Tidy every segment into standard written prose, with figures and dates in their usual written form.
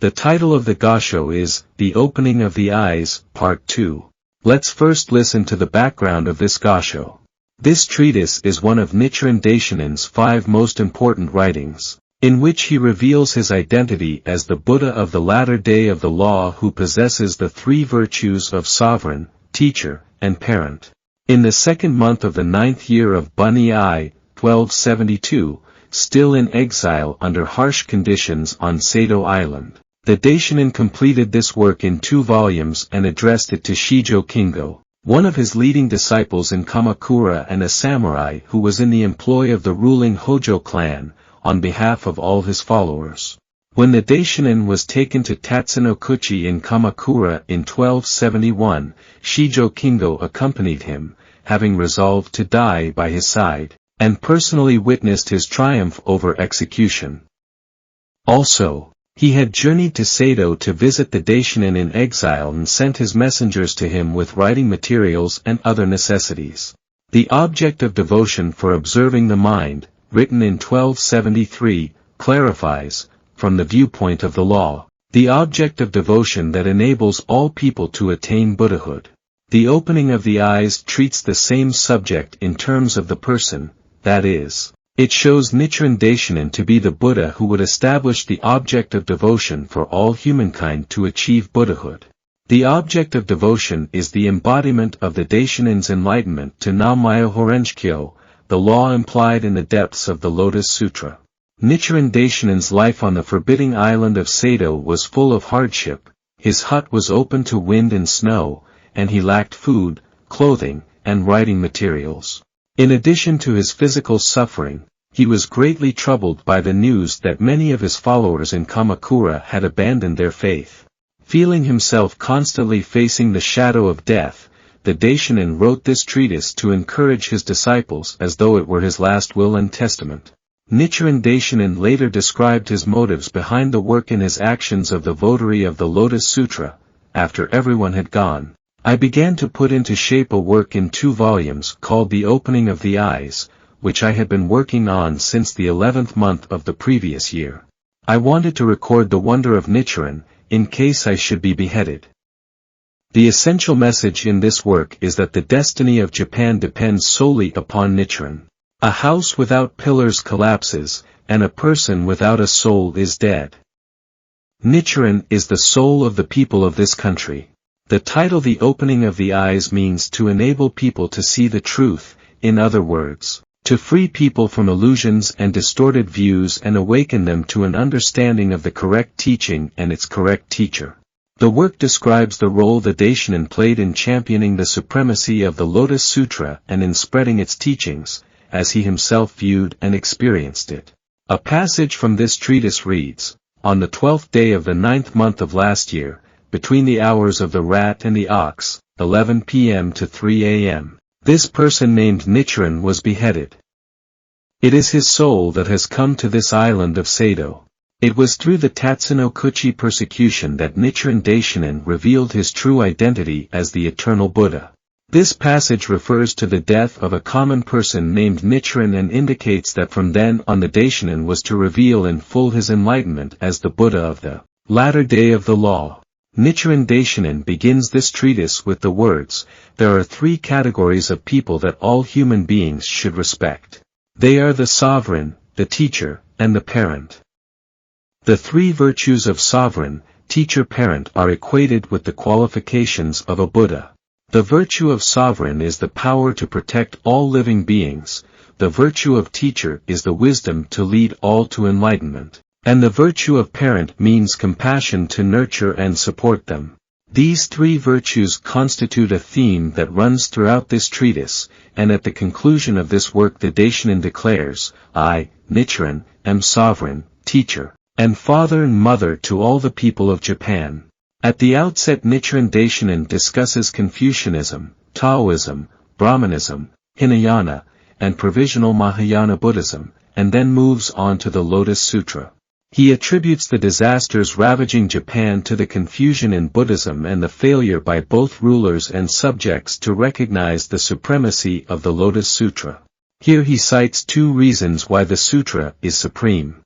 The title of the Gosho is, The Opening of the Eyes, Part 2. Let's first listen to the background of this Gosho. This treatise is one of Nichiren Daishonin's 5 most important writings, in which he reveals his identity as the Buddha of the latter day of the law who possesses the 3 virtues of sovereign, teacher, and parent. In the second month of the 9th year of Bunny I, 1272, still in exile under harsh conditions on Sado Island, the Daishonin completed this work in 2 volumes and addressed it to Shijo Kingo, one of his leading disciples in Kamakura and a samurai who was in the employ of the ruling Hojo clan, on behalf of all his followers. When the Daishonin was taken to Tatsunokuchi in Kamakura in 1271, Shijo Kingo accompanied him, having resolved to die by his side, and personally witnessed his triumph over execution. Also, he had journeyed to Sado to visit the Daishonin in exile and sent his messengers to him with writing materials and other necessities. The object of devotion for observing the mind, written in 1273, clarifies, from the viewpoint of the law, the object of devotion that enables all people to attain Buddhahood. The opening of the eyes treats the same subject in terms of the person, that is, it shows Nichiren Daishonin to be the Buddha who would establish the object of devotion for all humankind to achieve Buddhahood. The object of devotion is the embodiment of the Daishonin's enlightenment to Namyo Horenshikyo, the law implied in the depths of the Lotus Sutra. Nichiren Daishonin's life on the forbidding island of Sado was full of hardship. His hut was open to wind and snow, and he lacked food, clothing, and writing materials. In addition to his physical suffering, he was greatly troubled by the news that many of his followers in Kamakura had abandoned their faith. Feeling himself constantly facing the shadow of death, the Daishonin wrote this treatise to encourage his disciples as though it were his last will and testament. Nichiren Daishonin later described his motives behind the work in his actions of the votary of the Lotus Sutra. After everyone had gone, I began to put into shape a work in 2 volumes called The Opening of the Eyes, which I had been working on since the 11th month of the previous year. I wanted to record the wonder of Nichiren, in case I should be beheaded. The essential message in this work is that the destiny of Japan depends solely upon Nichiren. A house without pillars collapses, and a person without a soul is dead. Nichiren is the soul of the people of this country. The title The Opening of the Eyes means to enable people to see the truth, in other words, to free people from illusions and distorted views and awaken them to an understanding of the correct teaching and its correct teacher. The work describes the role the Daishonin played in championing the supremacy of the Lotus Sutra and in spreading its teachings, as he himself viewed and experienced it. A passage from this treatise reads, On the 12th day of the 9th month of last year, between the hours of the rat and the ox, 11 p.m. to 3 a.m., this person named Nichiren was beheaded. It is his soul that has come to this island of Sado. It was through the Tatsunokuchi persecution that Nichiren Daishonin revealed his true identity as the eternal Buddha. This passage refers to the death of a common person named Nichiren and indicates that from then on the Daishonin was to reveal in full his enlightenment as the Buddha of the latter day of the law. Nichiren Daishonin begins this treatise with the words, There are 3 categories of people that all human beings should respect. They are the sovereign, the teacher, and the parent. The 3 virtues of sovereign, teacher, parent are equated with the qualifications of a Buddha. The virtue of sovereign is the power to protect all living beings, the virtue of teacher is the wisdom to lead all to enlightenment, and the virtue of parent means compassion to nurture and support them. These 3 virtues constitute a theme that runs throughout this treatise, and at the conclusion of this work the Daishonin declares, I, Nichiren, am sovereign, teacher, and father and mother to all the people of Japan. At the outset Nichiren Daishonin discusses Confucianism, Taoism, Brahmanism, Hinayana, and provisional Mahayana Buddhism, and then moves on to the Lotus Sutra. He attributes the disasters ravaging Japan to the confusion in Buddhism and the failure by both rulers and subjects to recognize the supremacy of the Lotus Sutra. Here he cites 2 reasons why the sutra is supreme.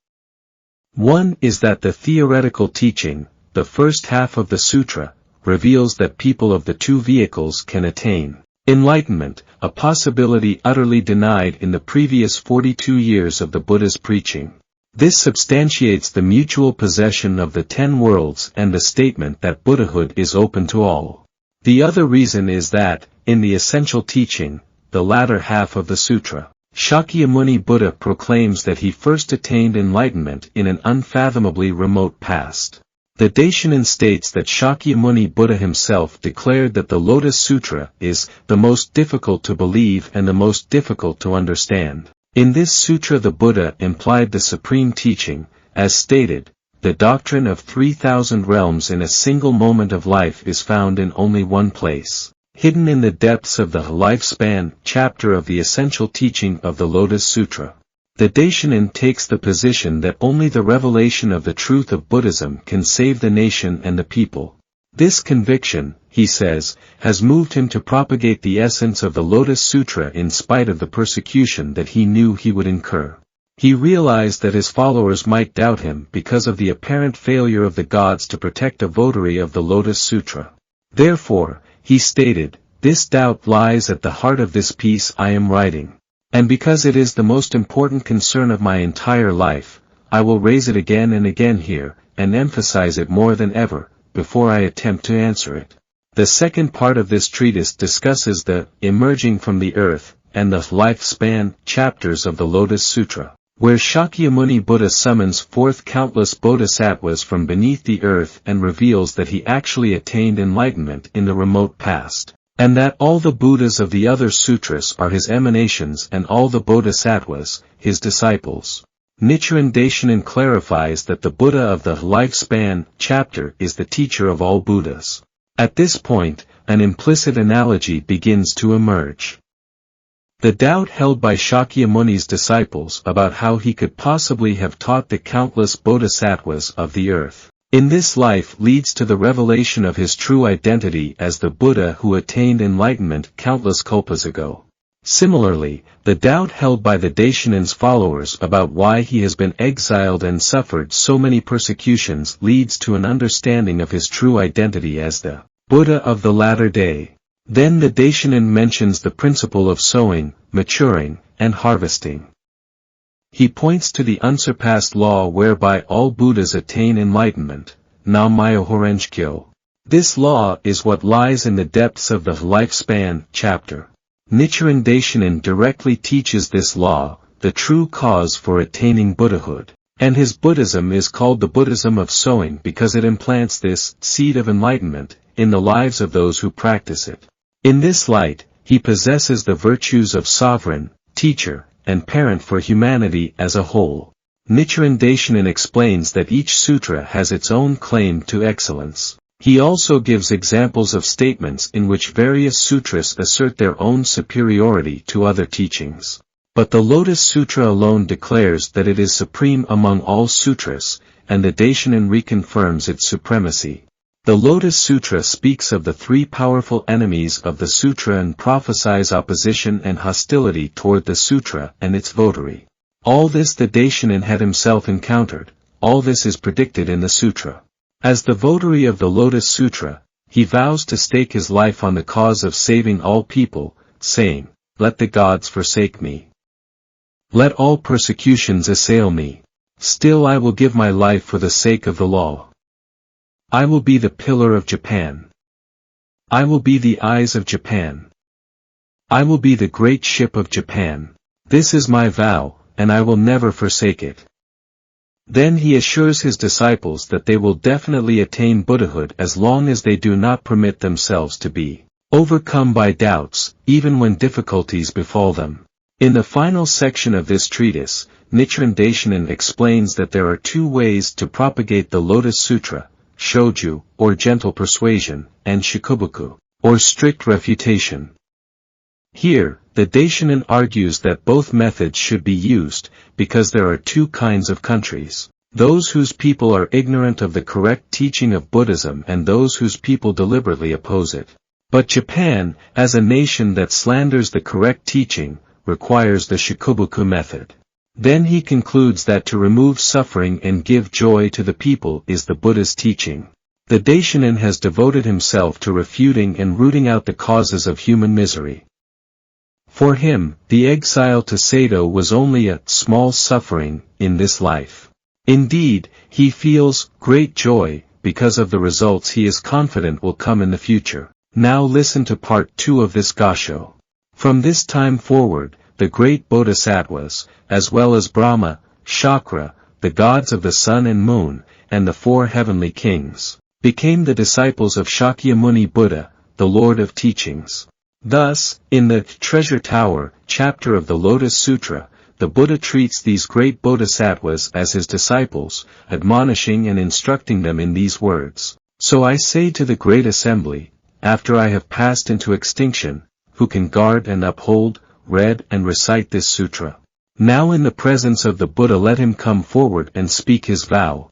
One is that the theoretical teaching, the first half of the sutra, reveals that people of the two vehicles can attain enlightenment, a possibility utterly denied in the previous 42 years of the Buddha's preaching. This substantiates the mutual possession of the 10 worlds and the statement that Buddhahood is open to all. The other reason is that, in the essential teaching, the latter half of the sutra, Shakyamuni Buddha proclaims that he first attained enlightenment in an unfathomably remote past. The Daishonin states that Shakyamuni Buddha himself declared that the Lotus Sutra is the most difficult to believe and the most difficult to understand. In this sutra the Buddha implied the supreme teaching, as stated, the doctrine of 3,000 realms in a single moment of life is found in only one place, hidden in the depths of the lifespan chapter of the essential teaching of the Lotus Sutra. The Daishonin takes the position that only the revelation of the truth of Buddhism can save the nation and the people. This conviction, he says, has moved him to propagate the essence of the Lotus Sutra in spite of the persecution that he knew he would incur. He realized that his followers might doubt him because of the apparent failure of the gods to protect a votary of the Lotus Sutra. Therefore, he stated, "This doubt lies at the heart of this piece I am writing. And because it is the most important concern of my entire life, I will raise it again and again here, and emphasize it more than ever, before I attempt to answer it." The second part of this treatise discusses the emerging from the earth and the lifespan chapters of the Lotus Sutra, where Shakyamuni Buddha summons forth countless bodhisattvas from beneath the earth and reveals that he actually attained enlightenment in the remote past, and that all the Buddhas of the other sutras are his emanations and all the bodhisattvas, his disciples. Nichiren Daishonin clarifies that the Buddha of the lifespan chapter is the teacher of all Buddhas. At this point, an implicit analogy begins to emerge. The doubt held by Shakyamuni's disciples about how he could possibly have taught the countless bodhisattvas of the earth in this life leads to the revelation of his true identity as the Buddha who attained enlightenment countless kalpas ago. Similarly, the doubt held by the Daishonin's followers about why he has been exiled and suffered so many persecutions leads to an understanding of his true identity as the Buddha of the latter day. Then the Daishonin mentions the principle of sowing, maturing, and harvesting. He points to the unsurpassed law whereby all Buddhas attain enlightenment, Nam-myoho-renge-kyo. This law is what lies in the depths of the lifespan chapter. Nichiren Daishonin directly teaches this law, the true cause for attaining Buddhahood, and his Buddhism is called the Buddhism of sowing because it implants this seed of enlightenment in the lives of those who practice it. In this light, he possesses the virtues of sovereign, teacher, and parent for humanity as a whole. Nichiren Daishonin explains that each sutra has its own claim to excellence. He also gives examples of statements in which various sutras assert their own superiority to other teachings. But the Lotus Sutra alone declares that it is supreme among all sutras, and the Daishonin reconfirms its supremacy. The Lotus Sutra speaks of the three powerful enemies of the sutra and prophesies opposition and hostility toward the sutra and its votary. All this the Daishonin had himself encountered, all this is predicted in the sutra. As the votary of the Lotus Sutra, he vows to stake his life on the cause of saving all people, saying, "Let the gods forsake me. Let all persecutions assail me. Still I will give my life for the sake of the law. I will be the pillar of Japan. I will be the eyes of Japan. I will be the great ship of Japan. This is my vow, and I will never forsake it." Then he assures his disciples that they will definitely attain Buddhahood as long as they do not permit themselves to be overcome by doubts, even when difficulties befall them. In the final section of this treatise, Nichiren Daishonin explains that there are two ways to propagate the Lotus Sutra, shoju, or gentle persuasion, and shikobuku, or strict refutation. Here, the Daishonin argues that both methods should be used, because there are two kinds of countries: those whose people are ignorant of the correct teaching of Buddhism and those whose people deliberately oppose it. But Japan, as a nation that slanders the correct teaching, requires the shikobuku method. Then he concludes that to remove suffering and give joy to the people is the Buddha's teaching. The Daishonin has devoted himself to refuting and rooting out the causes of human misery. For him, the exile to Sado was only a small suffering in this life. Indeed, he feels great joy because of the results he is confident will come in the future. Now listen to part 2 of this Gosho. From this time forward, the great bodhisattvas, as well as Brahma, Shakra, the gods of the sun and moon, and the 4 heavenly kings, became the disciples of Shakyamuni Buddha, the Lord of Teachings. Thus, in the Treasure Tower chapter of the Lotus Sutra, the Buddha treats these great bodhisattvas as his disciples, admonishing and instructing them in these words. So I say to the great assembly, after I have passed into extinction, who can guard and uphold, read and recite this sutra? Now in the presence of the Buddha let him come forward and speak his vow.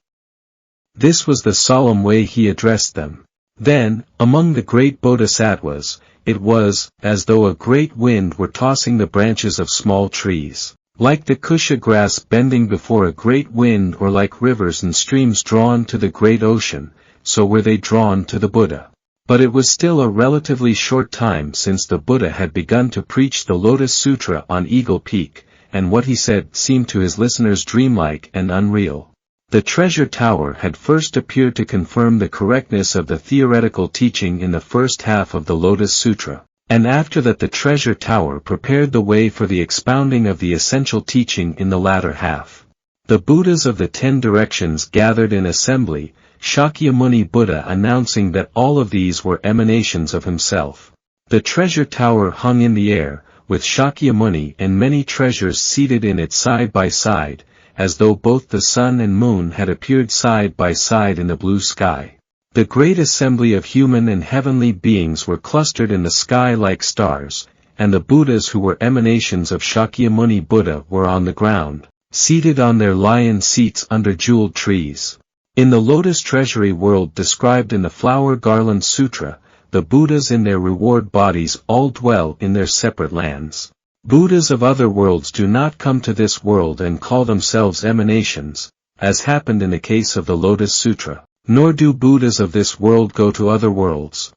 This was the solemn way he addressed them. Then, among the great bodhisattvas, it was as though a great wind were tossing the branches of small trees. Like the kusha grass bending before a great wind, or like rivers and streams drawn to the great ocean, so were they drawn to the Buddha. But it was still a relatively short time since the Buddha had begun to preach the Lotus Sutra on Eagle Peak, and what he said seemed to his listeners dreamlike and unreal. The Treasure Tower had first appeared to confirm the correctness of the theoretical teaching in the first half of the Lotus Sutra, and after that the Treasure Tower prepared the way for the expounding of the essential teaching in the latter half. The Buddhas of the 10 directions gathered in assembly, Shakyamuni Buddha announcing that all of these were emanations of himself. The Treasure Tower hung in the air, with Shakyamuni and many treasures seated in it side by side, as though both the sun and moon had appeared side by side in the blue sky. The great assembly of human and heavenly beings were clustered in the sky like stars, and the Buddhas who were emanations of Shakyamuni Buddha were on the ground, seated on their lion seats under jeweled trees. In the Lotus Treasury world described in the Flower Garland Sutra, the Buddhas in their reward bodies all dwell in their separate lands. Buddhas of other worlds do not come to this world and call themselves emanations, as happened in the case of the Lotus Sutra, nor do Buddhas of this world go to other worlds.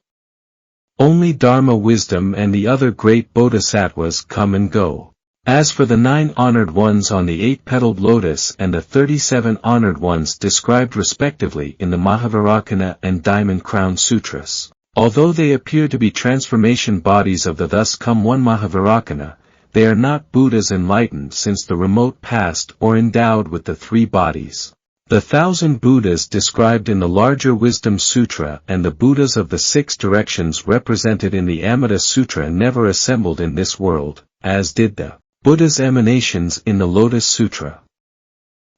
Only Dharma wisdom and the other great bodhisattvas come and go. As for the 9 honored ones on the 8-petaled lotus and the 37 honored ones described respectively in the Mahavarakana and Diamond Crown Sutras, although they appear to be transformation bodies of the thus come one Mahavarakana, they are not Buddhas enlightened since the remote past or endowed with the 3 bodies. The 1,000 Buddhas described in the larger Wisdom Sutra and the Buddhas of the 6 directions represented in the Amida Sutra never assembled in this world, as did the Buddha's emanations in the Lotus Sutra.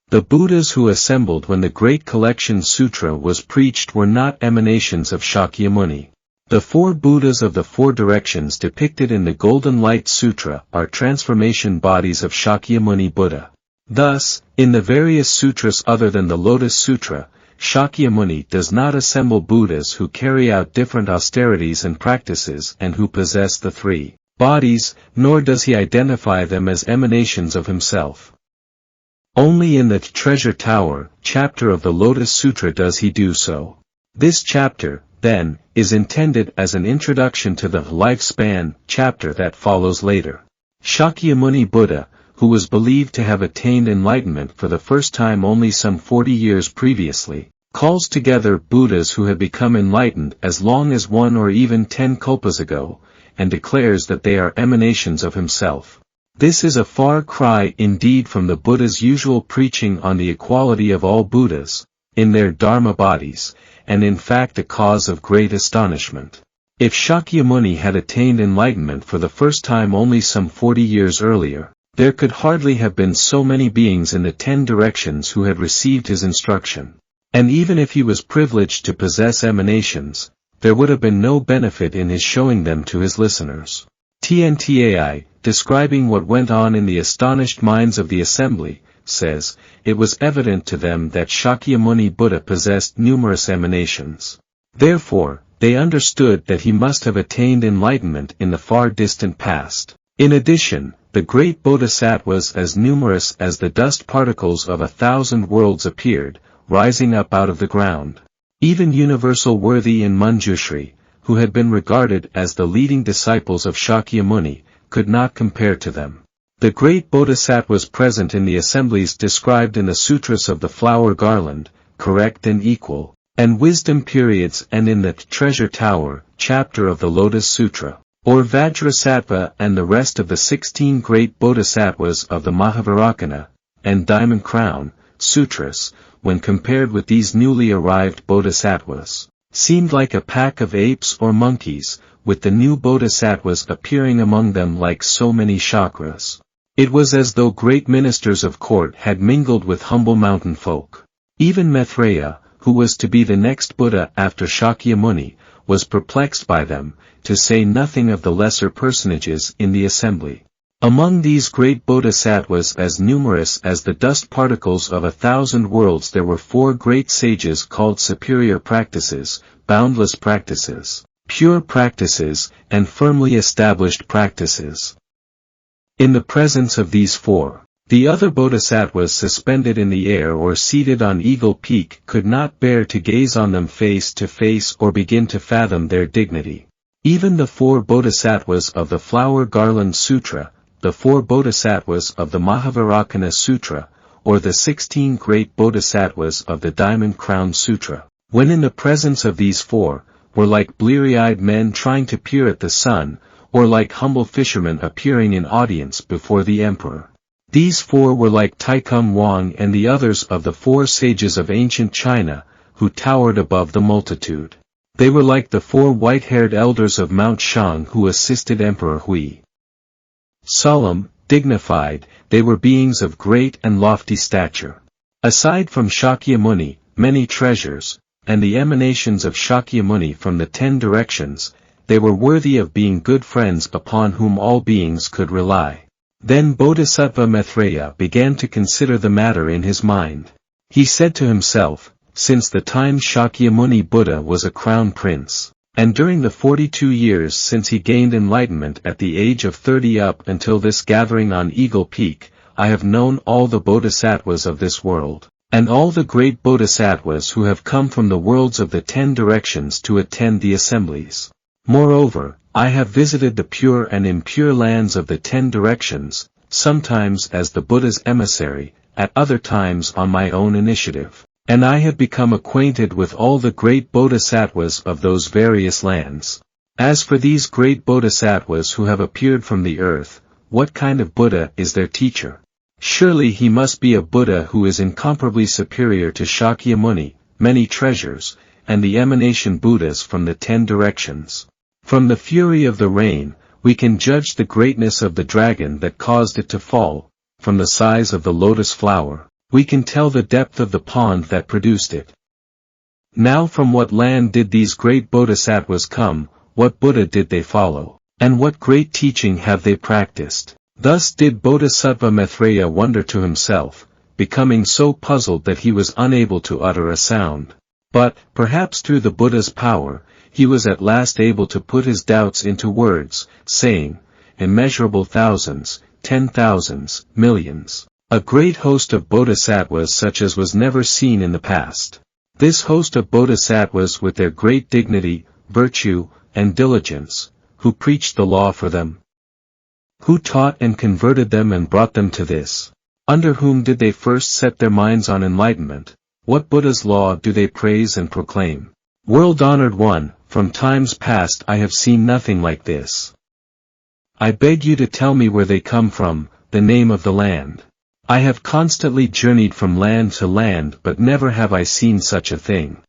The Buddhas who assembled when the Great Collection Sutra was preached were not emanations of Shakyamuni. The 4 Buddhas of the 4 directions depicted in the Golden Light Sutra are transformation bodies of Shakyamuni Buddha. Thus, in the various sutras other than the Lotus Sutra, Shakyamuni does not assemble Buddhas who carry out different austerities and practices and who possess the 3 bodies, nor does he identify them as emanations of himself. Only in the Treasure Tower chapter of the Lotus Sutra does he do so. This chapter, then, is intended as an introduction to the lifespan chapter that follows later. Shakyamuni Buddha, who was believed to have attained enlightenment for the first time only some 40 years previously, calls together Buddhas who had become enlightened as long as 1 or even 10 kalpas ago, and declares that they are emanations of himself. This is a far cry indeed from the Buddha's usual preaching on the equality of all Buddhas, in their Dharma bodies, and in fact a cause of great astonishment. If Shakyamuni had attained enlightenment for the first time only some 40 years earlier, there could hardly have been so many beings in the 10 directions who had received his instruction. And even if he was privileged to possess emanations, there would have been no benefit in his showing them to his listeners. TNTAI, describing what went on in the astonished minds of the assembly, says, it was evident to them that Shakyamuni Buddha possessed numerous emanations. Therefore, they understood that he must have attained enlightenment in the far distant past. In addition, the great bodhisattvas as numerous as the dust particles of 1,000 worlds appeared, rising up out of the ground. Even universal worthy in Manjushri, who had been regarded as the leading disciples of Shakyamuni, could not compare to them. The great bodhisattvas present in the assemblies described in the Sutras of the Flower Garland, correct and equal, and wisdom periods and in the Treasure Tower, chapter of the Lotus Sutra, or Vajrasattva and the rest of the 16 great bodhisattvas of the Mahavajrayana, and Diamond Crown, Sutras, when compared with these newly arrived bodhisattvas, seemed like a pack of apes or monkeys, with the new bodhisattvas appearing among them like so many chakras. It was as though great ministers of court had mingled with humble mountain folk. Even Maitreya, who was to be the next Buddha after Shakyamuni, was perplexed by them, to say nothing of the lesser personages in the assembly. Among these great bodhisattvas as numerous as the dust particles of 1,000 worlds there were 4 great sages called superior practices, boundless practices, pure practices, and firmly established practices. In the presence of these 4, the other bodhisattvas suspended in the air or seated on Eagle Peak could not bear to gaze on them face to face or begin to fathom their dignity. Even the 4 bodhisattvas of the Flower Garland Sutra, the 4 bodhisattvas of the Mahavajrayana Sutra, or the 16 great bodhisattvas of the Diamond Crown Sutra, when in the presence of these 4, were like bleary-eyed men trying to peer at the sun, or like humble fishermen appearing in audience before the emperor. These 4 were like Taikum Wang and the others of the 4 sages of ancient China, who towered above the multitude. They were like the 4 white-haired elders of Mount Shang who assisted Emperor Hui. Solemn, dignified, they were beings of great and lofty stature. Aside from Shakyamuni, many treasures, and the emanations of Shakyamuni from the 10 directions, they were worthy of being good friends upon whom all beings could rely. Then Bodhisattva Maitreya began to consider the matter in his mind. He said to himself, since the time Shakyamuni Buddha was a crown prince, and during the 42 years since he gained enlightenment at the age of 30 up until this gathering on Eagle Peak, I have known all the bodhisattvas of this world, and all the great bodhisattvas who have come from the worlds of the 10 directions to attend the assemblies. Moreover, I have visited the pure and impure lands of the 10 directions, sometimes as the Buddha's emissary, at other times on my own initiative, and I have become acquainted with all the great bodhisattvas of those various lands. As for these great bodhisattvas who have appeared from the earth, what kind of Buddha is their teacher? Surely he must be a Buddha who is incomparably superior to Shakyamuni, many treasures, and the emanation Buddhas from the 10 directions. From the fury of the rain, we can judge the greatness of the dragon that caused it to fall. From the size of the lotus flower, we can tell the depth of the pond that produced it. Now from what land did these great bodhisattvas come, what Buddha did they follow, and what great teaching have they practiced? Thus did Bodhisattva Maitreya wonder to himself, becoming so puzzled that he was unable to utter a sound. But, perhaps through the Buddha's power, he was at last able to put his doubts into words, saying, immeasurable thousands, 10,000s, millions, a great host of bodhisattvas such as was never seen in the past. This host of bodhisattvas with their great dignity, virtue, and diligence, who preached the law for them? Who taught and converted them and brought them to this? Under whom did they first set their minds on enlightenment? What Buddha's law do they praise and proclaim? World-honored one, from times past I have seen nothing like this. I beg you to tell me where they come from, the name of the land. I have constantly journeyed from land to land but never have I seen such a thing.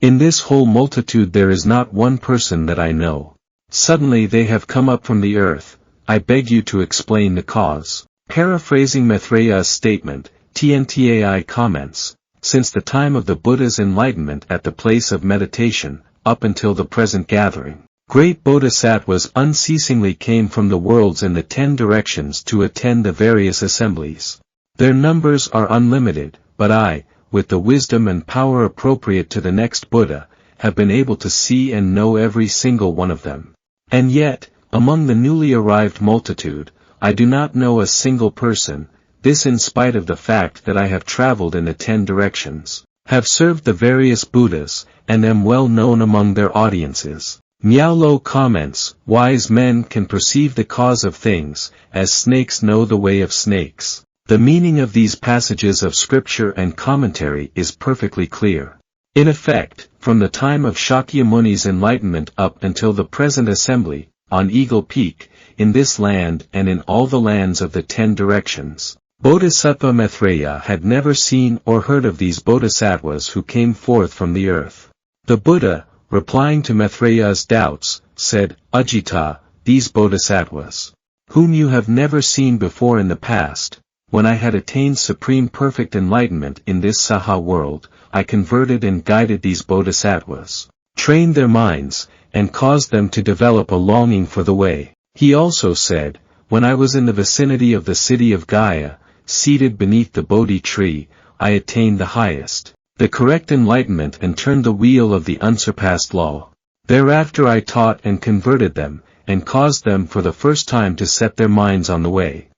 In this whole multitude there is not one person that I know. Suddenly they have come up from the earth, I beg you to explain the cause. Paraphrasing Maitreya's statement, TNTAI comments, since the time of the Buddha's enlightenment at the place of meditation, up until the present gathering, great bodhisattvas unceasingly came from the worlds in the 10 directions to attend the various assemblies. Their numbers are unlimited, but I, with the wisdom and power appropriate to the next Buddha, have been able to see and know every single one of them. And yet, among the newly arrived multitude, I do not know a single person, this in spite of the fact that I have traveled in the 10 directions, have served the various Buddhas, and am well known among their audiences. Miaolo comments, wise men can perceive the cause of things, as snakes know the way of snakes. The meaning of these passages of scripture and commentary is perfectly clear. In effect, from the time of Shakyamuni's enlightenment up until the present assembly, on Eagle Peak, in this land and in all the lands of the 10 directions, Bodhisattva Maitreya had never seen or heard of these bodhisattvas who came forth from the earth. The Buddha, replying to Maitreya's doubts, said, Ajita, these bodhisattvas, whom you have never seen before in the past, when I had attained supreme perfect enlightenment in this Saha world, I converted and guided these bodhisattvas, trained their minds, and caused them to develop a longing for the way. He also said, when I was in the vicinity of the city of Gaya, seated beneath the Bodhi tree, I attained the highest, the correct enlightenment and turned the wheel of the unsurpassed law. Thereafter I taught and converted them, and caused them for the first time to set their minds on the way.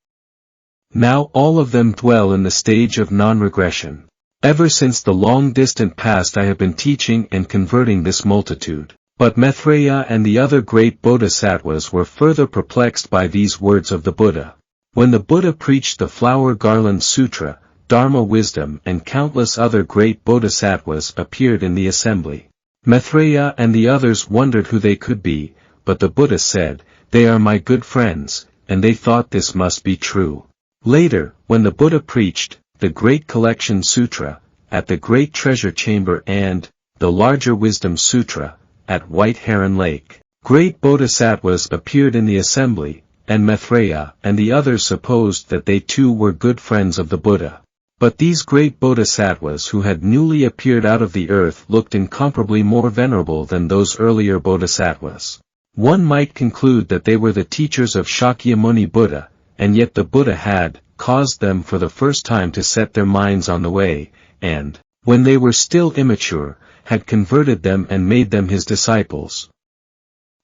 Now all of them dwell in the stage of non-regression. Ever since the long-distant past I have been teaching and converting this multitude. But Maitreya and the other great bodhisattvas were further perplexed by these words of the Buddha. When the Buddha preached the Flower Garland Sutra, Dharma Wisdom and countless other great bodhisattvas appeared in the assembly. Maitreya and the others wondered who they could be, but the Buddha said, they are my good friends, and they thought this must be true. Later, when the Buddha preached the Great Collection Sutra at the Great Treasure Chamber and the Larger Wisdom Sutra at White Heron Lake, great bodhisattvas appeared in the assembly, and Maitreya and the others supposed that they too were good friends of the Buddha. But these great bodhisattvas who had newly appeared out of the earth looked incomparably more venerable than those earlier bodhisattvas. One might conclude that they were the teachers of Shakyamuni Buddha, and yet the Buddha had caused them for the first time to set their minds on the way, and, when they were still immature, had converted them and made them his disciples.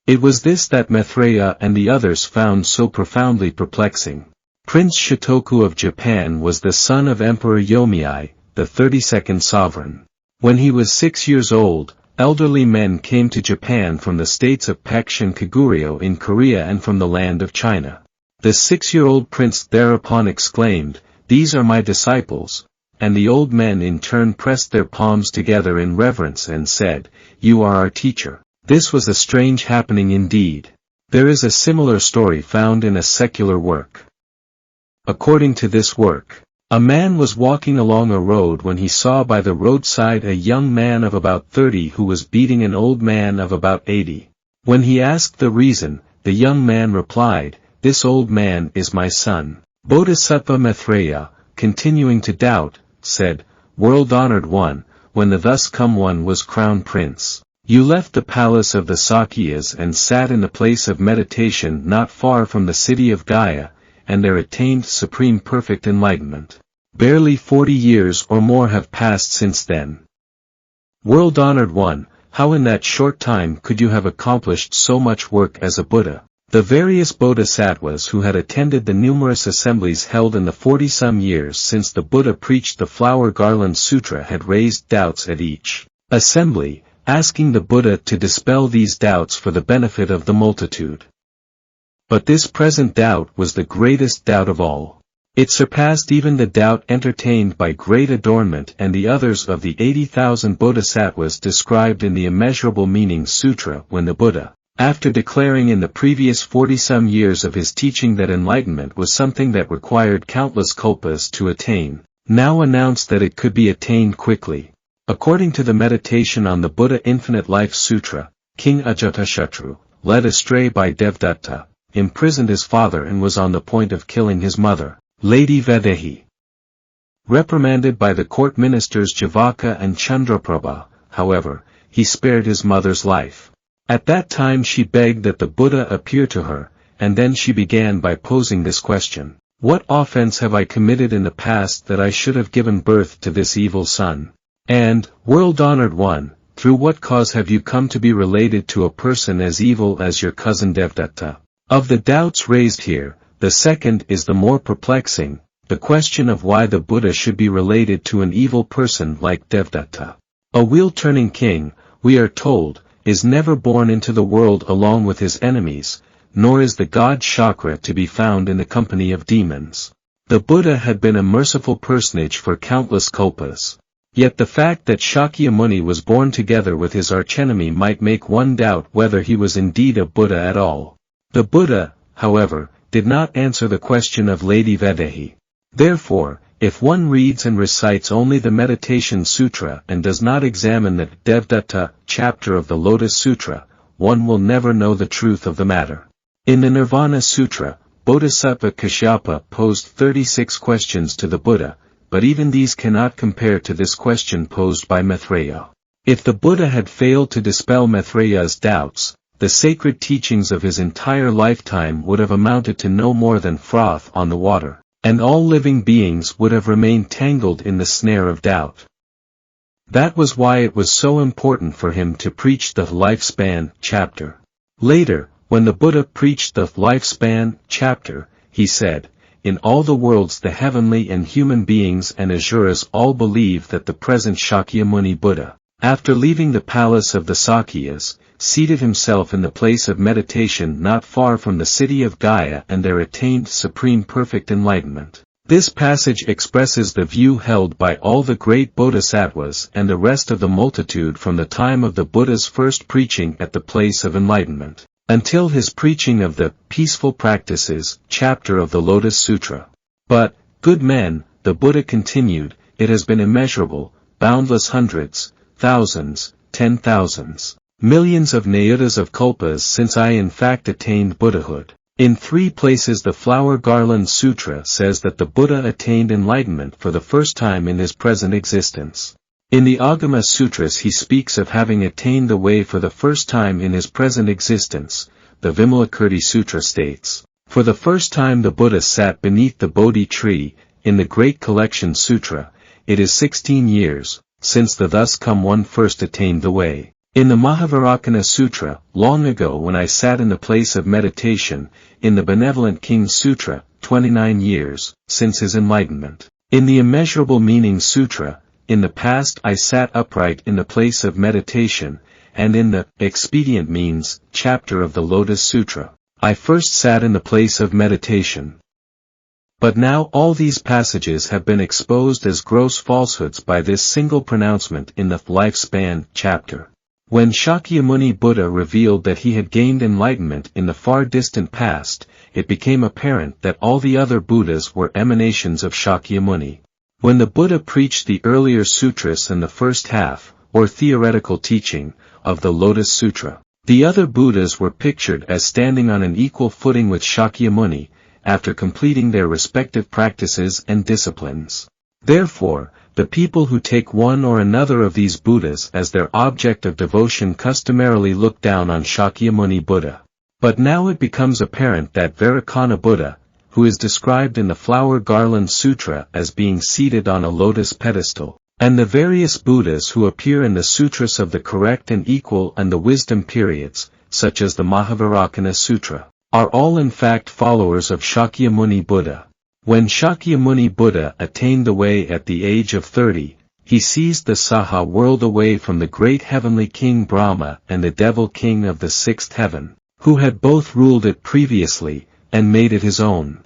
It was this that Maitreya and the others found so profoundly perplexing. Prince Shotoku of Japan was the son of Emperor Yomiei, the 32nd sovereign. When he was 6 years old, elderly men came to Japan from the states of Peksh and Koguryo in Korea and from the land of China. The 6-year-old prince thereupon exclaimed, "These are my disciples," and the old men in turn pressed their palms together in reverence and said, "You are our teacher." This was a strange happening indeed. There is a similar story found in a secular work. According to this work, a man was walking along a road when he saw by the roadside a young man of about 30 who was beating an old man of about 80. When he asked the reason, the young man replied, "This old man is my son." Bodhisattva Maitreya, continuing to doubt, said, "World-honored one, when the thus come one was crown prince, you left the palace of the Sakyas and sat in the place of meditation not far from the city of Gaya, and there attained supreme perfect enlightenment. Barely 40 years or more have passed since then. World-honored one, how in that short time could you have accomplished so much work as a Buddha?" The various bodhisattvas who had attended the numerous assemblies held in the 40-some years since the Buddha preached the Flower Garland Sutra had raised doubts at each assembly, asking the Buddha to dispel these doubts for the benefit of the multitude. But this present doubt was the greatest doubt of all. It surpassed even the doubt entertained by Great Adornment and the others of the 80,000 bodhisattvas described in the Immeasurable Meaning Sutra when the Buddha, after declaring in the previous 40-some years of his teaching that enlightenment was something that required countless kalpas to attain, now announced that it could be attained quickly. According to the meditation on the Buddha Infinite Life Sutra, King Ajatashatru, led astray by Devdatta, imprisoned his father and was on the point of killing his mother, Lady Vaidehi. Reprimanded by the court ministers Javaka and Chandraprabha, however, he spared his mother's life. At that time she begged that the Buddha appear to her, and then she began by posing this question: "What offense have I committed in the past that I should have given birth to this evil son? And, world-honored one, through what cause have you come to be related to a person as evil as your cousin Devdatta?" Of the doubts raised here, the second is the more perplexing, the question of why the Buddha should be related to an evil person like Devdatta. A wheel-turning king, we are told, is never born into the world along with his enemies, nor is the god Chakra to be found in the company of demons. The Buddha had been a merciful personage for countless kalpas. Yet the fact that Shakyamuni was born together with his archenemy might make one doubt whether he was indeed a Buddha at all. The Buddha, however, did not answer the question of Lady Vedehi. Therefore, if one reads and recites only the Meditation Sutra and does not examine the Devdatta chapter of the Lotus Sutra, one will never know the truth of the matter. In the Nirvana Sutra, Bodhisattva Kashyapa posed 36 questions to the Buddha, but even these cannot compare to this question posed by Maitreya. If the Buddha had failed to dispel Maitreya's doubts, the sacred teachings of his entire lifetime would have amounted to no more than froth on the water, and all living beings would have remained tangled in the snare of doubt. That was why it was so important for him to preach the lifespan chapter. Later, when the Buddha preached the lifespan chapter, he said, "In all the worlds the heavenly and human beings and asuras all believe that the present Shakyamuni Buddha, after leaving the palace of the Sakyas, seated himself in the place of meditation not far from the city of Gaya and there attained supreme perfect enlightenment." This passage expresses the view held by all the great bodhisattvas and the rest of the multitude from the time of the Buddha's first preaching at the place of enlightenment, until his preaching of the Peaceful Practices chapter of the Lotus Sutra. But, good men, the Buddha continued, it has been immeasurable, boundless hundreds, thousands, 10,000s, millions of nayutas of kalpas since I in fact attained Buddhahood. In 3 places the Flower Garland Sutra says that the Buddha attained enlightenment for the first time in his present existence. In the Agama Sutras he speaks of having attained the way for the first time in his present existence. The Vimalakirti Sutra states, "For the first time the Buddha sat beneath the Bodhi tree." In the Great Collection Sutra, it is 16 years, since the thus come one first attained the way. In the Mahavarakana Sutra, long ago when I sat in the place of meditation. In the Benevolent King Sutra, 29 years, since his enlightenment. In the Immeasurable Meaning Sutra, in the past I sat upright in the place of meditation, and in the Expedient Means chapter of the Lotus Sutra, I first sat in the place of meditation. But now all these passages have been exposed as gross falsehoods by this single pronouncement in the Lifespan chapter. When Shakyamuni Buddha revealed that he had gained enlightenment in the far distant past, it became apparent that all the other Buddhas were emanations of Shakyamuni. When the Buddha preached the earlier sutras and the first half, or theoretical teaching, of the Lotus Sutra, the other Buddhas were pictured as standing on an equal footing with Shakyamuni, after completing their respective practices and disciplines. Therefore, the people who take one or another of these Buddhas as their object of devotion customarily look down on Shakyamuni Buddha. But now it becomes apparent that Vairocana Buddha, who is described in the Flower Garland Sutra as being seated on a lotus pedestal, and the various Buddhas who appear in the sutras of the correct and equal and the wisdom periods, such as the Mahavarakana Sutra, are all in fact followers of Shakyamuni Buddha. When Shakyamuni Buddha attained the way at the age of 30, he seized the Saha world away from the great heavenly king Brahma and the devil king of the 6th heaven, who had both ruled it previously, and made it his own.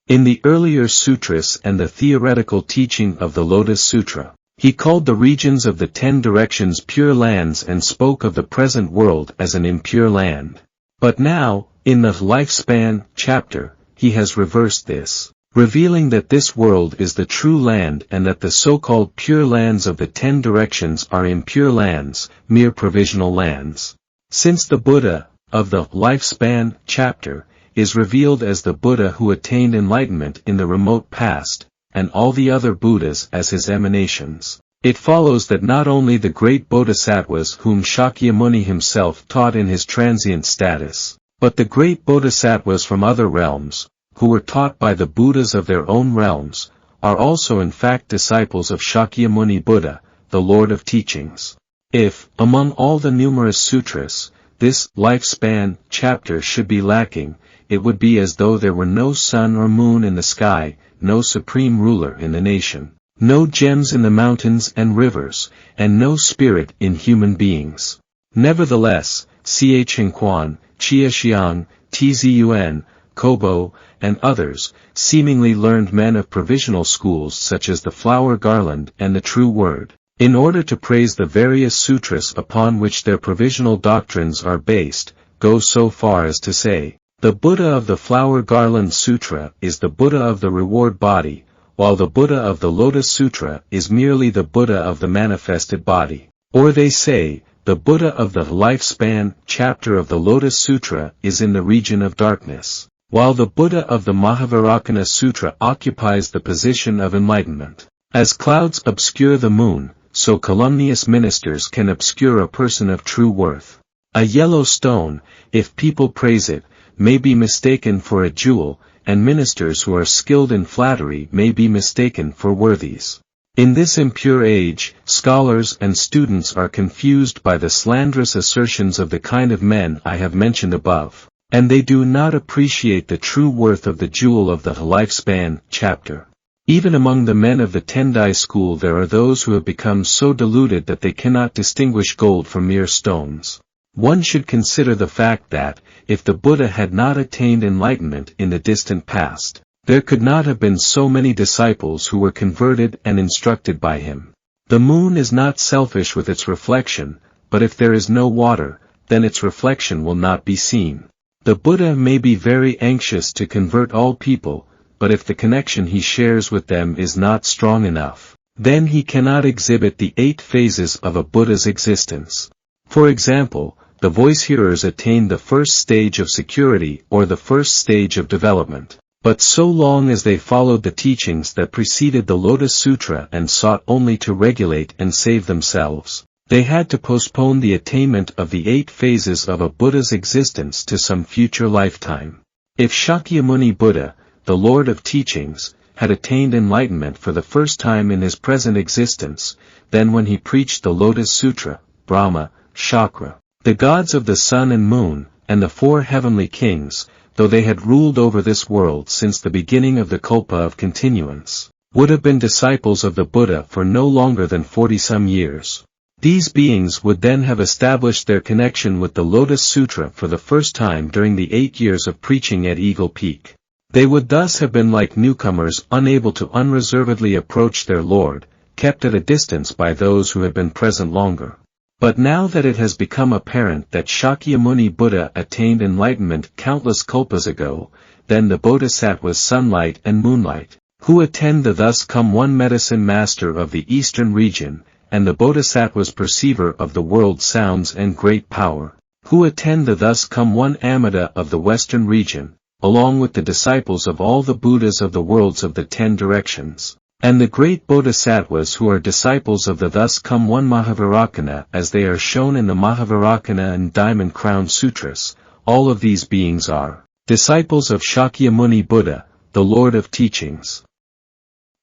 In the earlier sutras and the theoretical teaching of the Lotus Sutra, he called the regions of the 10 directions pure lands and spoke of the present world as an impure land. But now, in the Lifespan chapter, he has reversed this, revealing that this world is the true land and that the so-called pure lands of the 10 directions are impure lands, mere provisional lands. Since the Buddha, of the Lifespan chapter, is revealed as the Buddha who attained enlightenment in the remote past, and all the other Buddhas as his emanations, it follows that not only the great bodhisattvas whom Shakyamuni himself taught in his transient status, but the great bodhisattvas from other realms, who were taught by the Buddhas of their own realms, are also in fact disciples of Shakyamuni Buddha, the Lord of Teachings. If, among all the numerous sutras, this lifespan chapter should be lacking, it would be as though there were no sun or moon in the sky, no supreme ruler in the nation, no gems in the mountains and rivers, and no spirit in human beings. Nevertheless, Xian, Chia Xiang, Tzun, Kobo, and others, seemingly learned men of provisional schools such as the Flower Garland and the True Word, in order to praise the various sutras upon which their provisional doctrines are based, go so far as to say, the Buddha of the Flower Garland Sutra is the Buddha of the Reward Body, while the Buddha of the Lotus Sutra is merely the Buddha of the manifested body. Or they say, the Buddha of the Lifespan chapter of the Lotus Sutra is in the region of darkness, while the Buddha of the Mahavajrayana Sutra occupies the position of enlightenment. As clouds obscure the moon, so calumnious ministers can obscure a person of true worth. A yellow stone, if people praise it, may be mistaken for a jewel, and ministers who are skilled in flattery may be mistaken for worthies. In this impure age, scholars and students are confused by the slanderous assertions of the kind of men I have mentioned above, and they do not appreciate the true worth of the jewel of the Lifespan chapter. Even among the men of the Tendai school there are those who have become so deluded that they cannot distinguish gold from mere stones. One should consider the fact that, if the Buddha had not attained enlightenment in the distant past, there could not have been so many disciples who were converted and instructed by him. The moon is not selfish with its reflection, but if there is no water, then its reflection will not be seen. The Buddha may be very anxious to convert all people, but if the connection he shares with them is not strong enough, then he cannot exhibit the 8 phases of a Buddha's existence. For example, the voice hearers attain the first stage of security or the first stage of development. But so long as they followed the teachings that preceded the Lotus Sutra and sought only to regulate and save themselves, they had to postpone the attainment of the 8 phases of a Buddha's existence to some future lifetime. If Shakyamuni Buddha, the Lord of Teachings, had attained enlightenment for the first time in his present existence, then when he preached the Lotus Sutra, Brahma, Shakra, the gods of the sun and moon, and the 4 heavenly kings, though they had ruled over this world since the beginning of the Kalpa of continuance, would have been disciples of the Buddha for no longer than 40-some years. These beings would then have established their connection with the Lotus Sutra for the first time during the 8 years of preaching at Eagle Peak. They would thus have been like newcomers unable to unreservedly approach their Lord, kept at a distance by those who had been present longer. But now that it has become apparent that Shakyamuni Buddha attained enlightenment countless kalpas ago, then the Bodhisattvas Sunlight and Moonlight, who attend the Thus Come One Medicine Master of the Eastern region, and the Bodhisattvas Perceiver of the World Sounds and Great Power, who attend the Thus Come One Amida of the Western region, along with the disciples of all the Buddhas of the worlds of the 10 directions, and the great Bodhisattvas who are disciples of the Thus Come One Mahavajrayana as they are shown in the Mahavajrayana and Diamond Crown Sutras, all of these beings are disciples of Shakyamuni Buddha, the Lord of Teachings.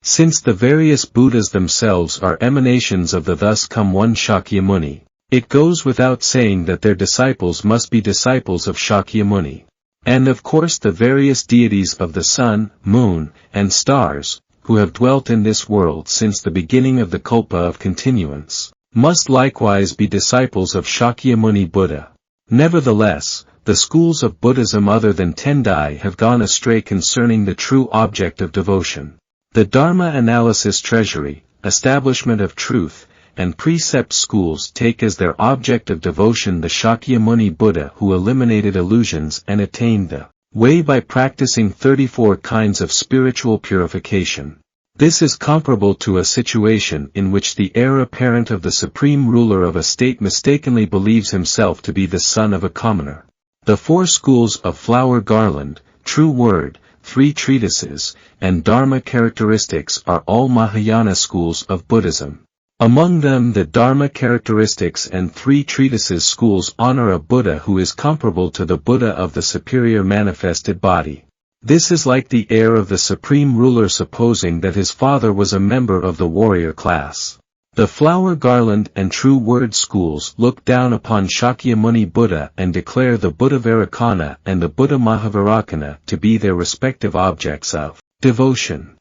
Since the various Buddhas themselves are emanations of the Thus Come One Shakyamuni, it goes without saying that their disciples must be disciples of Shakyamuni. And of course the various deities of the sun, moon, and stars, who have dwelt in this world since the beginning of the Kalpa of continuance, must likewise be disciples of Shakyamuni Buddha. Nevertheless, the schools of Buddhism other than Tendai have gone astray concerning the true object of devotion. The Dharma Analysis Treasury, Establishment of Truth, and Precept schools take as their object of devotion the Shakyamuni Buddha who eliminated illusions and attained the way by practicing 34 kinds of spiritual purification. This is comparable to a situation in which the heir apparent of the supreme ruler of a state mistakenly believes himself to be the son of a commoner. The 4 schools of Flower Garland, True Word, 3 treatises, and Dharma characteristics are all Mahayana schools of Buddhism. Among them the Dharma characteristics and 3 treatises schools honor a Buddha who is comparable to the Buddha of the superior manifested body. This is like the heir of the supreme ruler supposing that his father was a member of the warrior class. The flower garland and true word schools look down upon Shakyamuni Buddha and declare the Buddhavaracana and the Buddha Mahavarakana to be their respective objects of devotion.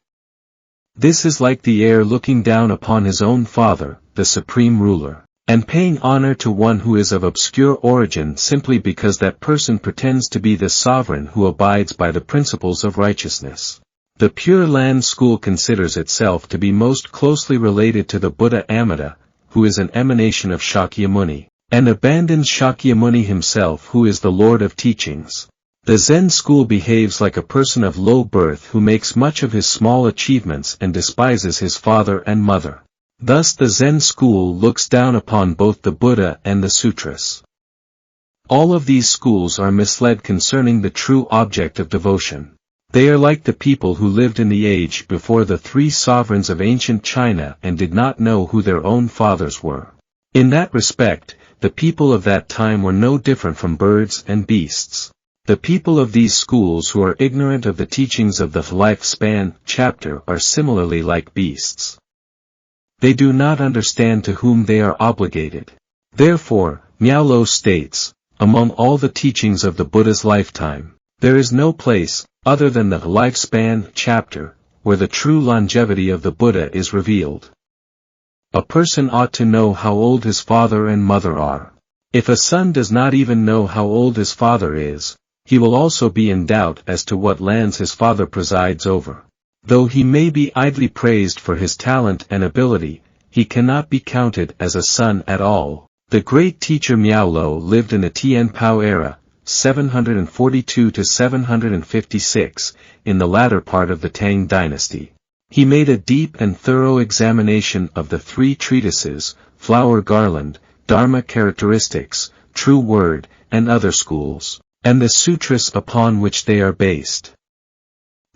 This is like the heir looking down upon his own father, the supreme ruler, and paying honor to one who is of obscure origin simply because that person pretends to be the sovereign who abides by the principles of righteousness. The Pure Land School considers itself to be most closely related to the Buddha Amida, who is an emanation of Shakyamuni, and abandons Shakyamuni himself, who is the Lord of Teachings. The Zen school behaves like a person of low birth who makes much of his small achievements and despises his father and mother. Thus the Zen school looks down upon both the Buddha and the sutras. All of these schools are misled concerning the true object of devotion. They are like the people who lived in the age before the three sovereigns of ancient China and did not know who their own fathers were. In that respect, the people of that time were no different from birds and beasts. The people of these schools who are ignorant of the teachings of the lifespan chapter are similarly like beasts. They do not understand to whom they are obligated. Therefore, Miao states, among all the teachings of the Buddha's lifetime, there is no place, other than the lifespan chapter, where the true longevity of the Buddha is revealed. A person ought to know how old his father and mother are. If a son does not even know how old his father is, he will also be in doubt as to what lands his father presides over. Though he may be idly praised for his talent and ability, he cannot be counted as a son at all. The great teacher Miao lived in the Tianpao era, 742 to 756, in the latter part of the Tang dynasty. He made a deep and thorough examination of the three treatises, Flower Garland, Dharma Characteristics, True Word, and other schools, and the sutras upon which they are based.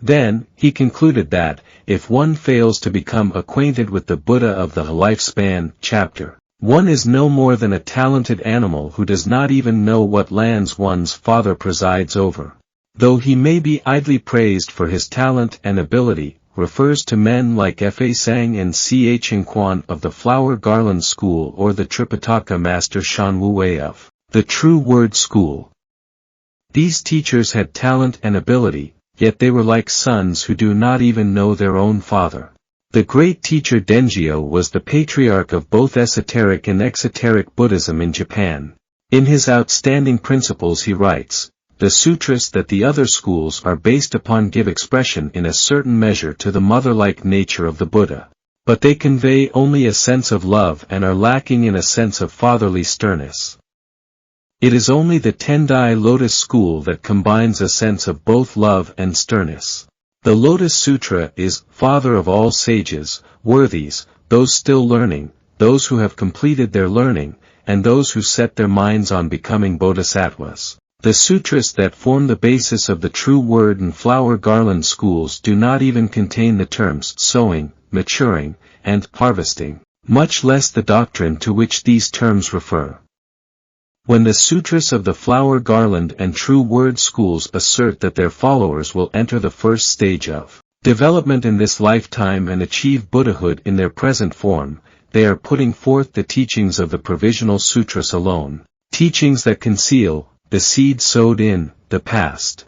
Then, he concluded that, if one fails to become acquainted with the Buddha of the lifespan chapter, one is no more than a talented animal who does not even know what lands one's father presides over. Though he may be idly praised for his talent and ability, refers to men like F.A. Sang and C.H. Inquan of the Flower Garland School or the Tripitaka master Shan Wu-wei of the True Word School. These teachers had talent and ability, yet they were like sons who do not even know their own father. The great teacher Dengyo was the patriarch of both esoteric and exoteric Buddhism in Japan. In his outstanding principles he writes, the sutras that the other schools are based upon give expression in a certain measure to the mother-like nature of the Buddha. But they convey only a sense of love and are lacking in a sense of fatherly sternness. It is only the Tendai Lotus school that combines a sense of both love and sternness. The Lotus Sutra is, father of all sages, worthies, those still learning, those who have completed their learning, and those who set their minds on becoming bodhisattvas. The sutras that form the basis of the True Word and Flower Garland schools do not even contain the terms sowing, maturing, and harvesting, much less the doctrine to which these terms refer. When the sutras of the Flower Garland and True Word schools assert that their followers will enter the first stage of development in this lifetime and achieve Buddhahood in their present form, they are putting forth the teachings of the Provisional Sutras alone, teachings that conceal the seed sowed in the past.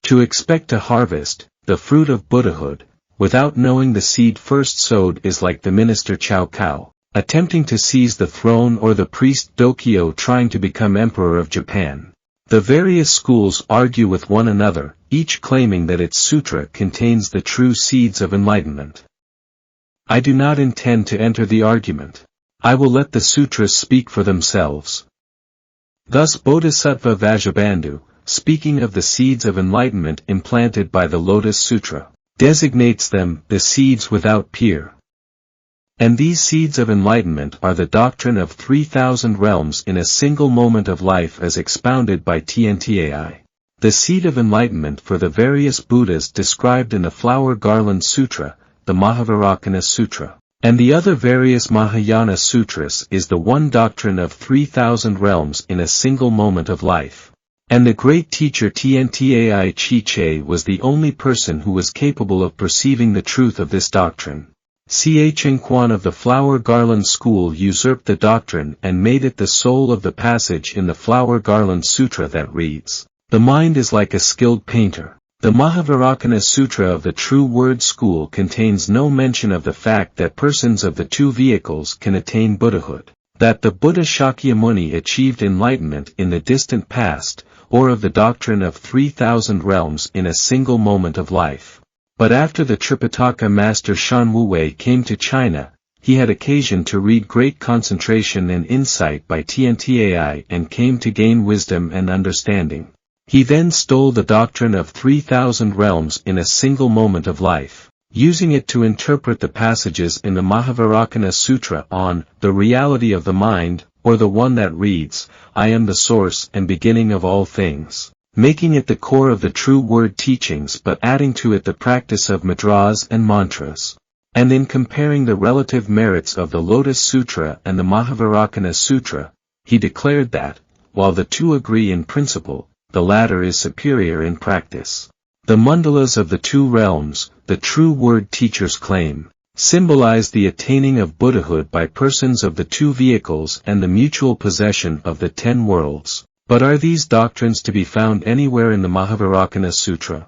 To expect to harvest the fruit of Buddhahood without knowing the seed first sowed is like the minister Cao Cao attempting to seize the throne or the priest Dokyo trying to become emperor of Japan. The various schools argue with one another, each claiming that its sutra contains the true seeds of enlightenment. I do not intend to enter the argument. I will let the sutras speak for themselves. Thus Bodhisattva Vajrabandhu, speaking of the seeds of enlightenment implanted by the Lotus Sutra, designates them the seeds without peer. And these seeds of enlightenment are the doctrine of 3,000 realms in a single moment of life as expounded by Tntai. The seed of enlightenment for the various Buddhas described in the Flower Garland Sutra, the Mahavarakana Sutra, and the other various Mahayana Sutras is the one doctrine of 3,000 realms in a single moment of life. And the great teacher Tntai Chi-che was the only person who was capable of perceiving the truth of this doctrine. Quan of the Flower Garland School usurped the doctrine and made it the soul of the passage in the Flower Garland Sutra that reads, "The mind is like a skilled painter." The Mahavajrayana Sutra of the True Word School contains no mention of the fact that persons of the two vehicles can attain Buddhahood, that the Buddha Shakyamuni achieved enlightenment in the distant past, or of the doctrine of 3,000 realms in a single moment of life. But after the Tripitaka master Shan Wuwei came to China, he had occasion to read Great Concentration and Insight by Tiantai and came to gain wisdom and understanding. He then stole the doctrine of 3,000 realms in a single moment of life, using it to interpret the passages in the Mahavajrayana Sutra on the reality of the mind, or the one that reads, "I am the source and beginning of all things," making it the core of the true word teachings but adding to it the practice of mudras and mantras. And in comparing the relative merits of the Lotus Sutra and the Mahavajrayana Sutra, he declared that, while the two agree in principle, the latter is superior in practice. The mandalas of the two realms, the true word teachers claim, symbolize the attaining of Buddhahood by persons of the two vehicles and the mutual possession of the 10 worlds. But are these doctrines to be found anywhere in the Mahavajrayana Sutra?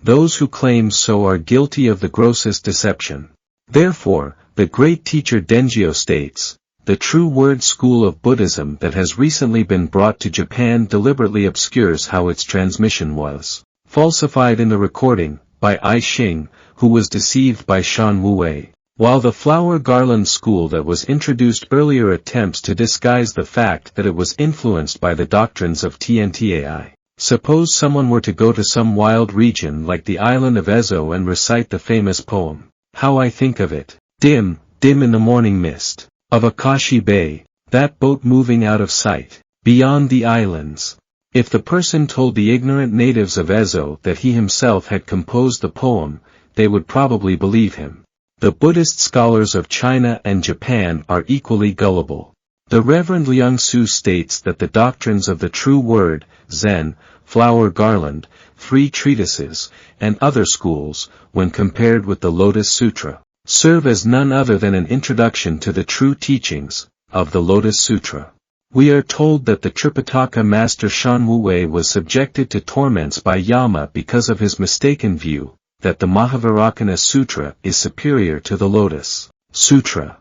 Those who claim so are guilty of the grossest deception. Therefore, the great teacher Dengyo states, the true word school of Buddhism that has recently been brought to Japan deliberately obscures how its transmission was falsified in the recording, by I Xing, who was deceived by Shan Wuwei. While the Flower Garland School that was introduced earlier attempts to disguise the fact that it was influenced by the doctrines of Tiantai. Suppose someone were to go to some wild region like the island of Ezo and recite the famous poem, "How I Think of It, dim, dim in the morning mist, of Akashi Bay, that boat moving out of sight, beyond the islands." If the person told the ignorant natives of Ezo that he himself had composed the poem, they would probably believe him. The Buddhist scholars of China and Japan are equally gullible. The Reverend Liang Su states that the doctrines of the True Word, Zen, Flower Garland, 3 treatises, and other schools, when compared with the Lotus Sutra, serve as none other than an introduction to the true teachings of the Lotus Sutra. We are told that the Tripitaka master Shan Wuwei was subjected to torments by Yama because of his mistaken view that the Mahavajrayana Sutra is superior to the Lotus Sutra.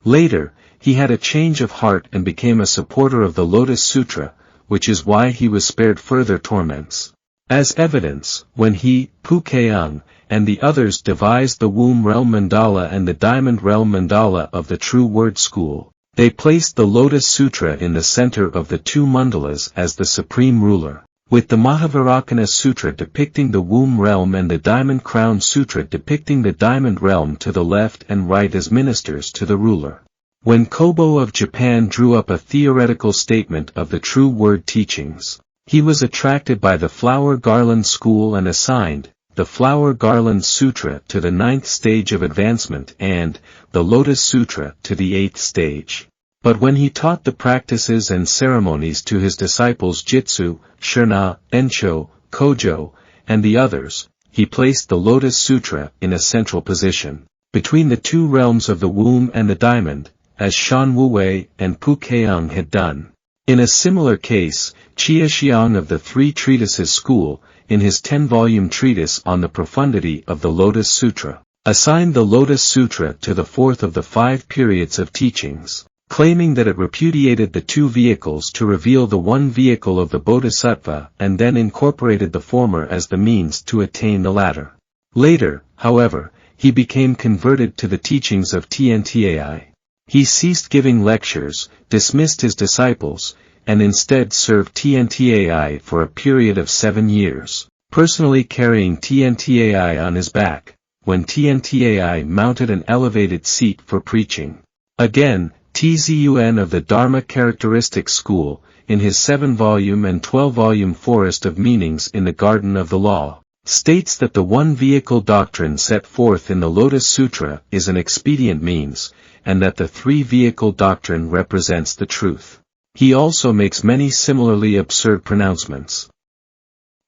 Later, he had a change of heart and became a supporter of the Lotus Sutra, which is why he was spared further torments. As evidence, when he, Pukeung, and the others devised the Womb Realm Mandala and the Diamond Realm Mandala of the True Word School, they placed the Lotus Sutra in the center of the two mandalas as the supreme ruler, with the Mahavajrayana Sutra depicting the Womb Realm and the Diamond Crown Sutra depicting the Diamond Realm to the left and right as ministers to the ruler. When Kobo of Japan drew up a theoretical statement of the True Word teachings, he was attracted by the Flower Garland School and assigned the Flower Garland Sutra to the 9th stage of advancement and the Lotus Sutra to the 8th stage. But when he taught the practices and ceremonies to his disciples Jitsu, Shurna, Encho, Kojo, and the others, he placed the Lotus Sutra in a central position, between the two realms of the womb and the diamond, as Shan Wuwei and Pukeung had done. In a similar case, Chia Xiang of the 3 treatises school, in his 10-volume treatise on the profundity of the Lotus Sutra, assigned the Lotus Sutra to the 4th of the 5 periods of teachings, claiming that it repudiated the two vehicles to reveal the one vehicle of the Bodhisattva and then incorporated the former as the means to attain the latter. Later, however, he became converted to the teachings of Tiantai. He ceased giving lectures, dismissed his disciples, and instead served Tiantai for a period of 7 years, personally carrying Tiantai on his back, when Tiantai mounted an elevated seat for preaching. Again, Tzun of the Dharma Characteristics School, in his 7-volume and 12-volume Forest of Meanings in the Garden of the Law, states that the one-vehicle doctrine set forth in the Lotus Sutra is an expedient means, and that the 3-vehicle doctrine represents the truth. He also makes many similarly absurd pronouncements.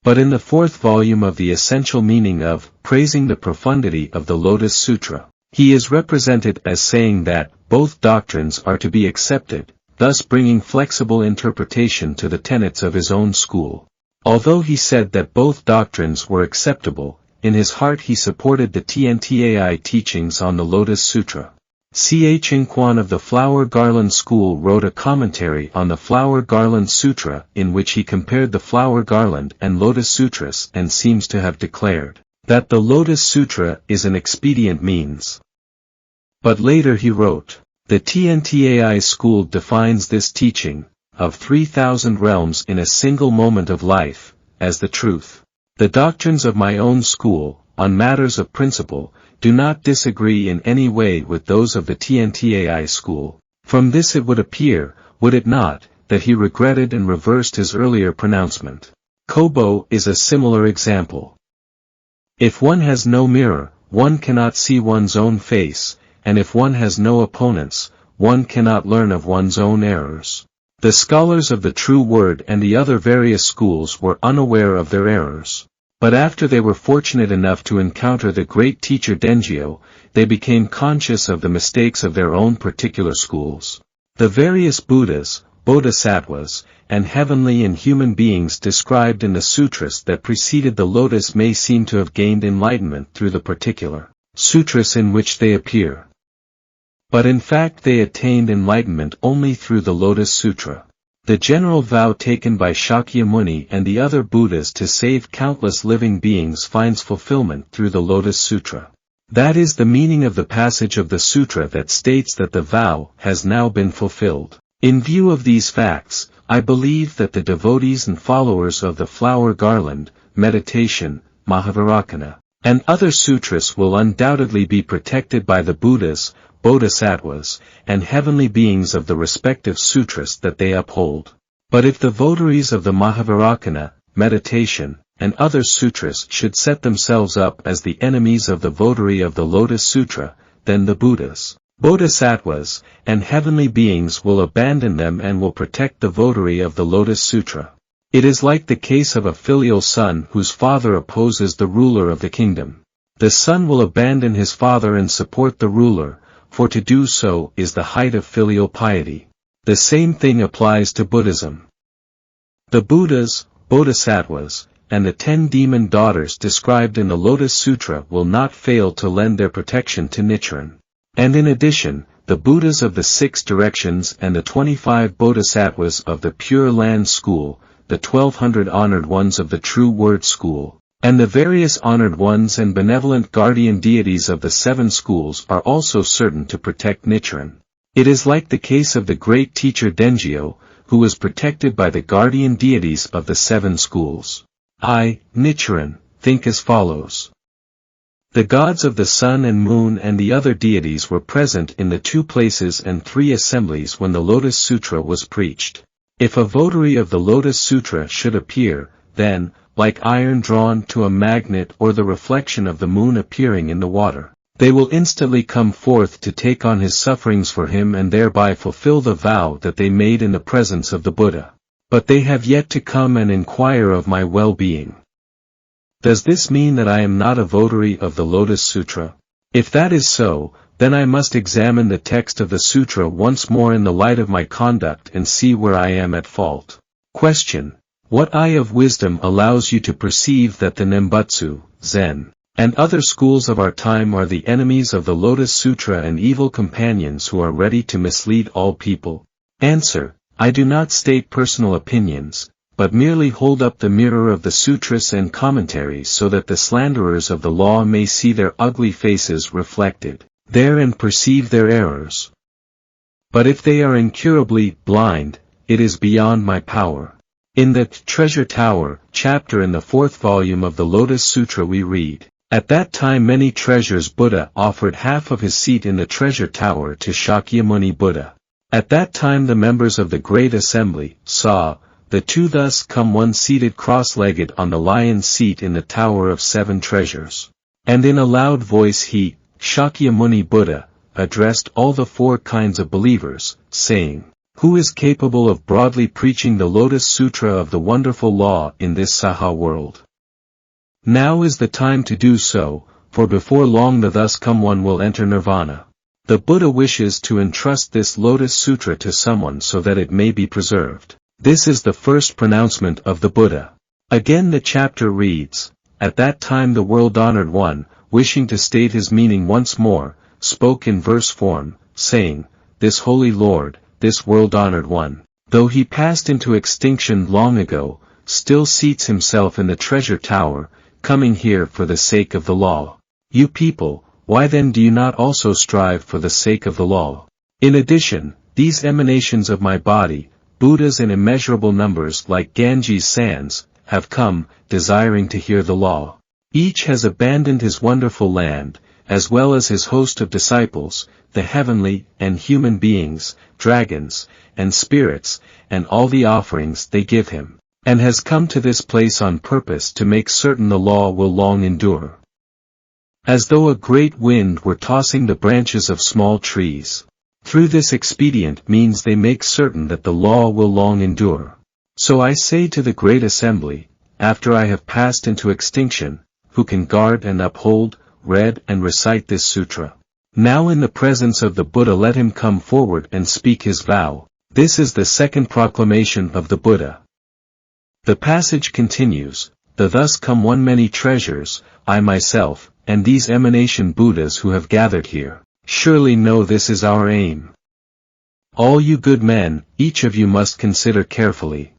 But in the fourth volume of the essential meaning of praising the profundity of the Lotus Sutra, he is represented as saying that both doctrines are to be accepted, thus bringing flexible interpretation to the tenets of his own school. Although he said that both doctrines were acceptable, in his heart he supported the TNTAI teachings on the Lotus Sutra. Ch. of the Flower Garland School wrote a commentary on the Flower Garland Sutra in which he compared the Flower Garland and Lotus Sutras and seems to have declared that the Lotus Sutra is an expedient means. But later he wrote, the TNTAI school defines this teaching, of 3,000 realms in a single moment of life, as the truth. The doctrines of my own school, on matters of principle, do not disagree in any way with those of the TNTAI school. From this it would appear, would it not, that he regretted and reversed his earlier pronouncement. Kobo is a similar example. If one has no mirror, one cannot see one's own face, and if one has no opponents, one cannot learn of one's own errors. The scholars of the True Word and the other various schools were unaware of their errors. But after they were fortunate enough to encounter the great teacher Dengyo, they became conscious of the mistakes of their own particular schools. The various Buddhas, Bodhisattvas, and heavenly and human beings described in the sutras that preceded the lotus may seem to have gained enlightenment through the particular sutras in which they appear. But in fact they attained enlightenment only through the Lotus Sutra. The general vow taken by Shakyamuni and the other Buddhas to save countless living beings finds fulfillment through the Lotus Sutra. That is the meaning of the passage of the sutra that states that the vow has now been fulfilled. In view of these facts, I believe that the devotees and followers of the Flower Garland, Meditation, Mahavajrayana, and other sutras will undoubtedly be protected by the Buddhas, Bodhisattvas, and heavenly beings of the respective sutras that they uphold. But if the votaries of the Mahavajrayana, Meditation, and other sutras should set themselves up as the enemies of the votary of the Lotus Sutra, then the Buddhas, Bodhisattvas, and heavenly beings will abandon them and will protect the votary of the Lotus Sutra. It is like the case of a filial son whose father opposes the ruler of the kingdom. The son will abandon his father and support the ruler, for to do so is the height of filial piety. The same thing applies to Buddhism. The Buddhas, Bodhisattvas, and the 10 demon daughters described in the Lotus Sutra will not fail to lend their protection to Nichiren. And in addition, the Buddhas of the 6 directions and the 25 Bodhisattvas of the Pure Land School, the 1200 honored ones of the True Word School, and the various honored ones and benevolent guardian deities of the 7 schools are also certain to protect Nichiren. It is like the case of the great teacher Dengyo, who was protected by the guardian deities of the 7 schools. I, Nichiren, think as follows. The gods of the sun and moon and the other deities were present in the 2 places and 3 assemblies when the Lotus Sutra was preached. If a votary of the Lotus Sutra should appear, then, like iron drawn to a magnet or the reflection of the moon appearing in the water, they will instantly come forth to take on his sufferings for him and thereby fulfill the vow that they made in the presence of the Buddha. But they have yet to come and inquire of my well-being. Does this mean that I am not a votary of the Lotus Sutra? If that is so, then I must examine the text of the sutra once more in the light of my conduct and see where I am at fault. Question. What eye of wisdom allows you to perceive that the Nembutsu, Zen, and other schools of our time are the enemies of the Lotus Sutra and evil companions who are ready to mislead all people? Answer. I do not state personal opinions, but merely hold up the mirror of the sutras and commentaries so that the slanderers of the law may see their ugly faces reflected there and perceive their errors. But if they are incurably blind, it is beyond my power. In the Treasure Tower chapter in the 4th volume of the Lotus Sutra we read, at that time many treasures Buddha offered half of his seat in the treasure tower to Shakyamuni Buddha. At that time the members of the Great Assembly saw the 2 thus come, one seated cross-legged on the lion's seat in the Tower of 7 Treasures. And in a loud voice he, Shakyamuni Buddha, addressed all the 4 kinds of believers, saying, Who is capable of broadly preaching the Lotus Sutra of the wonderful law in this Saha world? Now is the time to do so, for before long the thus come one will enter nirvana. The Buddha wishes to entrust this Lotus Sutra to someone so that it may be preserved. This is the first pronouncement of the Buddha. Again the chapter reads, At that time the world-honored one, wishing to state his meaning once more, spoke in verse form, saying, This holy Lord, this world-honored one, though he passed into extinction long ago, still seats himself in the treasure tower, coming here for the sake of the law. You people, why then do you not also strive for the sake of the law? In addition, these emanations of my body, Buddhas in immeasurable numbers like Ganges sands, have come, desiring to hear the law. Each has abandoned his wonderful land, as well as his host of disciples, the heavenly and human beings, dragons, and spirits, and all the offerings they give him, and has come to this place on purpose to make certain the law will long endure. As though a great wind were tossing the branches of small trees. Through this expedient means they make certain that the law will long endure. So I say to the great assembly, after I have passed into extinction, who can guard and uphold, read and recite this sutra. Now in the presence of the Buddha let him come forward and speak his vow. This is the second proclamation of the Buddha. The passage continues, The thus come one many treasures, I myself, and these emanation Buddhas who have gathered here, surely know this is our aim. All you good men, each of you must consider carefully.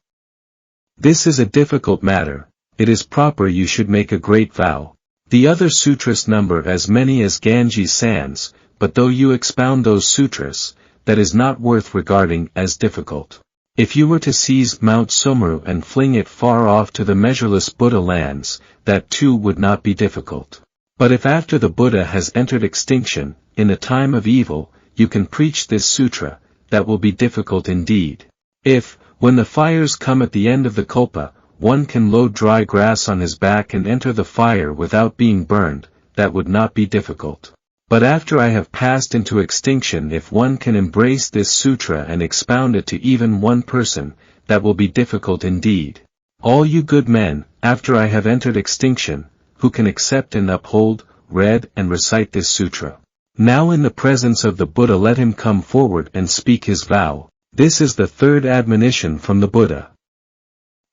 This is a difficult matter, it is proper you should make a great vow. The other sutras number as many as Ganges sands, but though you expound those sutras, that is not worth regarding as difficult. If you were to seize Mount Sumeru and fling it far off to the measureless Buddha lands, that too would not be difficult. But if after the Buddha has entered extinction, in a time of evil, you can preach this sutra, that will be difficult indeed. If, when the fires come at the end of the kalpa, one can load dry grass on his back and enter the fire without being burned, that would not be difficult. But after I have passed into extinction, if one can embrace this sutra and expound it to even one person, that will be difficult indeed. All you good men, after I have entered extinction, who can accept and uphold, read and recite this sutra. Now in the presence of the Buddha let him come forward and speak his vow. This is the third admonition from the Buddha.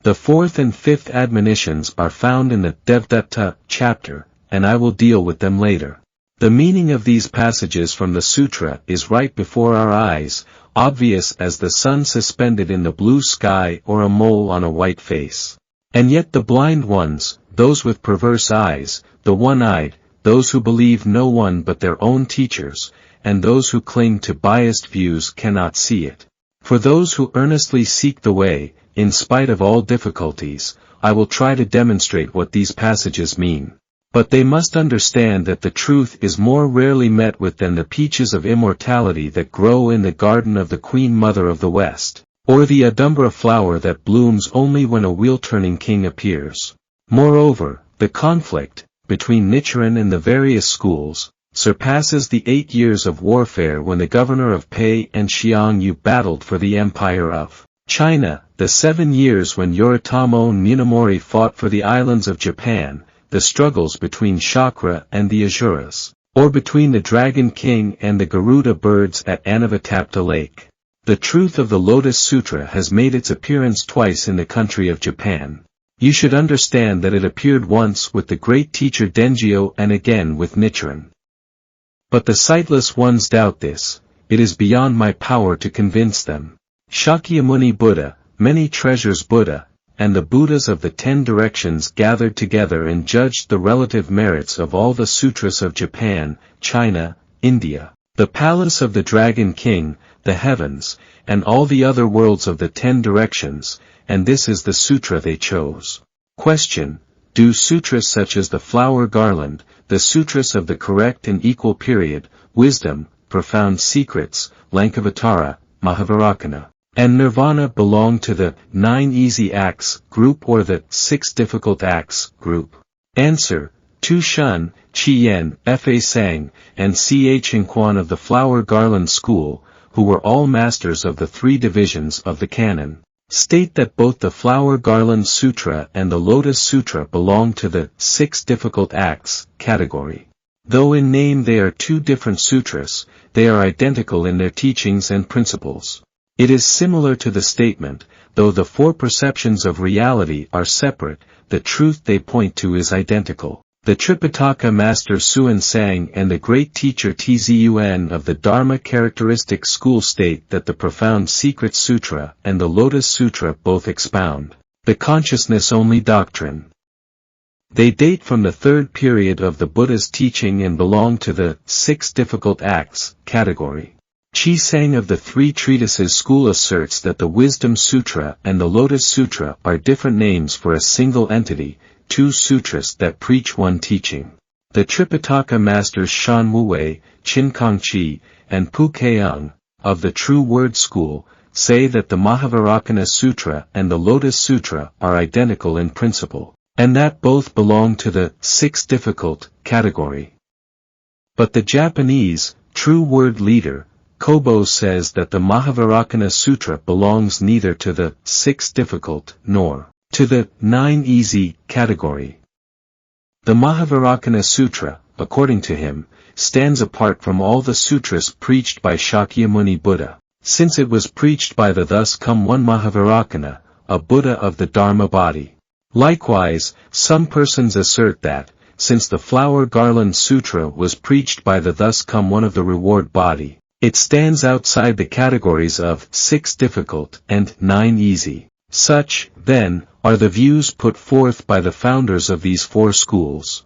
The fourth and fifth admonitions are found in the Devdatta chapter, and I will deal with them later. The meaning of these passages from the sutra is right before our eyes, obvious as the sun suspended in the blue sky or a mole on a white face. And yet the blind ones, those with perverse eyes, the one-eyed, those who believe no one but their own teachers, and those who cling to biased views cannot see it. For those who earnestly seek the way, in spite of all difficulties, I will try to demonstrate what these passages mean. But they must understand that the truth is more rarely met with than the peaches of immortality that grow in the garden of the Queen Mother of the West, or the Adumbra flower that blooms only when a wheel-turning king appears. Moreover, the conflict, between Nichiren and the various schools, surpasses the 8 years of warfare when the governor of Pei and Xiongyu battled for the empire of China, the 7 years when Yoritomo Munemori fought for the islands of Japan, the struggles between Chakra and the Asuras, or between the Dragon King and the Garuda birds at Anavatapta Lake. The truth of the Lotus Sutra has made its appearance twice in the country of Japan. You should understand that it appeared once with the great teacher Dengyo and again with Nichiren. But the sightless ones doubt this, it is beyond my power to convince them. Shakyamuni Buddha, many treasures Buddha, and the Buddhas of the 10 directions gathered together and judged the relative merits of all the sutras of Japan, China, India, the palace of the Dragon King, the heavens, and all the other worlds of the 10 directions, and this is the sutra they chose. Question: Do sutras such as the flower garland, the sutras of the correct and equal period, wisdom, profound secrets, Lankavatara, Mahavarakana, and Nirvana belong to the 9 easy acts group or the 6 difficult acts group? Answer: Tu Shun, Chi Yen, Fa Sang, and Ch Inquan of the flower garland school, who were all masters of the three divisions of the canon, state that both the Flower Garland Sutra and the Lotus Sutra belong to the 6 difficult acts category. Though in name they are two different sutras, they are identical in their teachings and principles. It is similar to the statement, though the 4 perceptions of reality are separate, the truth they point to is identical. The Tripitaka master Xuanzang and the great teacher Tzun of the Dharma characteristic school state that the Profound Secret Sutra and the Lotus Sutra both expound the consciousness-only doctrine. They date from the 3rd period of the Buddha's teaching and belong to the 6 difficult acts category. Qisang of the 3 treatises school asserts that the Wisdom Sutra and the Lotus Sutra are different names for a single entity, 2 sutras that preach one teaching. The Tripitaka masters Shan Wuwei, Qin Kongqi, and Pu Keung, of the True Word School, say that the Mahavajrayana Sutra and the Lotus Sutra are identical in principle, and that both belong to the 6 difficult category. But the Japanese, True Word leader, Kobo says that the Mahavajrayana Sutra belongs neither to the 6 difficult nor to the 9 easy category. The Mahavajrayana Sutra, according to him, stands apart from all the sutras preached by Shakyamuni Buddha, since it was preached by the thus come one Mahavajrayana, a Buddha of the Dharma body. Likewise, some persons assert that, since the Flower Garland Sutra was preached by the thus come one of the reward body, it stands outside the categories of 6 difficult and 9 easy. Such, then, are the views put forth by the founders of these 4 schools.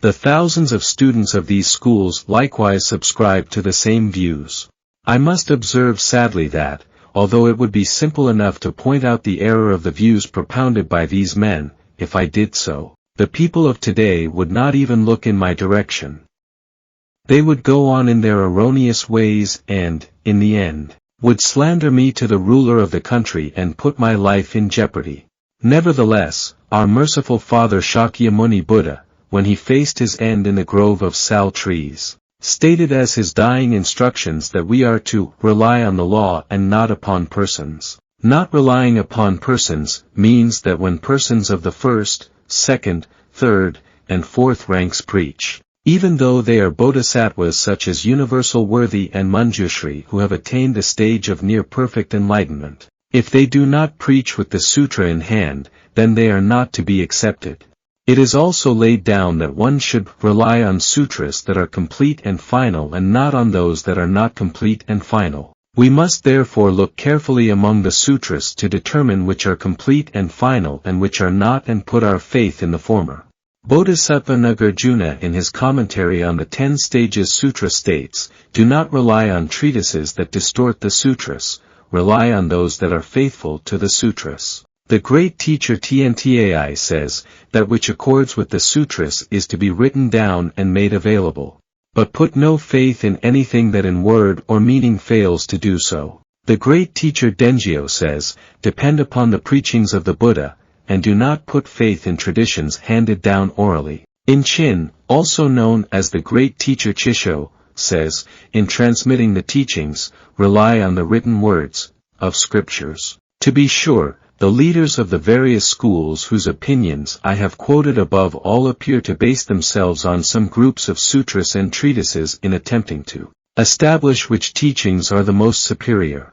The thousands of students of these schools likewise subscribe to the same views. I must observe sadly that, although it would be simple enough to point out the error of the views propounded by these men, if I did so, the people of today would not even look in my direction. They would go on in their erroneous ways and, in the end, would slander me to the ruler of the country and put my life in jeopardy. Nevertheless, our merciful father Shakyamuni Buddha, when he faced his end in the grove of sal trees, stated as his dying instructions that we are to rely on the law and not upon persons. Not relying upon persons means that when persons of the 1st, 2nd, 3rd, and 4th ranks preach, even though they are bodhisattvas such as Universal Worthy and Manjushri who have attained the stage of near-perfect enlightenment, if they do not preach with the sutra in hand, then they are not to be accepted. It is also laid down that one should rely on sutras that are complete and final and not on those that are not complete and final. We must therefore look carefully among the sutras to determine which are complete and final and which are not and put our faith in the former. Bodhisattva Nagarjuna in his commentary on the 10 Stages Sutra states, do not rely on treatises that distort the sutras, rely on those that are faithful to the sutras. The great teacher Tntai says, that which accords with the sutras is to be written down and made available. But put no faith in anything that in word or meaning fails to do so. The great teacher Dengyo says, depend upon the preachings of the Buddha, and do not put faith in traditions handed down orally. In Chin, also known as the great teacher Chisho, says, in transmitting the teachings, rely on the written words of scriptures. To be sure, the leaders of the various schools whose opinions I have quoted above all appear to base themselves on some groups of sutras and treatises in attempting to establish which teachings are the most superior.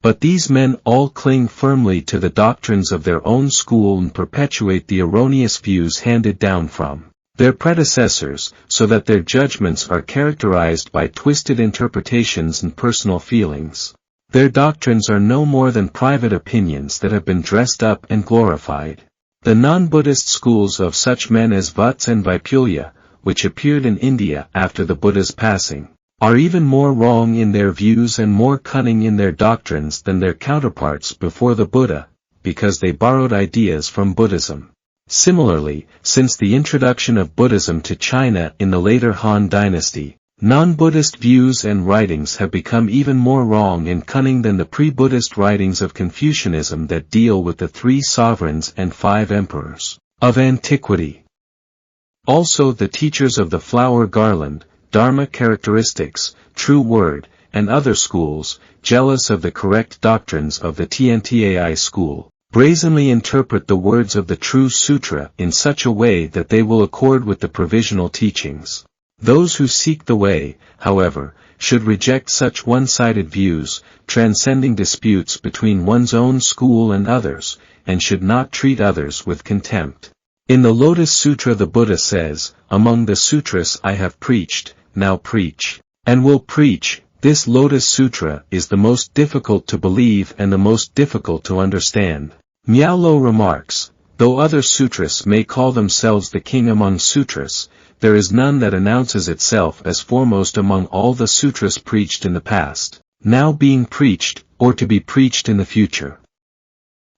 But these men all cling firmly to the doctrines of their own school and perpetuate the erroneous views handed down from their predecessors, so that their judgments are characterized by twisted interpretations and personal feelings. Their doctrines are no more than private opinions that have been dressed up and glorified. The non-Buddhist schools of such men as Vats and Vaipulya, which appeared in India after the Buddha's passing, are even more wrong in their views and more cunning in their doctrines than their counterparts before the Buddha, because they borrowed ideas from Buddhism. Similarly, since the introduction of Buddhism to China in the later Han dynasty, non-Buddhist views and writings have become even more wrong and cunning than the pre-Buddhist writings of Confucianism that deal with the 3 sovereigns and 5 emperors of antiquity. Also the teachers of the Flower Garland, Dharma Characteristics, True Word, and other schools, jealous of the correct doctrines of the TNTAI school, brazenly interpret the words of the true sutra in such a way that they will accord with the provisional teachings. Those who seek the way, however, should reject such one-sided views, transcending disputes between one's own school and others, and should not treat others with contempt. In the Lotus Sutra the Buddha says, "Among the sutras I have preached, now preach, and will preach." This Lotus Sutra is the most difficult to believe and the most difficult to understand. Miaolo remarks, though other sutras may call themselves the king among sutras, there is none that announces itself as foremost among all the sutras preached in the past, now being preached, or to be preached in the future.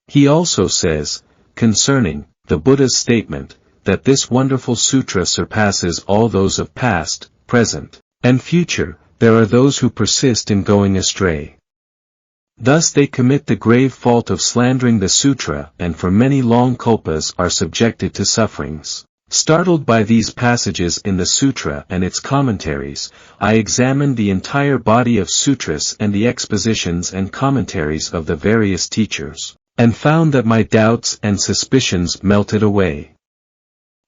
He also says, concerning the Buddha's statement, that this wonderful sutra surpasses all those of past, present, and future, there are those who persist in going astray. Thus they commit the grave fault of slandering the sutra and for many long kalpas are subjected to sufferings. Startled by these passages in the sutra and its commentaries, I examined the entire body of sutras and the expositions and commentaries of the various teachers, and found that my doubts and suspicions melted away.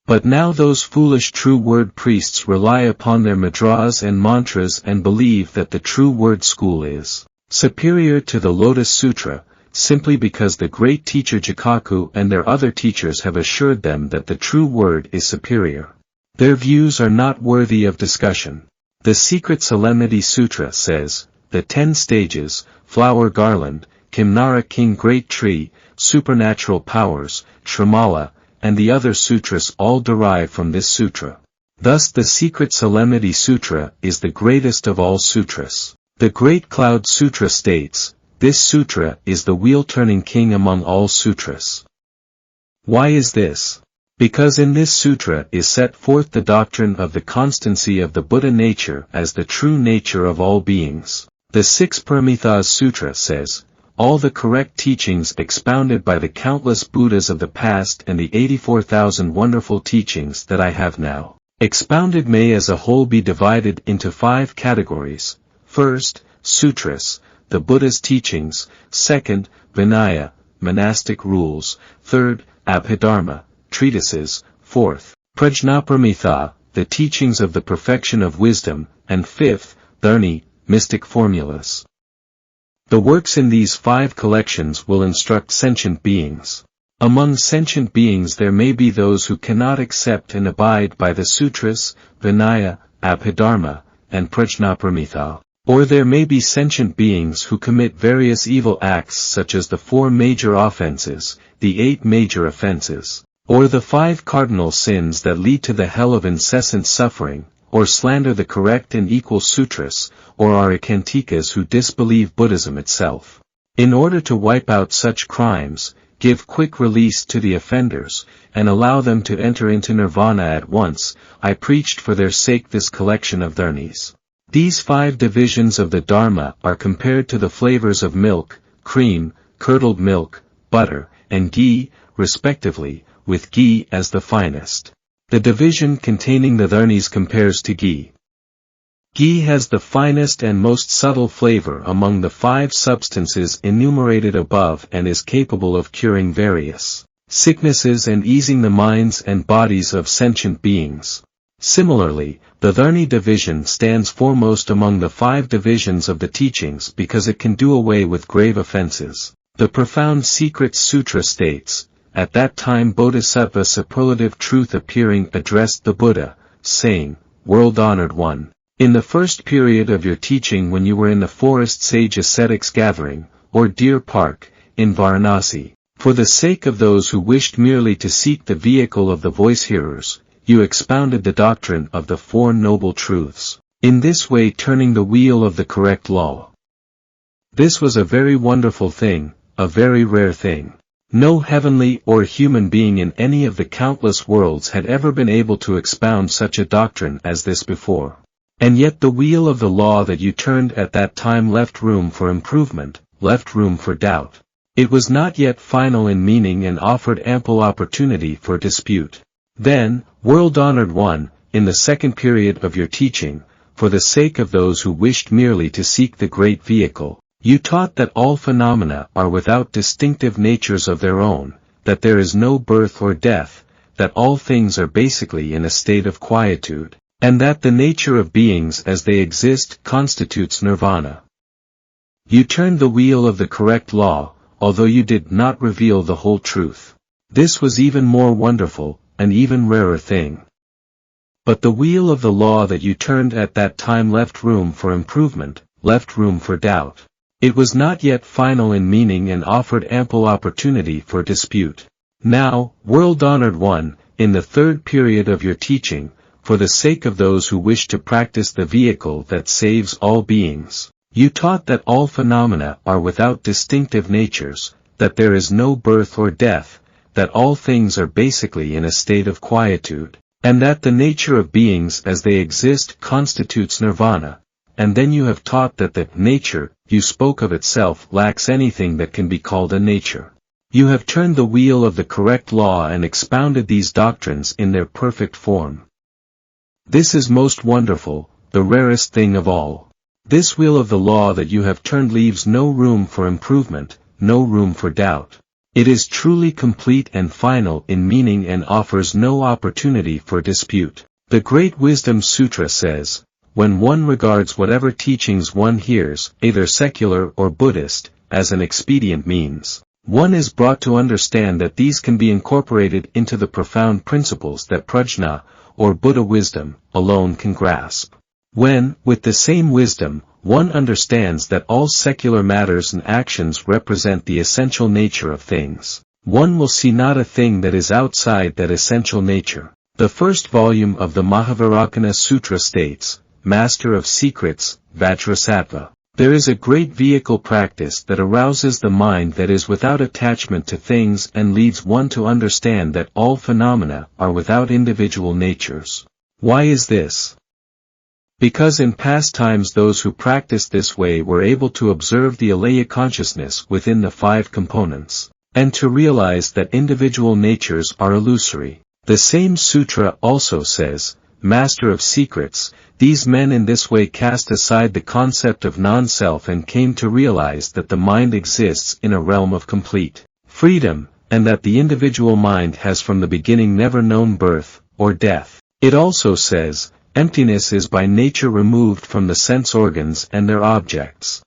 But now those foolish true word priests rely upon their mudras and mantras and believe that the true word school is superior to the Lotus Sutra, simply because the great teacher Jikaku and their other teachers have assured them that the true word is superior. Their views are not worthy of discussion. The Secret Solemnity Sutra says, the 10 stages, flower garland, Kimnara king great tree, supernatural powers, Shramala, and the other sutras all derive from this sutra. Thus the Secret Solemnity Sutra is the greatest of all sutras. The Great Cloud Sutra states, this sutra is the wheel-turning king among all sutras. Why is this? Because in this sutra is set forth the doctrine of the constancy of the Buddha nature as the true nature of all beings. The 6 Paramithas Sutra says, all the correct teachings expounded by the countless Buddhas of the past and the 84,000 wonderful teachings that I have now expounded may as a whole be divided into 5 categories. First, sutras, the Buddha's teachings. Second, Vinaya, monastic rules. Third, Abhidharma, treatises. Fourth, Prajnapramitha, the teachings of the perfection of wisdom. And fifth, Dharni, mystic formulas. The works in these 5 collections will instruct sentient beings. Among sentient beings there may be those who cannot accept and abide by the sutras, Vinaya, Abhidharma, and Prajnapramitha. Or there may be sentient beings who commit various evil acts such as the 4 major offenses, the 8 major offenses, or the 5 cardinal sins that lead to the hell of incessant suffering, or slander the correct and equal sutras, or are akantikas who disbelieve Buddhism itself. In order to wipe out such crimes, give quick release to the offenders, and allow them to enter into nirvana at once, I preached for their sake this collection of dharnis. These 5 divisions of the Dharma are compared to the flavors of milk, cream, curdled milk, butter, and ghee, respectively, with ghee as the finest. The division containing the dharnis compares to ghee. Ghee has the finest and most subtle flavor among the 5 substances enumerated above and is capable of curing various sicknesses and easing the minds and bodies of sentient beings. Similarly, the Dharni division stands foremost among the 5 divisions of the teachings because it can do away with grave offenses. The Profound Secrets Sutra states, at that time Bodhisattva superlative truth appearing addressed the Buddha, saying, World-honored one, in the first period of your teaching when you were in the forest sage ascetics gathering, or deer park, in Varanasi, for the sake of those who wished merely to seek the vehicle of the voice-hearers, you expounded the doctrine of the 4 noble truths, in this way turning the wheel of the correct law. This was a very wonderful thing, a very rare thing. No heavenly or human being in any of the countless worlds had ever been able to expound such a doctrine as this before. And yet the wheel of the law that you turned at that time left room for improvement, left room for doubt. It was not yet final in meaning and offered ample opportunity for dispute. Then, world-honored one, in the second period of your teaching, for the sake of those who wished merely to seek the great vehicle. You taught that all phenomena are without distinctive natures of their own, that there is no birth or death, that all things are basically in a state of quietude, and that the nature of beings as they exist constitutes nirvana. You turned the wheel of the correct law, although you did not reveal the whole truth. This was even more wonderful, an even rarer thing. But the wheel of the law that you turned at that time left room for improvement, left room for doubt. It was not yet final in meaning and offered ample opportunity for dispute. Now, world-honored one, in the third period of your teaching, for the sake of those who wish to practice the vehicle that saves all beings, you taught that all phenomena are without distinctive natures, that there is no birth or death, that all things are basically in a state of quietude, and that the nature of beings as they exist constitutes nirvana. And then you have taught that the nature you spoke of itself lacks anything that can be called a nature. You have turned the wheel of the correct law and expounded these doctrines in their perfect form. This is most wonderful, the rarest thing of all. This wheel of the law that you have turned leaves no room for improvement, no room for doubt. It is truly complete and final in meaning and offers no opportunity for dispute. The Great Wisdom Sutra says, when one regards whatever teachings one hears, either secular or Buddhist, as an expedient means, one is brought to understand that these can be incorporated into the profound principles that prajna, or Buddha wisdom, alone can grasp. When, with the same wisdom, one understands that all secular matters and actions represent the essential nature of things, one will see not a thing that is outside that essential nature. The first volume of the Mahavajrayana Sutra states, Master of Secrets, Vajrasattva. There is a great vehicle practice that arouses the mind that is without attachment to things and leads one to understand that all phenomena are without individual natures. Why is this? Because in past times those who practiced this way were able to observe the alaya consciousness within the five components, and to realize that individual natures are illusory. The same sutra also says, Master of Secrets, these men in this way cast aside the concept of non-self and came to realize that the mind exists in a realm of complete freedom, and that the individual mind has from the beginning never known birth or death. It also says, emptiness is by nature removed from the sense organs and their objects.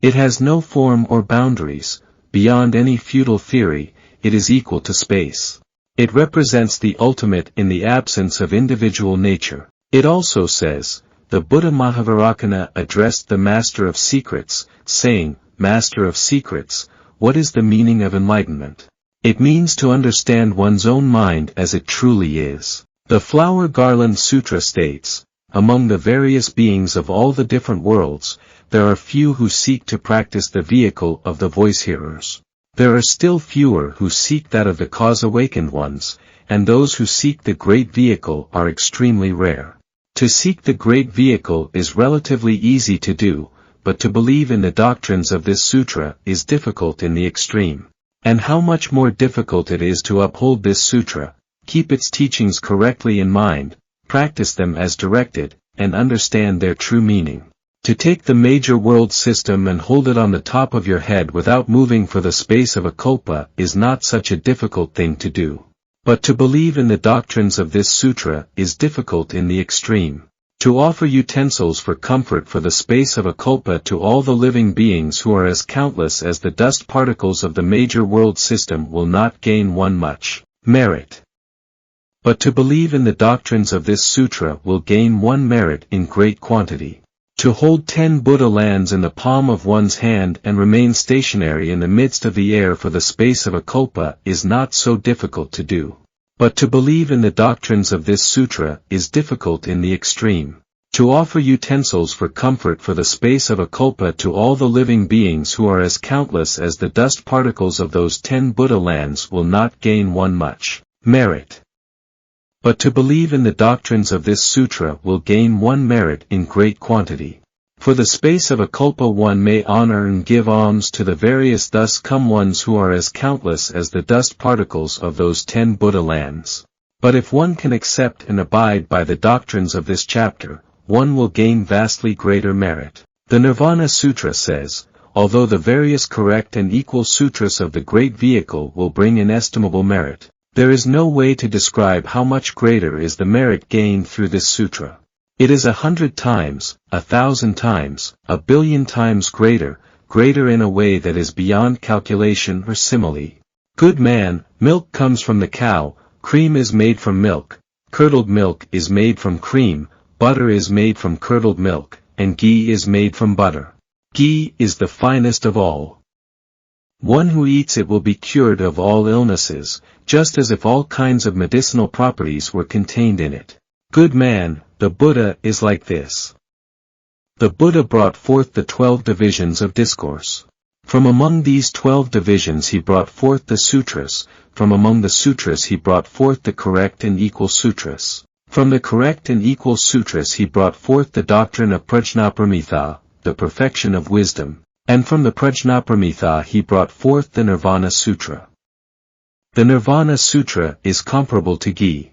It has no form or boundaries, beyond any futile theory, it is equal to space. It represents the ultimate in the absence of individual nature. It also says, the Buddha Mahavajrayana addressed the Master of Secrets, saying, Master of Secrets, what is the meaning of enlightenment? It means to understand one's own mind as it truly is. The Flower Garland Sutra states, among the various beings of all the different worlds, there are few who seek to practice the vehicle of the voice hearers. There are still fewer who seek that of the cause-awakened ones, and those who seek the great vehicle are extremely rare. To seek the great vehicle is relatively easy to do, but to believe in the doctrines of this sutra is difficult in the extreme. And how much more difficult it is to uphold this sutra, keep its teachings correctly in mind, practice them as directed, and understand their true meaning. To take the major world system and hold it on the top of your head without moving for the space of a kalpa is not such a difficult thing to do. But to believe in the doctrines of this sutra is difficult in the extreme. To offer utensils for comfort for the space of a kalpa to all the living beings who are as countless as the dust particles of the major world system will not gain one much merit. But to believe in the doctrines of this sutra will gain one merit in great quantity. To hold 10 Buddha lands in the palm of one's hand and remain stationary in the midst of the air for the space of a kalpa is not so difficult to do. But to believe in the doctrines of this sutra is difficult in the extreme. To offer utensils for comfort for the space of a kalpa to all the living beings who are as countless as the dust particles of those 10 Buddha lands will not gain one much merit. But to believe in the doctrines of this sutra will gain one merit in great quantity. For the space of a kalpa one may honor and give alms to the various thus come ones who are as countless as the dust particles of those 10 Buddha lands. But if one can accept and abide by the doctrines of this chapter, one will gain vastly greater merit. The Nirvana Sutra says, although the various correct and equal sutras of the great vehicle will bring inestimable merit, there is no way to describe how much greater is the merit gained through this sutra. It is 100 times, 1,000 times, 1,000,000,000 times greater in a way that is beyond calculation or simile. Good man, milk comes from the cow, cream is made from milk, curdled milk is made from cream, butter is made from curdled milk, and ghee is made from butter. Ghee is the finest of all. One who eats it will be cured of all illnesses, just as if all kinds of medicinal properties were contained in it. Good man, the Buddha is like this. The Buddha brought forth the 12 divisions of discourse. From among these 12 divisions he brought forth the sutras, from among the sutras he brought forth the correct and equal sutras. From the correct and equal sutras he brought forth the doctrine of Prajnaparamita, the perfection of wisdom, and from the Prajnaparamita he brought forth the Nirvana Sutra. The Nirvana Sutra is comparable to ghee.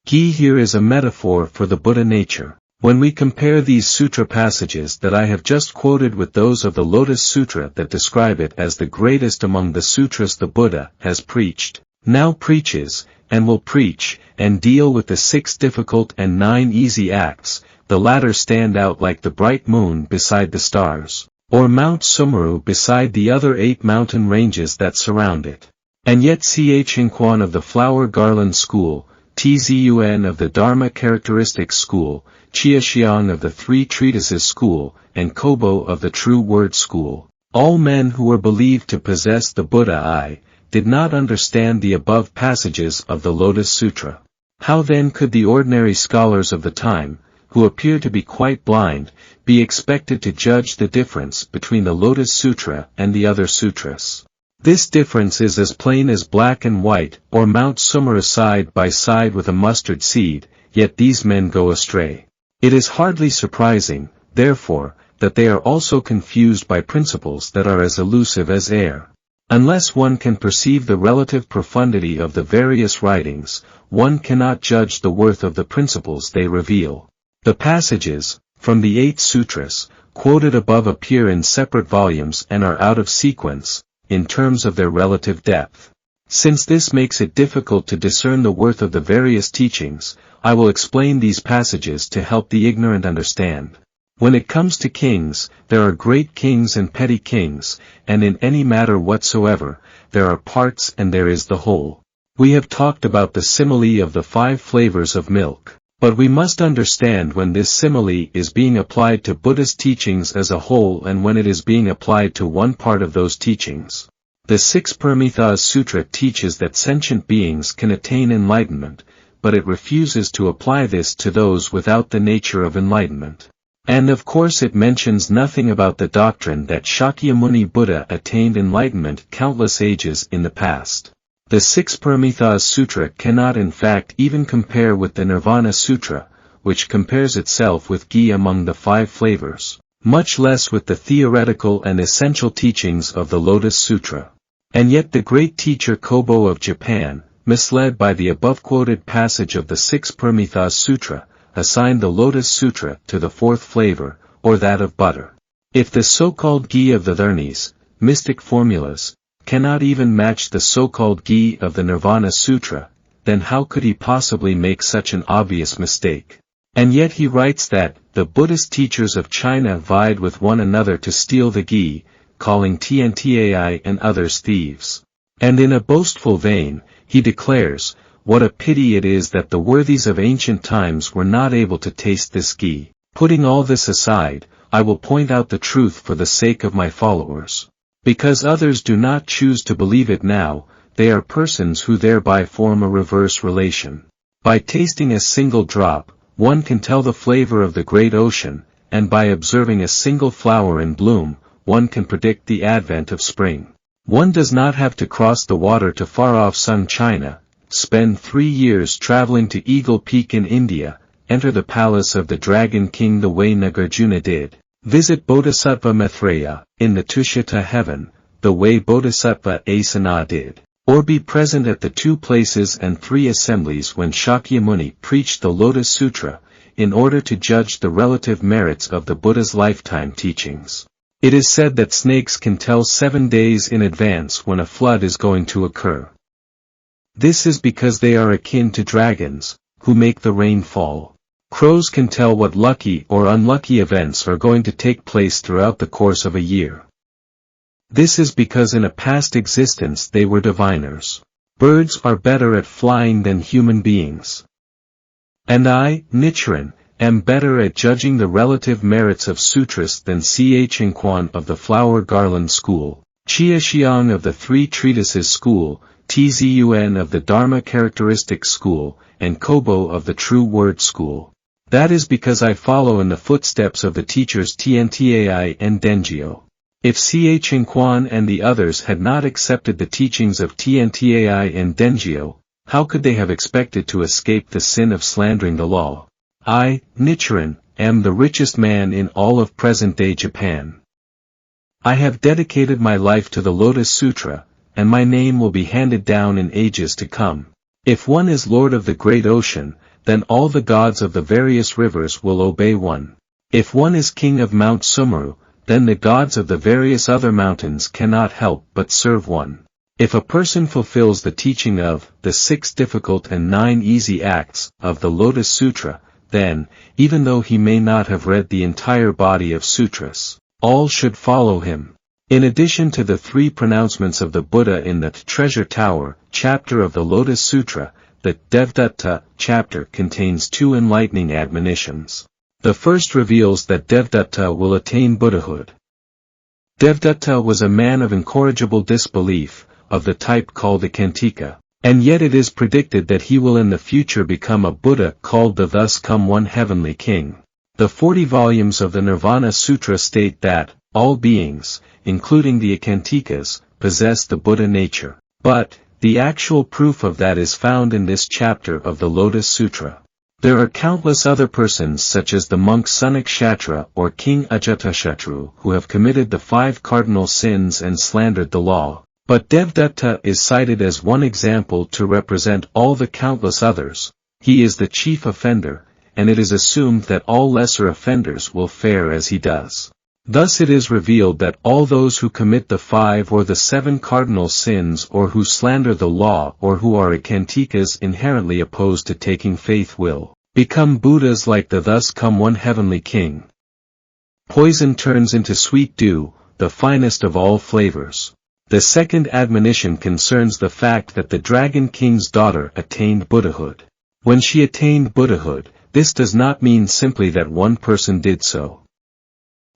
Ghee here is a metaphor for the Buddha nature. When we compare these sutra passages that I have just quoted with those of the Lotus Sutra that describe it as the greatest among the sutras the Buddha has preached, now preaches, and will preach, and deal with the 6 difficult and 9 easy acts, the latter stand out like the bright moon beside the stars, or Mount Sumeru beside the other 8 mountain ranges that surround it. And yet Chhinquan of the Flower Garland School, Tzun of the Dharma Characteristics School, Chiaxiang of the 3 Treatises School, and Kobo of the True Word School, all men who were believed to possess the Buddha eye, did not understand the above passages of the Lotus Sutra. How then could the ordinary scholars of the time, who appear to be quite blind, be expected to judge the difference between the Lotus Sutra and the other sutras? This difference is as plain as black and white, or Mount Sumeru side by side with a mustard seed, yet these men go astray. It is hardly surprising, therefore, that they are also confused by principles that are as elusive as air. Unless one can perceive the relative profundity of the various writings, one cannot judge the worth of the principles they reveal. The passages, from the 8 sutras, quoted above appear in separate volumes and are out of sequence, in terms of their relative depth. Since this makes it difficult to discern the worth of the various teachings, I will explain these passages to help the ignorant understand. When it comes to kings, there are great kings and petty kings, and in any matter whatsoever, there are parts and there is the whole. We have talked about the simile of the 5 flavors of milk, but we must understand when this simile is being applied to Buddha's teachings as a whole and when it is being applied to one part of those teachings. The 6 Paramithas Sutra teaches that sentient beings can attain enlightenment, but it refuses to apply this to those without the nature of enlightenment. And of course it mentions nothing about the doctrine that Shakyamuni Buddha attained enlightenment countless ages in the past. The 6 Paramithas Sutra cannot in fact even compare with the Nirvana Sutra, which compares itself with ghee among the 5 flavors, much less with the theoretical and essential teachings of the Lotus Sutra. And yet the great teacher Kobo of Japan, misled by the above-quoted passage of the 6 Paramithas Sutra, assigned the Lotus Sutra to the 4th flavor, or that of butter. If the so-called ghee of the Dharnis, mystic formulas, cannot even match the so-called ghee of the Nirvana Sutra, then how could he possibly make such an obvious mistake? And yet he writes that, the Buddhist teachers of China vied with one another to steal the ghee, calling Tiantai and others thieves. And in a boastful vein, he declares, what a pity it is that the worthies of ancient times were not able to taste this ghee. Putting all this aside, I will point out the truth for the sake of my followers. Because others do not choose to believe it now, they are persons who thereby form a reverse relation. By tasting a single drop, one can tell the flavor of the great ocean, and by observing a single flower in bloom, one can predict the advent of spring. One does not have to cross the water to far-off Sung China, spend 3 years traveling to Eagle Peak in India, enter the palace of the Dragon King the way Nagarjuna did, visit Bodhisattva Maitreya, in the Tushita heaven, the way Bodhisattva Asana did, or be present at the 2 places and 3 assemblies when Shakyamuni preached the Lotus Sutra, in order to judge the relative merits of the Buddha's lifetime teachings. It is said that snakes can tell 7 days in advance when a flood is going to occur. This is because they are akin to dragons, who make the rain fall. Crows can tell what lucky or unlucky events are going to take place throughout the course of a year. This is because in a past existence they were diviners. Birds are better at flying than human beings. And I, Nichiren, am better at judging the relative merits of sutras than Chingquan of the Flower Garland School, Chia Xiang of the Three Treatises School, Tzun of the Dharma Characteristics School, and Kobo of the True Word School. That is because I follow in the footsteps of the teachers Tiantai and Dengyo. If Chingquan and the others had not accepted the teachings of Tiantai and Dengyo, how could they have expected to escape the sin of slandering the law? I, Nichiren, am the richest man in all of present-day Japan. I have dedicated my life to the Lotus Sutra, and my name will be handed down in ages to come. If one is lord of the great ocean, then all the gods of the various rivers will obey one. If one is king of Mount Sumeru, then the gods of the various other mountains cannot help but serve one. If a person fulfills the teaching of the 6 difficult and 9 easy acts of the Lotus Sutra, then, even though he may not have read the entire body of sutras, all should follow him. In addition to the 3 pronouncements of the Buddha in the Treasure Tower chapter of the Lotus Sutra, the Devdatta chapter contains 2 enlightening admonitions. The first reveals that Devdatta will attain Buddhahood. Devdatta was a man of incorrigible disbelief, of the type called a Kantika, and yet it is predicted that he will in the future become a Buddha called the Thus Come One Heavenly King. The 40 volumes of the Nirvana Sutra state that all beings, including the Akantikas, possess the Buddha nature. But the actual proof of that is found in this chapter of the Lotus Sutra. There are countless other persons such as the monk Sunakshetra or King Ajatashatru who have committed the 5 cardinal sins and slandered the law, but Devdatta is cited as one example to represent all the countless others. He is the chief offender, and it is assumed that all lesser offenders will fare as he does. Thus it is revealed that all those who commit the 5 or the 7 cardinal sins or who slander the law or who are Akantikas inherently opposed to taking faith will become Buddhas like the Thus Come One Heavenly King. Poison turns into sweet dew, the finest of all flavors. The second admonition concerns the fact that the Dragon King's daughter attained Buddhahood. When she attained Buddhahood, this does not mean simply that one person did so.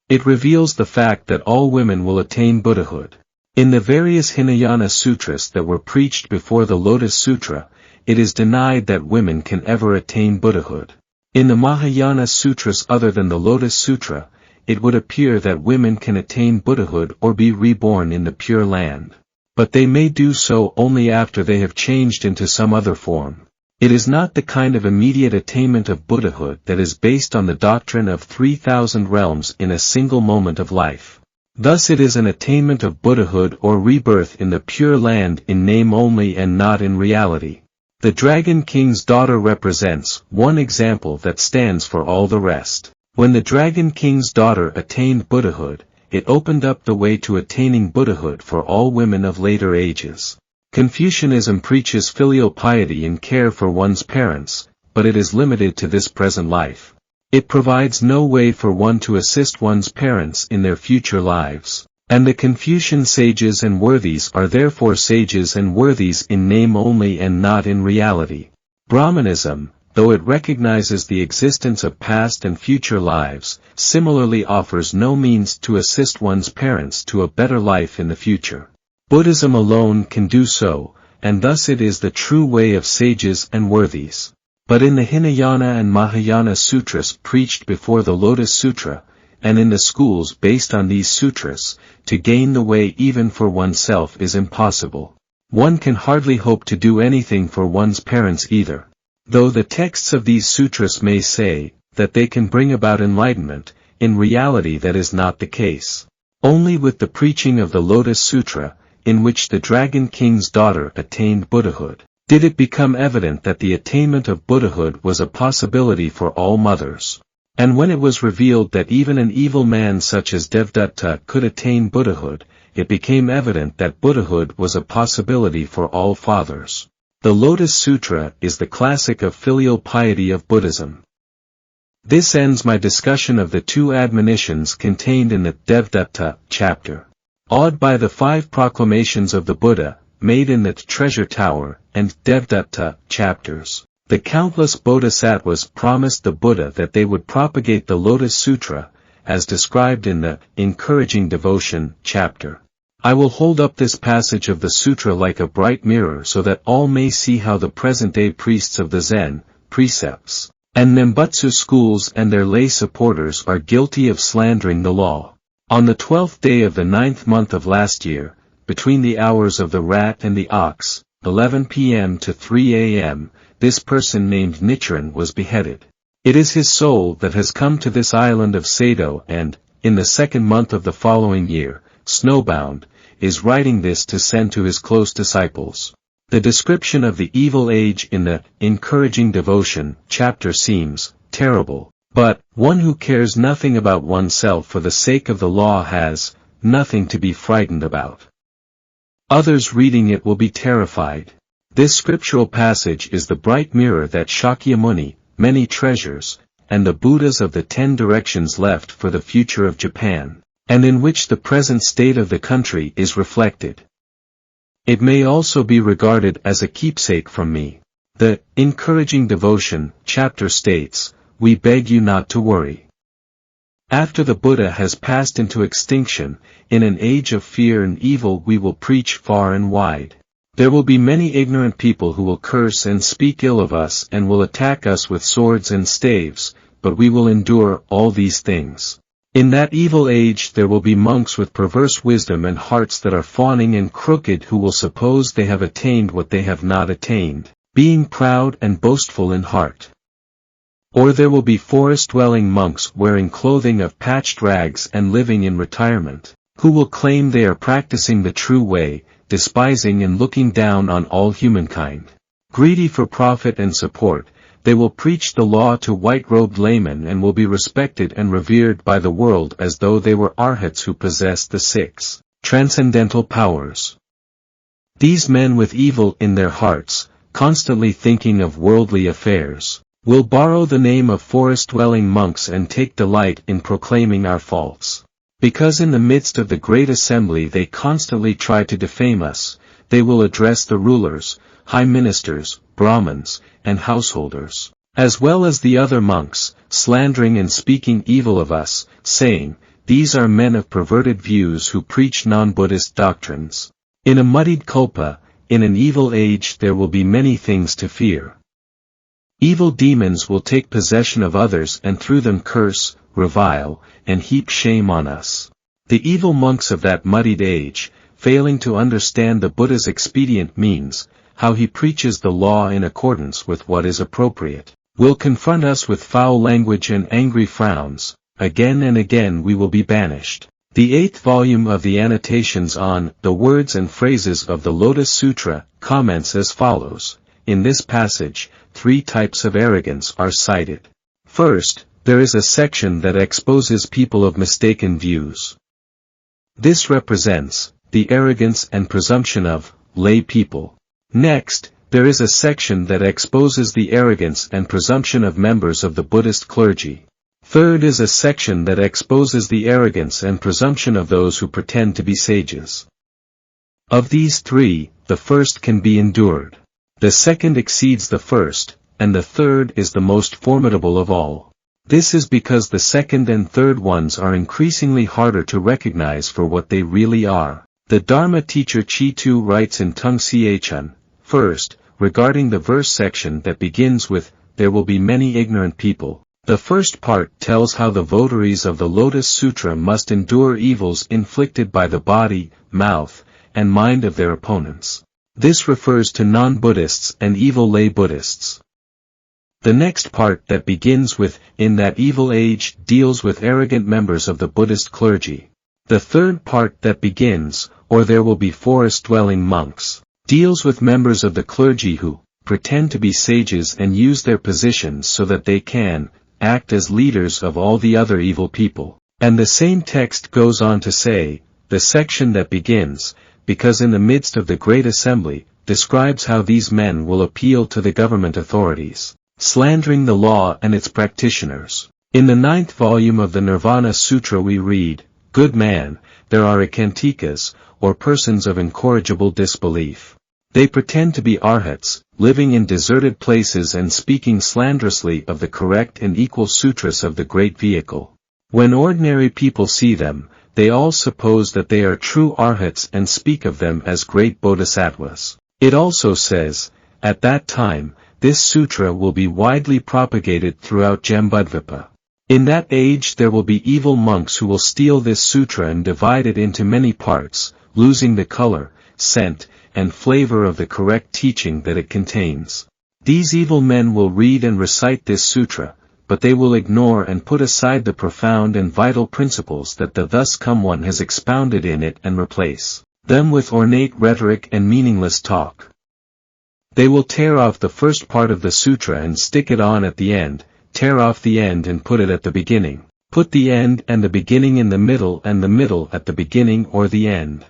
It reveals the fact that all women will attain Buddhahood. In the various Hinayana sutras that were preached before the Lotus Sutra, it is denied that women can ever attain Buddhahood. In the Mahayana sutras other than the Lotus Sutra, it would appear that women can attain Buddhahood or be reborn in the Pure Land. But they may do so only after they have changed into some other form. It is not the kind of immediate attainment of Buddhahood that is based on the doctrine of 3,000 realms in a single moment of life. Thus it is an attainment of Buddhahood or rebirth in the Pure Land in name only and not in reality. The Dragon King's daughter represents one example that stands for all the rest. When the Dragon King's daughter attained Buddhahood, it opened up the way to attaining Buddhahood for all women of later ages. Confucianism preaches filial piety and care for one's parents, but it is limited to this present life. It provides no way for one to assist one's parents in their future lives, and the Confucian sages and worthies are therefore sages and worthies in name only and not in reality. Brahmanism, though it recognizes the existence of past and future lives, similarly offers no means to assist one's parents to a better life in the future. Buddhism alone can do so, and thus it is the true way of sages and worthies. But in the Hinayana and Mahayana sutras preached before the Lotus Sutra, and in the schools based on these sutras, to gain the way even for oneself is impossible. One can hardly hope to do anything for one's parents either. Though the texts of these sutras may say that they can bring about enlightenment, in reality that is not the case. Only with the preaching of the Lotus Sutra, in which the Dragon King's daughter attained Buddhahood, did it become evident that the attainment of Buddhahood was a possibility for all mothers. And when it was revealed that even an evil man such as Devdatta could attain Buddhahood, it became evident that Buddhahood was a possibility for all fathers. The Lotus Sutra is the classic of filial piety of Buddhism. This ends my discussion of the two admonitions contained in the Devdatta chapter. Awed by the 5 proclamations of the Buddha, made in the Treasure Tower and Devdatta chapters, the countless bodhisattvas promised the Buddha that they would propagate the Lotus Sutra, as described in the Encouraging Devotion chapter. I will hold up this passage of the sutra like a bright mirror so that all may see how the present-day priests of the Zen, precepts, and Nembutsu schools and their lay supporters are guilty of slandering the law. On the 12th day of the 9th month of last year, between the hours of the rat and the ox, 11 p.m. to 3 a.m., this person named Nichiren was beheaded. It is his soul that has come to this island of Sado and, in the 2nd month of the following year, snowbound, is writing this to send to his close disciples. The description of the evil age in the Encouraging Devotion chapter seems terrible, but one who cares nothing about oneself for the sake of the law has nothing to be frightened about. Others reading it will be terrified. This scriptural passage is the bright mirror that Shakyamuni, many treasures, and the Buddhas of the 10 directions left for the future of Japan, and in which the present state of the country is reflected. It may also be regarded as a keepsake from me. The Encouraging Devotion chapter states, "We beg you not to worry. After the Buddha has passed into extinction, in an age of fear and evil we will preach far and wide. There will be many ignorant people who will curse and speak ill of us and will attack us with swords and staves, but we will endure all these things. In that evil age there will be monks with perverse wisdom and hearts that are fawning and crooked who will suppose they have attained what they have not attained, being proud and boastful in heart. Or there will be forest-dwelling monks wearing clothing of patched rags and living in retirement, who will claim they are practicing the true way, despising and looking down on all humankind. Greedy for profit and support, they will preach the law to white-robed laymen and will be respected and revered by the world as though they were arhats who possessed the 6 transcendental powers. These men with evil in their hearts, constantly thinking of worldly affairs, will borrow the name of forest-dwelling monks and take delight in proclaiming our faults. Because in the midst of the great assembly they constantly try to defame us, they will address the rulers, high ministers, Brahmins, and householders, as well as the other monks, slandering and speaking evil of us, saying, 'These are men of perverted views who preach non-Buddhist doctrines.' In a muddied kulpa, in an evil age there will be many things to fear. Evil demons will take possession of others and through them curse, revile, and heap shame on us. The evil monks of that muddied age, failing to understand the Buddha's expedient means, how he preaches the law in accordance with what is appropriate, will confront us with foul language and angry frowns. Again and again we will be banished. The 8th volume of the annotations on the words and phrases of the Lotus Sutra comments as follows. In this passage, 3 types of arrogance are cited. First, there is a section that exposes people of mistaken views. This represents the arrogance and presumption of lay people. Next, there is a section that exposes the arrogance and presumption of members of the Buddhist clergy. Third is a section that exposes the arrogance and presumption of those who pretend to be sages. Of these 3, the first can be endured. The second exceeds the first, and the third is the most formidable of all. This is because the second and third ones are increasingly harder to recognize for what they really are. The Dharma teacher Chi-Tu writes in Tung Siechan, first, regarding the verse section that begins with, "There will be many ignorant people." The first part tells how the votaries of the Lotus Sutra must endure evils inflicted by the body, mouth, and mind of their opponents. This refers to non-Buddhists and evil lay Buddhists. The next part that begins with, "In that evil age," deals with arrogant members of the Buddhist clergy. The third part that begins, "Or there will be forest-dwelling monks," deals with members of the clergy who pretend to be sages and use their positions so that they can act as leaders of all the other evil people. And the same text goes on to say, the section that begins, because in the midst of the great assembly, describes how these men will appeal to the government authorities, slandering the law and its practitioners. In the 9th volume of the Nirvana Sutra we read, "Good man, there are ekantikas, or persons of incorrigible disbelief. They pretend to be arhats, living in deserted places and speaking slanderously of the correct and equal sutras of the great vehicle. When ordinary people see them, they all suppose that they are true arhats and speak of them as great bodhisattvas." It also says, at that time, this sutra will be widely propagated throughout Jambudvipa. In that age there will be evil monks who will steal this sutra and divide it into many parts, losing the color, scent, and flavor of the correct teaching that it contains. These evil men will read and recite this sutra, but they will ignore and put aside the profound and vital principles that the thus come one has expounded in it and replace them with ornate rhetoric and meaningless talk. They will tear off the first part of the sutra and stick it on at the end, tear off the end and put it at the beginning, put the end and the beginning in the middle and the middle at the beginning or the end.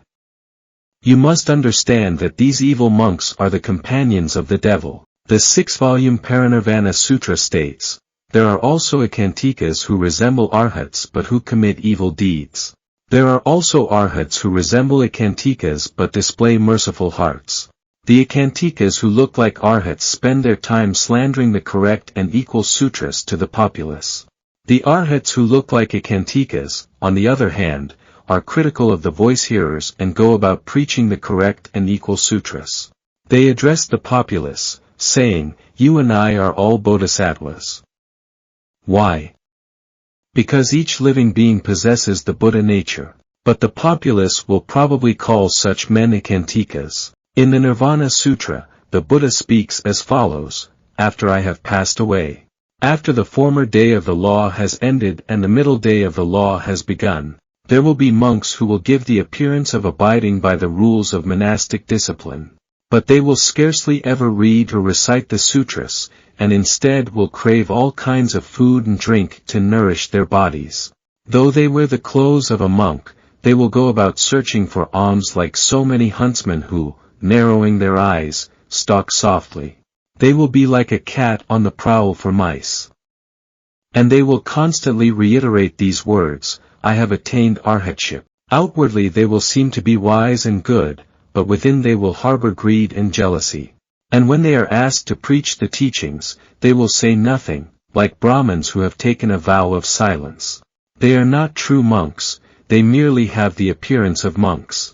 You must understand that these evil monks are the companions of the devil. The 6th-volume Parinirvana Sutra states, there are also ekantikas who resemble arhats but who commit evil deeds. There are also arhats who resemble ekantikas but display merciful hearts. The ekantikas who look like arhats spend their time slandering the correct and equal sutras to the populace. The arhats who look like ekantikas, on the other hand, are critical of the voice hearers and go about preaching the correct and equal sutras. They address the populace, saying, you and I are all bodhisattvas. Why? Because each living being possesses the Buddha nature. But the populace will probably call such men ekantikas. In the Nirvana Sutra, the Buddha speaks as follows, after I have passed away. After the former day of the law has ended and the middle day of the law has begun, there will be monks who will give the appearance of abiding by the rules of monastic discipline. But they will scarcely ever read or recite the sutras, and instead will crave all kinds of food and drink to nourish their bodies. Though they wear the clothes of a monk, they will go about searching for alms like so many huntsmen who, narrowing their eyes, stalk softly. They will be like a cat on the prowl for mice. And they will constantly reiterate these words, I have attained arhatship. Outwardly they will seem to be wise and good, but within they will harbor greed and jealousy. And when they are asked to preach the teachings, they will say nothing, like Brahmins who have taken a vow of silence. They are not true monks, they merely have the appearance of monks.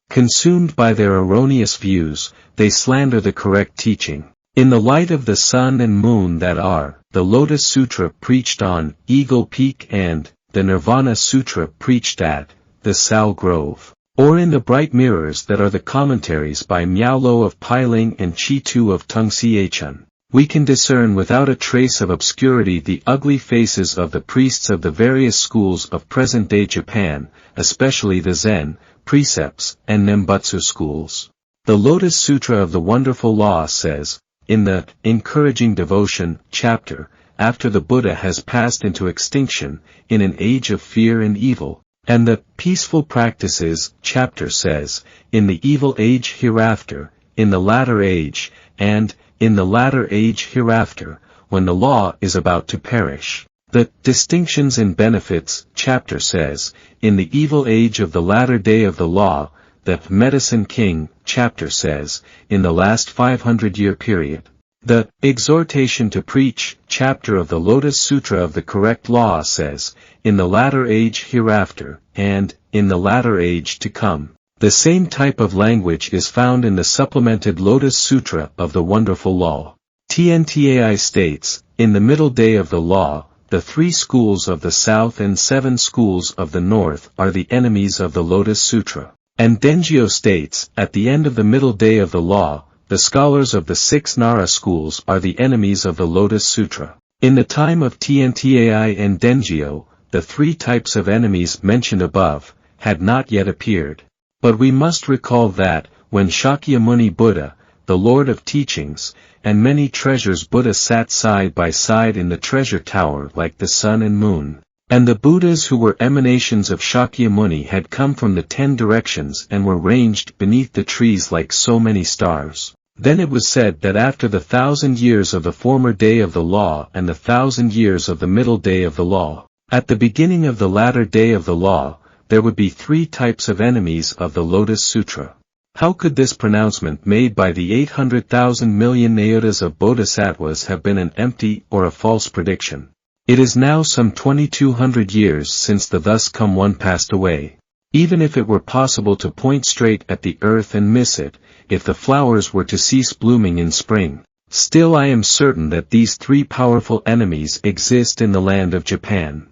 Consumed by their erroneous views, they slander the correct teaching. In the light of the sun and moon that are, the Lotus Sutra preached on Eagle Peak and the Nirvana Sutra preached at the Sal Grove, or in the bright mirrors that are the commentaries by Miaolo of Piling and Chitu of Tungsiachun, we can discern without a trace of obscurity the ugly faces of the priests of the various schools of present-day Japan, especially the Zen, precepts, and Nembutsu schools. The Lotus Sutra of the Wonderful Law says, in the Encouraging Devotion chapter, after the Buddha has passed into extinction, in an age of fear and evil, and the Peaceful Practices chapter says, in the evil age hereafter, in the latter age, and, in the latter age hereafter, when the law is about to perish. The Distinctions and Benefits chapter says, in the evil age of the latter day of the law, the Medicine King chapter says, in the last 500-year period. The Exhortation to Preach chapter of the Lotus Sutra of the Correct Law says, in the latter age hereafter, and, in the latter age to come. The same type of language is found in the supplemented Lotus Sutra of the Wonderful Law. TNTAI states, in the middle day of the law, the 3 schools of the south and 7 schools of the north are the enemies of the Lotus Sutra. And Dengyo states, at the end of the middle day of the law, the scholars of the 6 Nara schools are the enemies of the Lotus Sutra. In the time of TNTAI and Dengyo, the 3 types of enemies mentioned above had not yet appeared. But we must recall that, when Shakyamuni Buddha, the Lord of Teachings, and many treasures Buddha sat side by side in the treasure tower like the sun and moon. And the Buddhas who were emanations of Shakyamuni had come from the 10 directions and were ranged beneath the trees like so many stars. Then it was said that after the 1,000 years of the former day of the law and the 1,000 years of the middle day of the law, at the beginning of the latter day of the law, there would be 3 types of enemies of the Lotus Sutra. How could this pronouncement made by the 800,000 million Nayotas of Bodhisattvas have been an empty or a false prediction? It is now some 2,200 years since the Thus Come One passed away. Even if it were possible to point straight at the earth and miss it, if the flowers were to cease blooming in spring, still I am certain that these 3 powerful enemies exist in the land of Japan.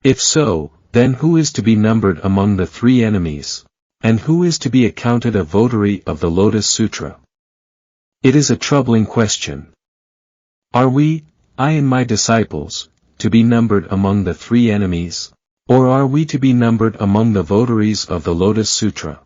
If so, then who is to be numbered among the 3 enemies? And who is to be accounted a votary of the Lotus Sutra? It is a troubling question. Are we, I and my disciples, to be numbered among the 3 enemies? Or are we to be numbered among the votaries of the Lotus Sutra?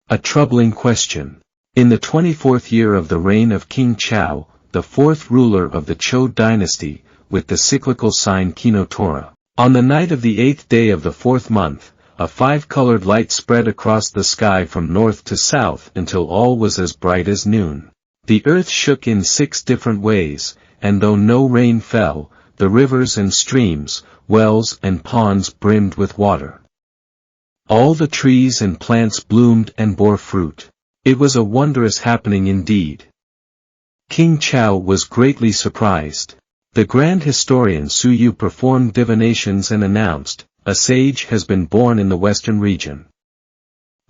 A troubling question. In the 24th year of the reign of King Chao, the 4th ruler of the Chou dynasty, with the cyclical sign Kinotora, on the night of the 8th day of the 4th month, a 5-colored light spread across the sky from north to south until all was as bright as noon. The earth shook in 6 different ways, and though no rain fell, the rivers and streams, wells and ponds brimmed with water. All the trees and plants bloomed and bore fruit. It was a wondrous happening indeed. King Chao was greatly surprised. The grand historian Su Yu performed divinations and announced, "A sage has been born in the western region."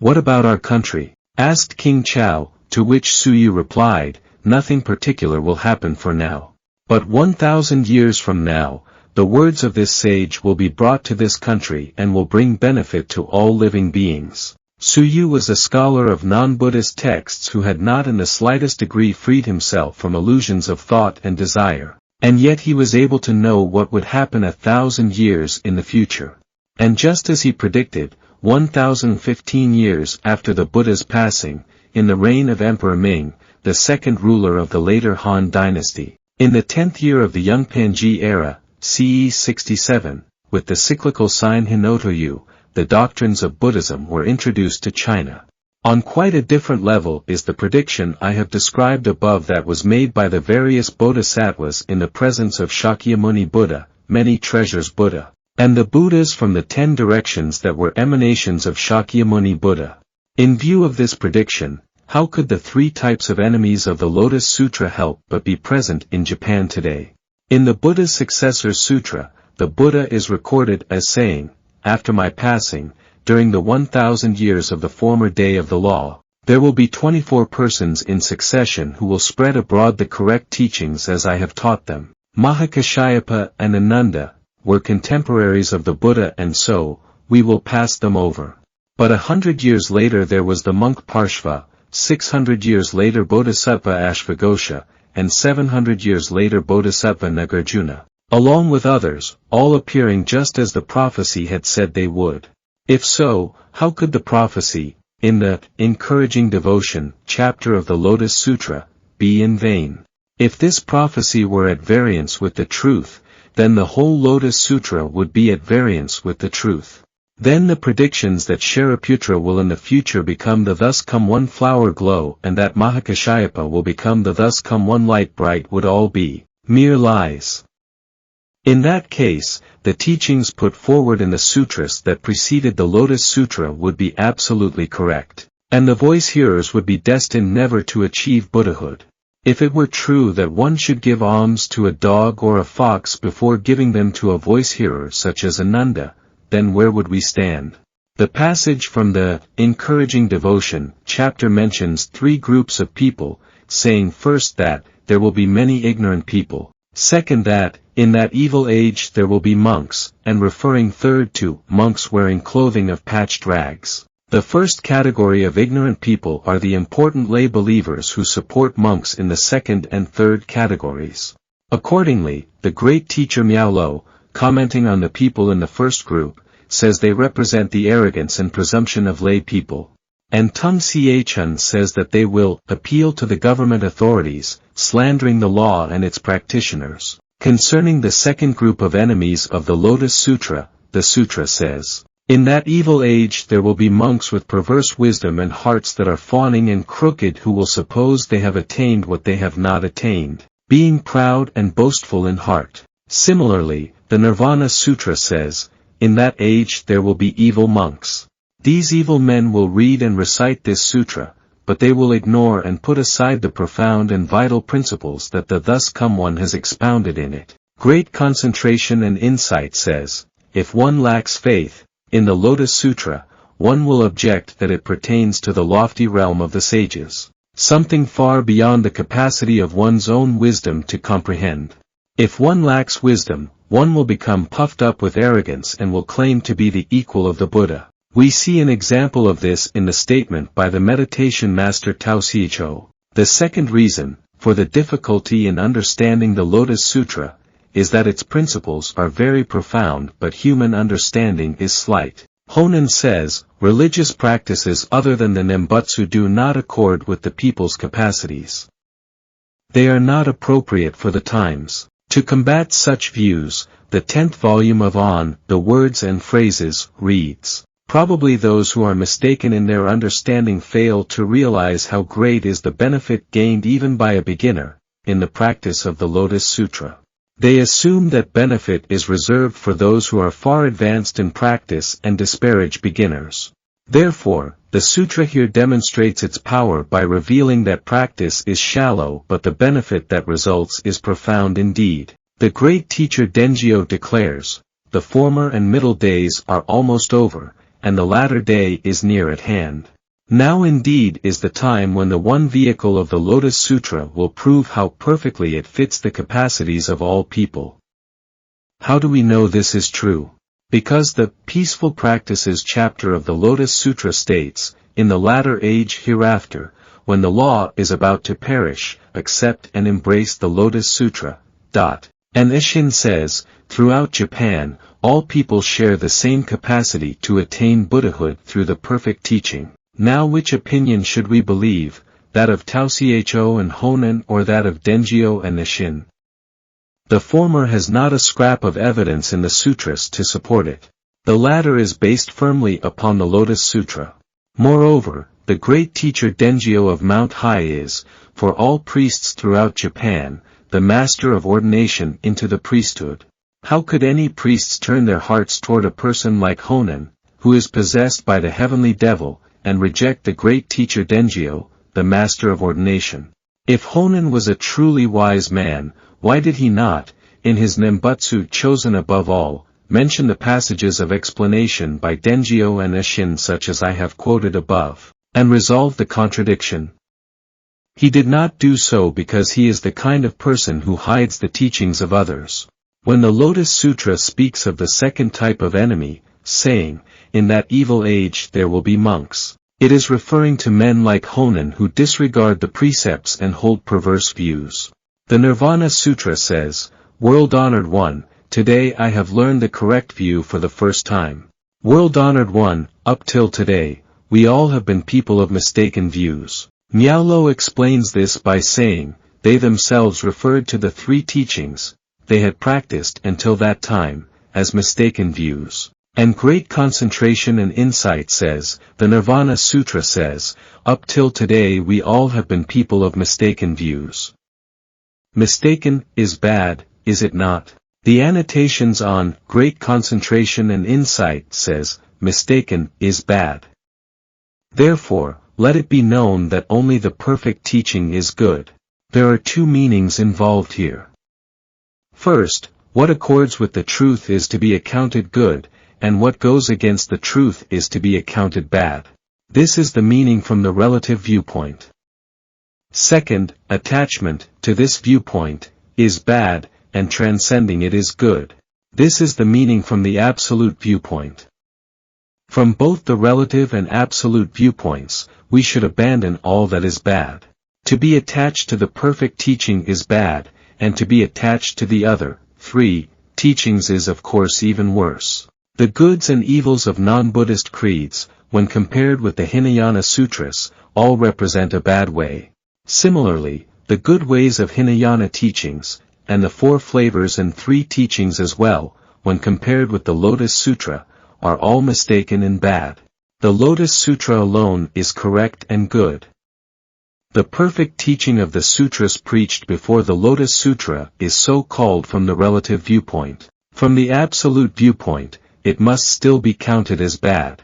"What about our country?" asked King Chao, to which Su Yu replied, "Nothing particular will happen for now. But 1,000 years from now, the words of this sage will be brought to this country and will bring benefit to all living beings." Su Yu was a scholar of non-Buddhist texts who had not in the slightest degree freed himself from illusions of thought and desire, and yet he was able to know what would happen 1,000 years in the future. And just as he predicted, 1,015 years after the Buddha's passing, in the reign of Emperor Ming, the 2nd ruler of the later Han dynasty, in the 10th year of the Yongpanji era, CE 67, with the cyclical sign Hinotoyu, the doctrines of Buddhism were introduced to China. On quite a different level is the prediction I have described above that was made by the various Bodhisattvas in the presence of Shakyamuni Buddha, many treasures Buddha, and the Buddhas from the 10 directions that were emanations of Shakyamuni Buddha. In view of this prediction, how could the 3 types of enemies of the Lotus Sutra help but be present in Japan today? In the Buddha's successor sutra, the Buddha is recorded as saying, "After my passing, during the 1,000 years of the former day of the law, there will be 24 persons in succession who will spread abroad the correct teachings as I have taught them. Mahakashyapa and Ananda were contemporaries of the Buddha, and so, we will pass them over." But 100 years later there was the monk Parshva, 600 years later Bodhisattva Ashvaghosha, and 700 years later Bodhisattva Nagarjuna, along with others, all appearing just as the prophecy had said they would. If so, how could the prophecy, in the Encouraging Devotion chapter of the Lotus Sutra, be in vain? If this prophecy were at variance with the truth, then the whole Lotus Sutra would be at variance with the truth. Then the predictions that Shariputra will in the future become the Thus Come One flower glow and that Mahakashyapa will become the Thus Come One light bright would all be mere lies. In that case, the teachings put forward in the sutras that preceded the Lotus Sutra would be absolutely correct, and the voice hearers would be destined never to achieve Buddhahood. If it were true that one should give alms to a dog or a fox before giving them to a voice hearer such as Ananda, then where would we stand? The passage from the Encouraging Devotion chapter mentions 3 groups of people, saying first that, there will be many ignorant people, second that, in that evil age there will be monks, and referring third to monks wearing clothing of patched rags. The first category of ignorant people are the important lay believers who support monks in the second and third categories. Accordingly, the great teacher Miaolo, commenting on the people in the first group, says they represent the arrogance and presumption of lay people. And Tung Siechun says that they will appeal to the government authorities, slandering the law and its practitioners. Concerning the second group of enemies of the Lotus Sutra, the sutra says, "In that evil age there will be monks with perverse wisdom and hearts that are fawning and crooked who will suppose they have attained what they have not attained, being proud and boastful in heart." Similarly, the Nirvana Sutra says, "In that age there will be evil monks. These evil men will read and recite this sutra, but they will ignore and put aside the profound and vital principles that the thus come one has expounded in it." Great Concentration and Insight says, "If one lacks faith in the Lotus Sutra, one will object that it pertains to the lofty realm of the sages, something far beyond the capacity of one's own wisdom to comprehend. If one lacks wisdom, one will become puffed up with arrogance and will claim to be the equal of the Buddha." We see an example of this in the statement by the meditation master Tao Sicho. The second reason, for the difficulty in understanding the Lotus Sutra, is that its principles are very profound but human understanding is slight. Honen says, religious practices other than the Nembutsu do not accord with the people's capacities. They are not appropriate for the times. To combat such views, the 10th volume of On, the Words and Phrases, reads, "Probably those who are mistaken in their understanding fail to realize how great is the benefit gained even by a beginner, in the practice of the Lotus Sutra. They assume that benefit is reserved for those who are far advanced in practice and disparage beginners. Therefore, the sutra here demonstrates its power by revealing that practice is shallow but the benefit that results is profound indeed. The great teacher Dengyo declares, the former and middle days are almost over, and the latter day is near at hand. Now indeed is the time when the one vehicle of the Lotus Sutra will prove how perfectly it fits the capacities of all people." How do we know this is true? Because the Peaceful Practices chapter of the Lotus Sutra states, "In the latter age hereafter, when the law is about to perish, accept and embrace the Lotus Sutra." And Ishin says, "Throughout Japan, all people share the same capacity to attain Buddhahood through the perfect teaching." Now which opinion should we believe, that of Tao Sicho and Honen or that of Dengyo and Nishin? The former has not a scrap of evidence in the sutras to support it. The latter is based firmly upon the Lotus Sutra. Moreover, the great teacher Dengyo of Mount Hai is, for all priests throughout Japan, the master of ordination into the priesthood. How could any priests turn their hearts toward a person like Honen, who is possessed by the heavenly devil, and reject the great teacher Dengyo, the master of ordination? If Honen was a truly wise man, why did he not, in his Nembutsu chosen above all, mention the passages of explanation by Dengyo and Ishin such as I have quoted above, and resolve the contradiction? He did not do so because he is the kind of person who hides the teachings of others. When the Lotus Sutra speaks of the second type of enemy, saying, "In that evil age there will be monks," it is referring to men like Honen who disregard the precepts and hold perverse views. The Nirvana Sutra says, "World-honored one, today I have learned the correct view for the first time. World-honored one, up till today, we all have been people of mistaken views." Miaolo explains this by saying, they themselves referred to the three teachings they had practiced until that time, as mistaken views. And Great Concentration and Insight says, the Nirvana Sutra says, "Up till today we all have been people of mistaken views." Mistaken is bad, is it not? The annotations on Great Concentration and Insight says, mistaken is bad. Therefore, let it be known that only the perfect teaching is good. There are two meanings involved here. First, what accords with the truth is to be accounted good, and what goes against the truth is to be accounted bad. This is the meaning from the relative viewpoint. Second, attachment to this viewpoint is bad, and transcending it is good. This is the meaning from the absolute viewpoint. From both the relative and absolute viewpoints, we should abandon all that is bad. To be attached to the perfect teaching is bad, and to be attached to the other, three, teachings is of course even worse. The goods and evils of non-Buddhist creeds, when compared with the Hinayana Sutras, all represent a bad way. Similarly, the good ways of Hinayana teachings, and the 4 flavors and 3 teachings as well, when compared with the Lotus Sutra, are all mistaken and bad. The Lotus Sutra alone is correct and good. The perfect teaching of the sutras preached before the Lotus Sutra is so called from the relative viewpoint. From the absolute viewpoint, it must still be counted as bad.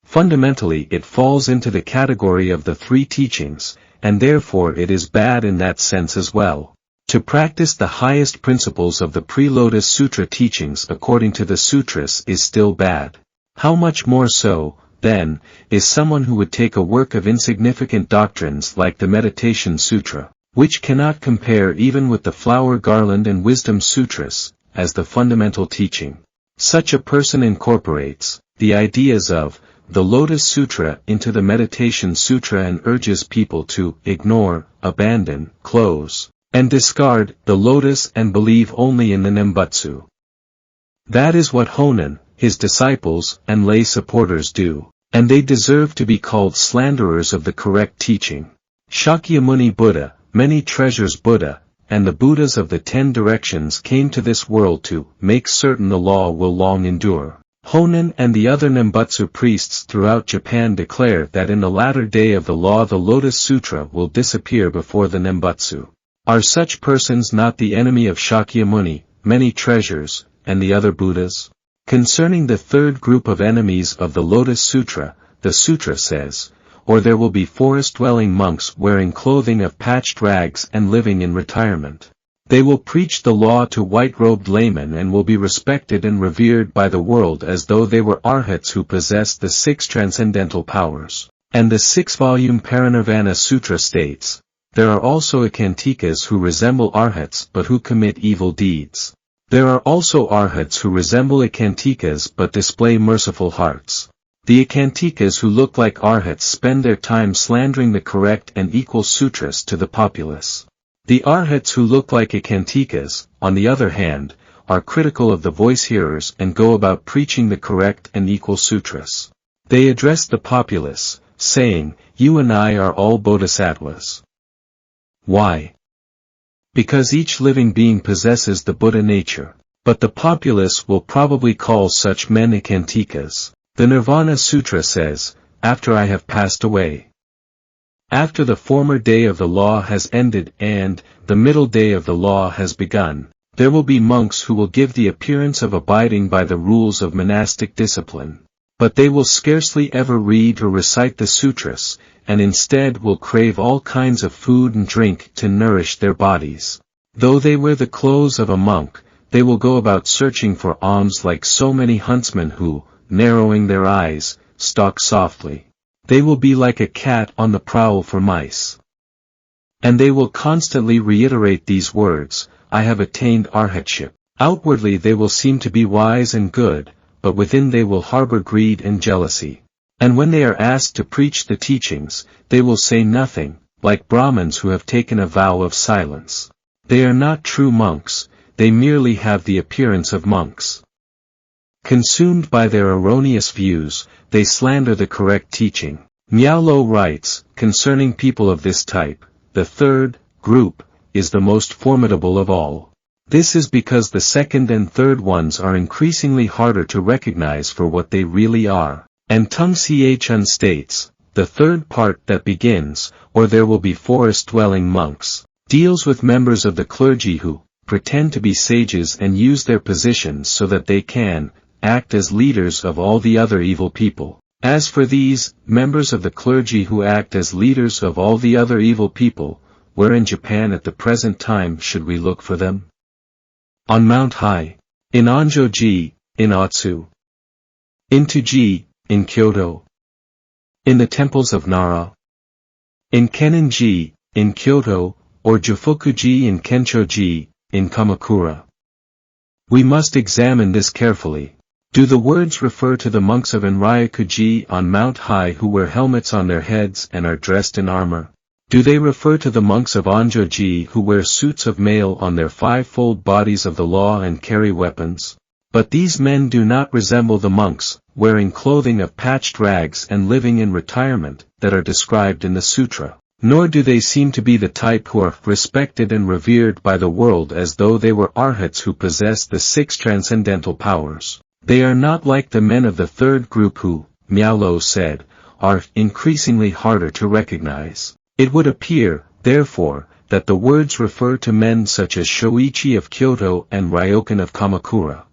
Fundamentally it falls into the category of the 3 teachings, and therefore it is bad in that sense as well. To practice the highest principles of the pre-Lotus Sutra teachings according to the sutras is still bad. How much more so, then, is someone who would take a work of insignificant doctrines like the Meditation Sutra, which cannot compare even with the Flower Garland and Wisdom Sutras, as the fundamental teaching. Such a person incorporates the ideas of the Lotus Sutra into the Meditation Sutra and urges people to ignore, abandon, close, and discard the lotus and believe only in the Nembutsu. That is what Honen, his disciples, and lay supporters do, and they deserve to be called slanderers of the correct teaching. Shakyamuni Buddha, many treasures Buddha, and the Buddhas of the 10 directions came to this world to make certain the law will long endure. Honen and the other Nembutsu priests throughout Japan declare that in the latter day of the law the Lotus Sutra will disappear before the Nembutsu. Are such persons not the enemy of Shakyamuni, many treasures, and the other Buddhas? Concerning the third group of enemies of the Lotus Sutra, the sutra says, or there will be forest-dwelling monks wearing clothing of patched rags and living in retirement. They will preach the law to white-robed laymen and will be respected and revered by the world as though they were arhats who possessed the 6 transcendental powers. And the 6-volume Parinirvana Sutra states, there are also ekantikas who resemble arhats but who commit evil deeds. There are also arhats who resemble ekantikas but display merciful hearts. The ekantikas who look like arhats spend their time slandering the correct and equal sutras to the populace. The arhats who look like ekantikas, on the other hand, are critical of the voice hearers and go about preaching the correct and equal sutras. They address the populace, saying, you and I are all bodhisattvas. Why? Because each living being possesses the Buddha nature. But the populace will probably call such men ekantikas. The Nirvana Sutra says, after I have passed away. After the former day of the law has ended and the middle day of the law has begun, there will be monks who will give the appearance of abiding by the rules of monastic discipline. But they will scarcely ever read or recite the sutras, and instead will crave all kinds of food and drink to nourish their bodies. Though they wear the clothes of a monk, they will go about searching for alms like so many huntsmen who, narrowing their eyes, stalk softly. They will be like a cat on the prowl for mice. And they will constantly reiterate these words, I have attained arhatship. Outwardly they will seem to be wise and good, but within they will harbor greed and jealousy. And when they are asked to preach the teachings, they will say nothing, like Brahmins who have taken a vow of silence. They are not true monks, they merely have the appearance of monks. Consumed by their erroneous views, they slander the correct teaching. Miao writes, concerning people of this type, the third group is the most formidable of all. This is because the second and third ones are increasingly harder to recognize for what they really are. And Tung Chun states, the third part that begins, or there will be forest-dwelling monks, deals with members of the clergy who pretend to be sages and use their positions so that they can act as leaders of all the other evil people. As for these members of the clergy who act as leaders of all the other evil people, where in Japan at the present time should we look for them? On Mount High, in Onjo-ji, in Otsu, in Tuji, in Kyoto, in the temples of Nara, in Kenin-ji, in Kyoto, or Jufuku-ji in Kencho-ji, in Kamakura. We must examine this carefully. Do the words refer to the monks of Enryaku-ji on Mount High who wear helmets on their heads and are dressed in armor? Do they refer to the monks of Onjo-ji who wear suits of mail on their five-fold bodies of the law and carry weapons? But these men do not resemble the monks, wearing clothing of patched rags and living in retirement, that are described in the sutra. Nor do they seem to be the type who are respected and revered by the world as though they were arhats who possess the 6 transcendental powers. They are not like the men of the third group who, Miaolo said, are increasingly harder to recognize. It would appear, therefore, that the words refer to men such as Shoichi of Kyoto and Ryokan of Kamakura.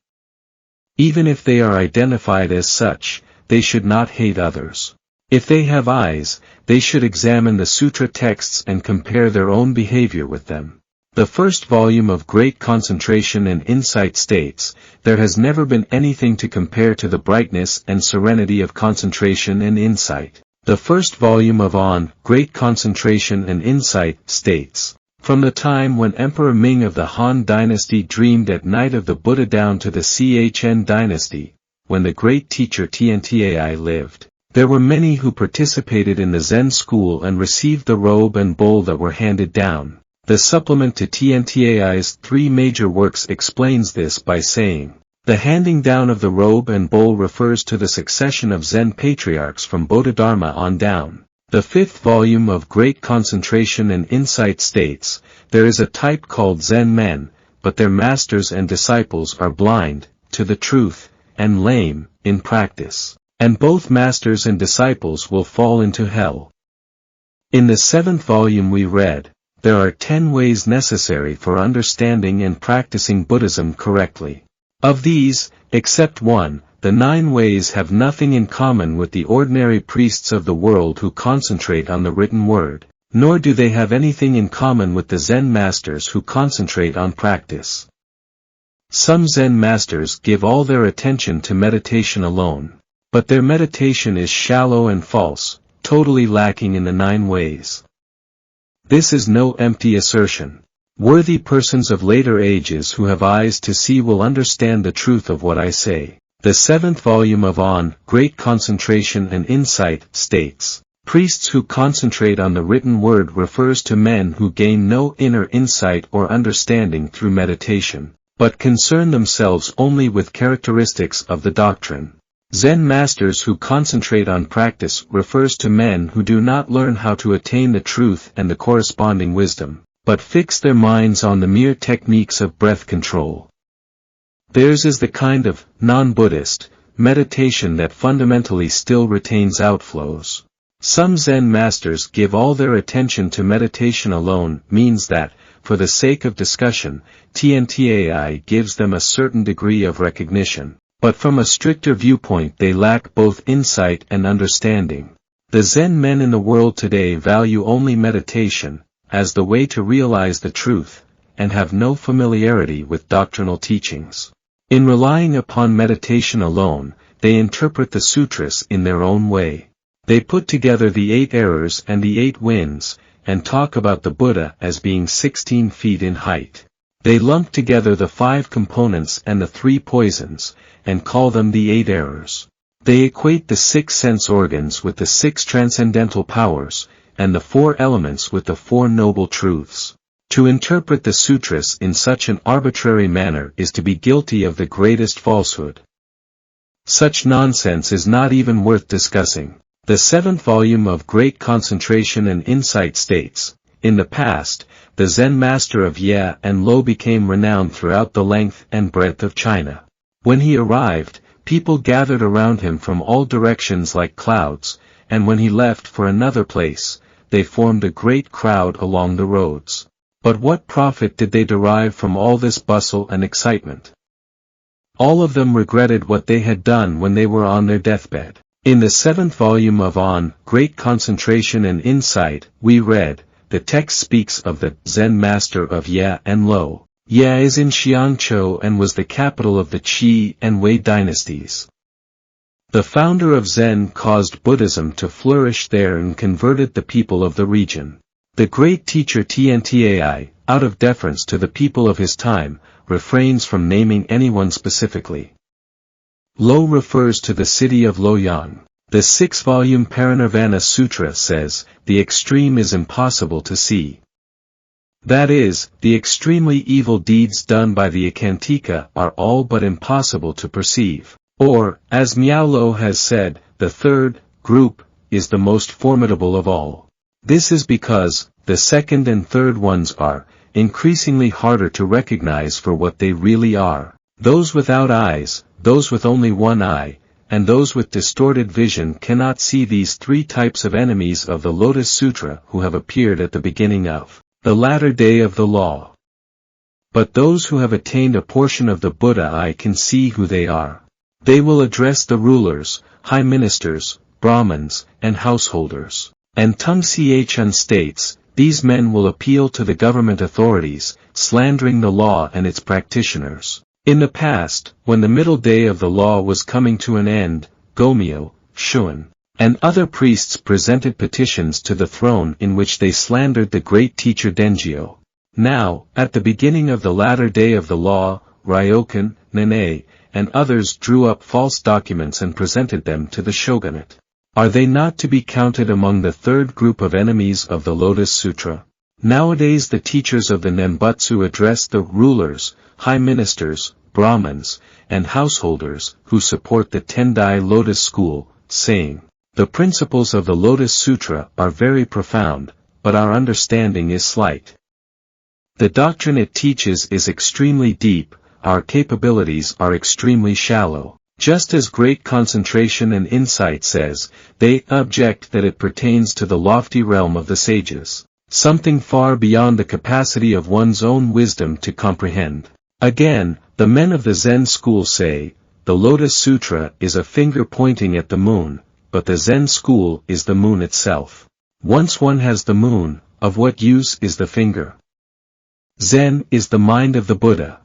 Even if they are identified as such, they should not hate others. If they have eyes, they should examine the sutra texts and compare their own behavior with them. The first volume of Great Concentration and Insight states, there has never been anything to compare to the brightness and serenity of concentration and insight. The first volume of On Great Concentration and Insight states, from the time when Emperor Ming of the Han dynasty dreamed at night of the Buddha down to the Chen dynasty, when the great teacher Tiantai lived, there were many who participated in the Zen school and received the robe and bowl that were handed down. The supplement to Tiantai's 3 major works explains this by saying, the handing down of the robe and bowl refers to the succession of Zen patriarchs from Bodhidharma on down. The 5th volume of Great Concentration and Insight states, there is a type called Zen men, but their masters and disciples are blind, to the truth, and lame, in practice. And both masters and disciples will fall into hell. In the 7th volume we read, there are 10 ways necessary for understanding and practicing Buddhism correctly. Of these, except one, the 9 ways have nothing in common with the ordinary priests of the world who concentrate on the written word, nor do they have anything in common with the Zen masters who concentrate on practice. Some Zen masters give all their attention to meditation alone. But their meditation is shallow and false, totally lacking in the 9 ways. This is no empty assertion. Worthy persons of later ages who have eyes to see will understand the truth of what I say. The 7th volume of On Great Concentration and Insight states, priests who concentrate on the written word refers to men who gain no inner insight or understanding through meditation, but concern themselves only with characteristics of the doctrine. Zen masters who concentrate on practice refers to men who do not learn how to attain the truth and the corresponding wisdom, but fix their minds on the mere techniques of breath control. Theirs is the kind of non-Buddhist meditation that fundamentally still retains outflows. Some Zen masters give all their attention to meditation alone means that, for the sake of discussion, Tiantai gives them a certain degree of recognition. But from a stricter viewpoint they lack both insight and understanding. The Zen men in the world today value only meditation, as the way to realize the truth, and have no familiarity with doctrinal teachings. In relying upon meditation alone, they interpret the sutras in their own way. They put together the 8 errors and the 8 winds, and talk about the Buddha as being 16 feet in height. They lump together the 5 components and the 3 poisons, and call them the 8 errors. They equate the 6 sense organs with the 6 transcendental powers, and the 4 elements with the 4 noble truths. To interpret the sutras in such an arbitrary manner is to be guilty of the greatest falsehood. Such nonsense is not even worth discussing. The 7th volume of Great Concentration and Insight states, in the past, the Zen master of Ye and Lo became renowned throughout the length and breadth of China. When he arrived, people gathered around him from all directions like clouds, and when he left for another place, they formed a great crowd along the roads. But what profit did they derive from all this bustle and excitement? All of them regretted what they had done when they were on their deathbed. In the 7th volume of On Great Concentration and Insight, we read, the text speaks of the Zen master of Ye and Lo. Ye is in Xiangzhou and was the capital of the Qi and Wei dynasties. The founder of Zen caused Buddhism to flourish there and converted the people of the region. The great teacher Tiantai, out of deference to the people of his time, refrains from naming anyone specifically. Lo refers to the city of Luoyang. The 6-volume Parinirvana Sutra says, the extreme is impossible to see. That is, the extremely evil deeds done by the Akantika are all but impossible to perceive. Or, as Miaolo has said, the third group is the most formidable of all. This is because the second and third ones are increasingly harder to recognize for what they really are. Those without eyes, those with only one eye, and those with distorted vision cannot see these three types of enemies of the Lotus Sutra who have appeared at the beginning of the latter day of the law. But those who have attained a portion of the Buddha eye can see who they are. They will address the rulers, high ministers, Brahmins, and householders. And Tung Chun states, these men will appeal to the government authorities, slandering the law and its practitioners. In the past, when the middle day of the law was coming to an end, Gomyo, Shun, and other priests presented petitions to the throne in which they slandered the great teacher Dengyo. Now, at the beginning of the latter day of the law, Ryokan, Nene, and others drew up false documents and presented them to the shogunate. Are they not to be counted among the third group of enemies of the Lotus Sutra? Nowadays the teachers of the Nembutsu address the rulers, high ministers, Brahmins, and householders who support the Tendai Lotus school, saying, the principles of the Lotus Sutra are very profound, but our understanding is slight. The doctrine it teaches is extremely deep, our capabilities are extremely shallow. Just as great concentration and insight says, they object that it pertains to the lofty realm of the sages, something far beyond the capacity of one's own wisdom to comprehend. Again, the men of the Zen school say, the Lotus Sutra is a finger pointing at the moon, but the Zen school is the moon itself. Once one has the moon, of what use is the finger? Zen is the mind of the Buddha.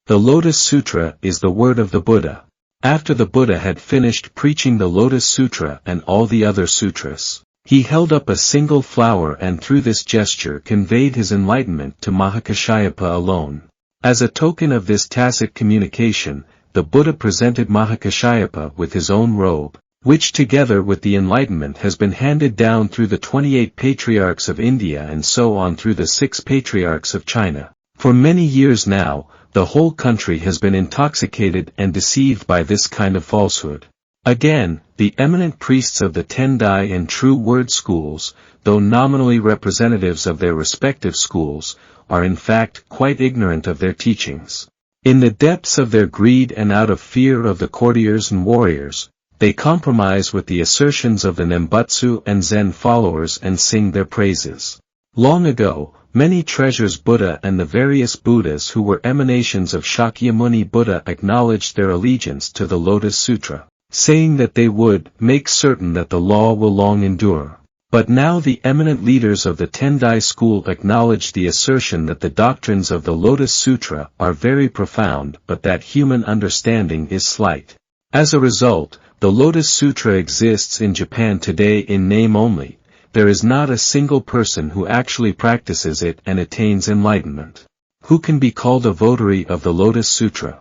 The Lotus Sutra is the word of the Buddha. After the Buddha had finished preaching the Lotus Sutra and all the other sutras, he held up a single flower and through this gesture conveyed his enlightenment to Mahakashyapa alone. As a token of this tacit communication, the Buddha presented Mahakashyapa with his own robe, which together with the enlightenment has been handed down through the 28 patriarchs of India and so on through the 6 patriarchs of China. For many years now, the whole country has been intoxicated and deceived by this kind of falsehood. Again, the eminent priests of the Tendai and True Word schools, though nominally representatives of their respective schools, are in fact quite ignorant of their teachings. In the depths of their greed and out of fear of the courtiers and warriors, they compromise with the assertions of the Nembutsu and Zen followers and sing their praises. Long ago, many treasures Buddha and the various Buddhas who were emanations of Shakyamuni Buddha acknowledged their allegiance to the Lotus Sutra, saying that they would make certain that the law will long endure. But now the eminent leaders of the Tendai school acknowledge the assertion that the doctrines of the Lotus Sutra are very profound but that human understanding is slight. As a result, the Lotus Sutra exists in Japan today in name only. There is not a single person who actually practices it and attains enlightenment. Who can be called a votary of the Lotus Sutra?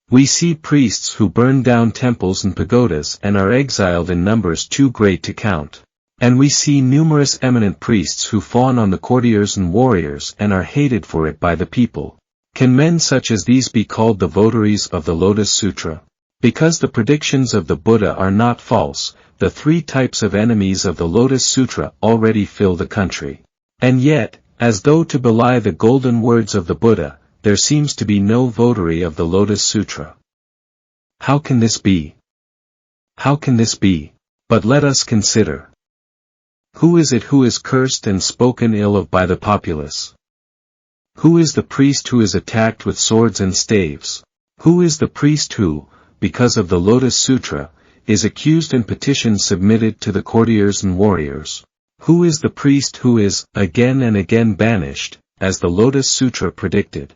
We see priests who burn down temples and pagodas and are exiled in numbers too great to count. And we see numerous eminent priests who fawn on the courtiers and warriors and are hated for it by the people. Can men such as these be called the votaries of the Lotus Sutra? Because the predictions of the Buddha are not false, the 3 types of enemies of the Lotus Sutra already fill the country. And yet, as though to belie the golden words of the Buddha, there seems to be no votary of the Lotus Sutra. How can this be? How can this be? But let us consider. Who is it who is cursed and spoken ill of by the populace? Who is the priest who is attacked with swords and staves? Who is the priest who, because of the Lotus Sutra, is accused in petitions submitted to the courtiers and warriors? Who is the priest who is, again and again banished, as the Lotus Sutra predicted?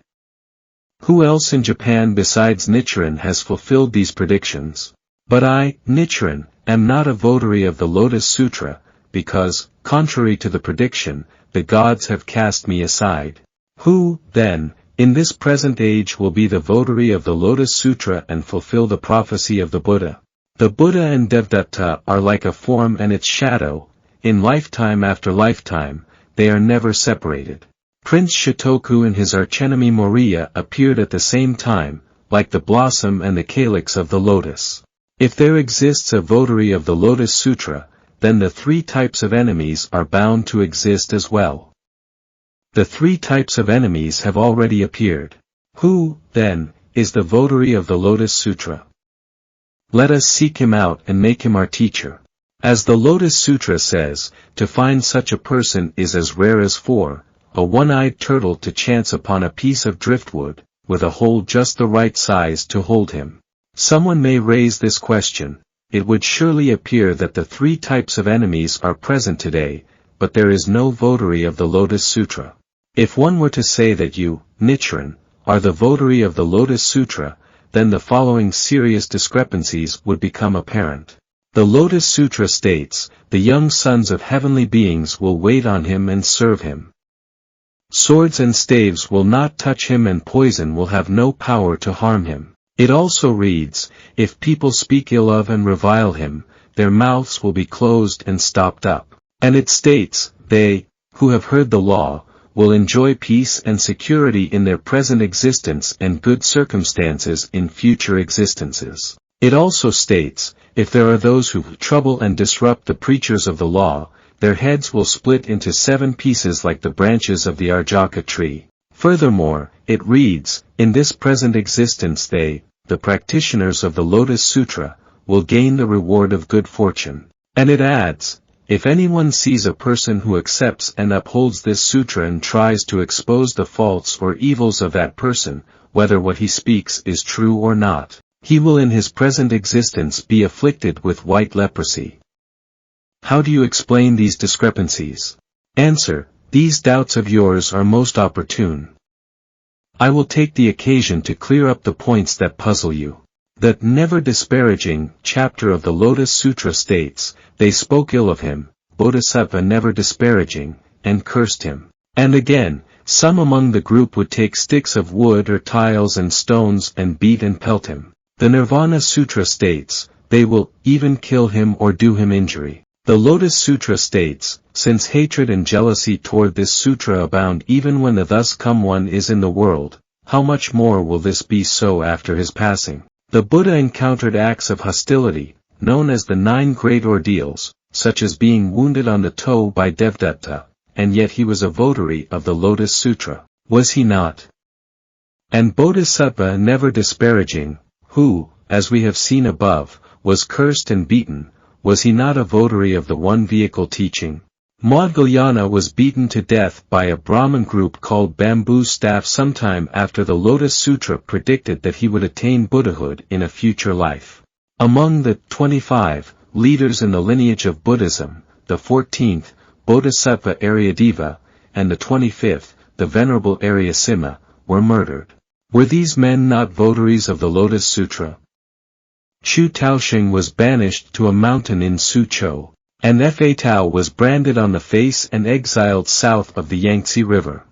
Who else in Japan besides Nichiren has fulfilled these predictions? But I, Nichiren, am not a votary of the Lotus Sutra, because, contrary to the prediction, the gods have cast me aside. Who, then, in this present age will be the votary of the Lotus Sutra and fulfill the prophecy of the Buddha? The Buddha and Devdatta are like a form and its shadow, in lifetime after lifetime, they are never separated. Prince Shotoku and his archenemy Moriya appeared at the same time, like the blossom and the calyx of the lotus. If there exists a votary of the Lotus Sutra, then the three types of enemies are bound to exist as well. The three types of enemies have already appeared. Who, then, is the votary of the Lotus Sutra? Let us seek him out and make him our teacher. As the Lotus Sutra says, to find such a person is as rare as for a one-eyed turtle to chance upon a piece of driftwood, with a hole just the right size to hold him. Someone may raise this question: it would surely appear that the three types of enemies are present today, but there is no votary of the Lotus Sutra. If one were to say that you, Nichiren, are the votary of the Lotus Sutra, then the following serious discrepancies would become apparent. The Lotus Sutra states, the young sons of heavenly beings will wait on him and serve him. Swords and staves will not touch him and poison will have no power to harm him. It also reads, if people speak ill of and revile him, their mouths will be closed and stopped up. And it states, they, who have heard the law, will enjoy peace and security in their present existence and good circumstances in future existences. It also states, if there are those who trouble and disrupt the preachers of the law, their heads will split into 7 pieces like the branches of the Arjaka tree. Furthermore, it reads, in this present existence they, the practitioners of the Lotus Sutra, will gain the reward of good fortune. And it adds, if anyone sees a person who accepts and upholds this sutra and tries to expose the faults or evils of that person, whether what he speaks is true or not, he will in his present existence be afflicted with white leprosy. How do you explain these discrepancies? Answer: these doubts of yours are most opportune. I will take the occasion to clear up the points that puzzle you. The never disparaging chapter of the Lotus Sutra states, they spoke ill of him, Bodhisattva never disparaging, and cursed him. And again, some among the group would take sticks of wood or tiles and stones and beat and pelt him. The Nirvana Sutra states, they will even kill him or do him injury. The Lotus Sutra states, since hatred and jealousy toward this sutra abound even when the thus come one is in the world, how much more will this be so after his passing? The Buddha encountered acts of hostility, known as the 9 great ordeals, such as being wounded on the toe by Devdatta, and yet he was a votary of the Lotus Sutra, was he not? And Bodhisattva never disparaging, who, as we have seen above, was cursed and beaten, was he not a votary of the one vehicle teaching? Maudgalyana was beaten to death by a Brahmin group called Bamboo Staff sometime after the Lotus Sutra predicted that he would attain Buddhahood in a future life. Among the 25 leaders in the lineage of Buddhism, the 14th, Bodhisattva Aryadeva, and the 25th, the Venerable Aryasima, were murdered. Were these men not votaries of the Lotus Sutra? Chu Taoxing was banished to a mountain in Suzhou, and Fa Tao was branded on the face and exiled south of the Yangtze River.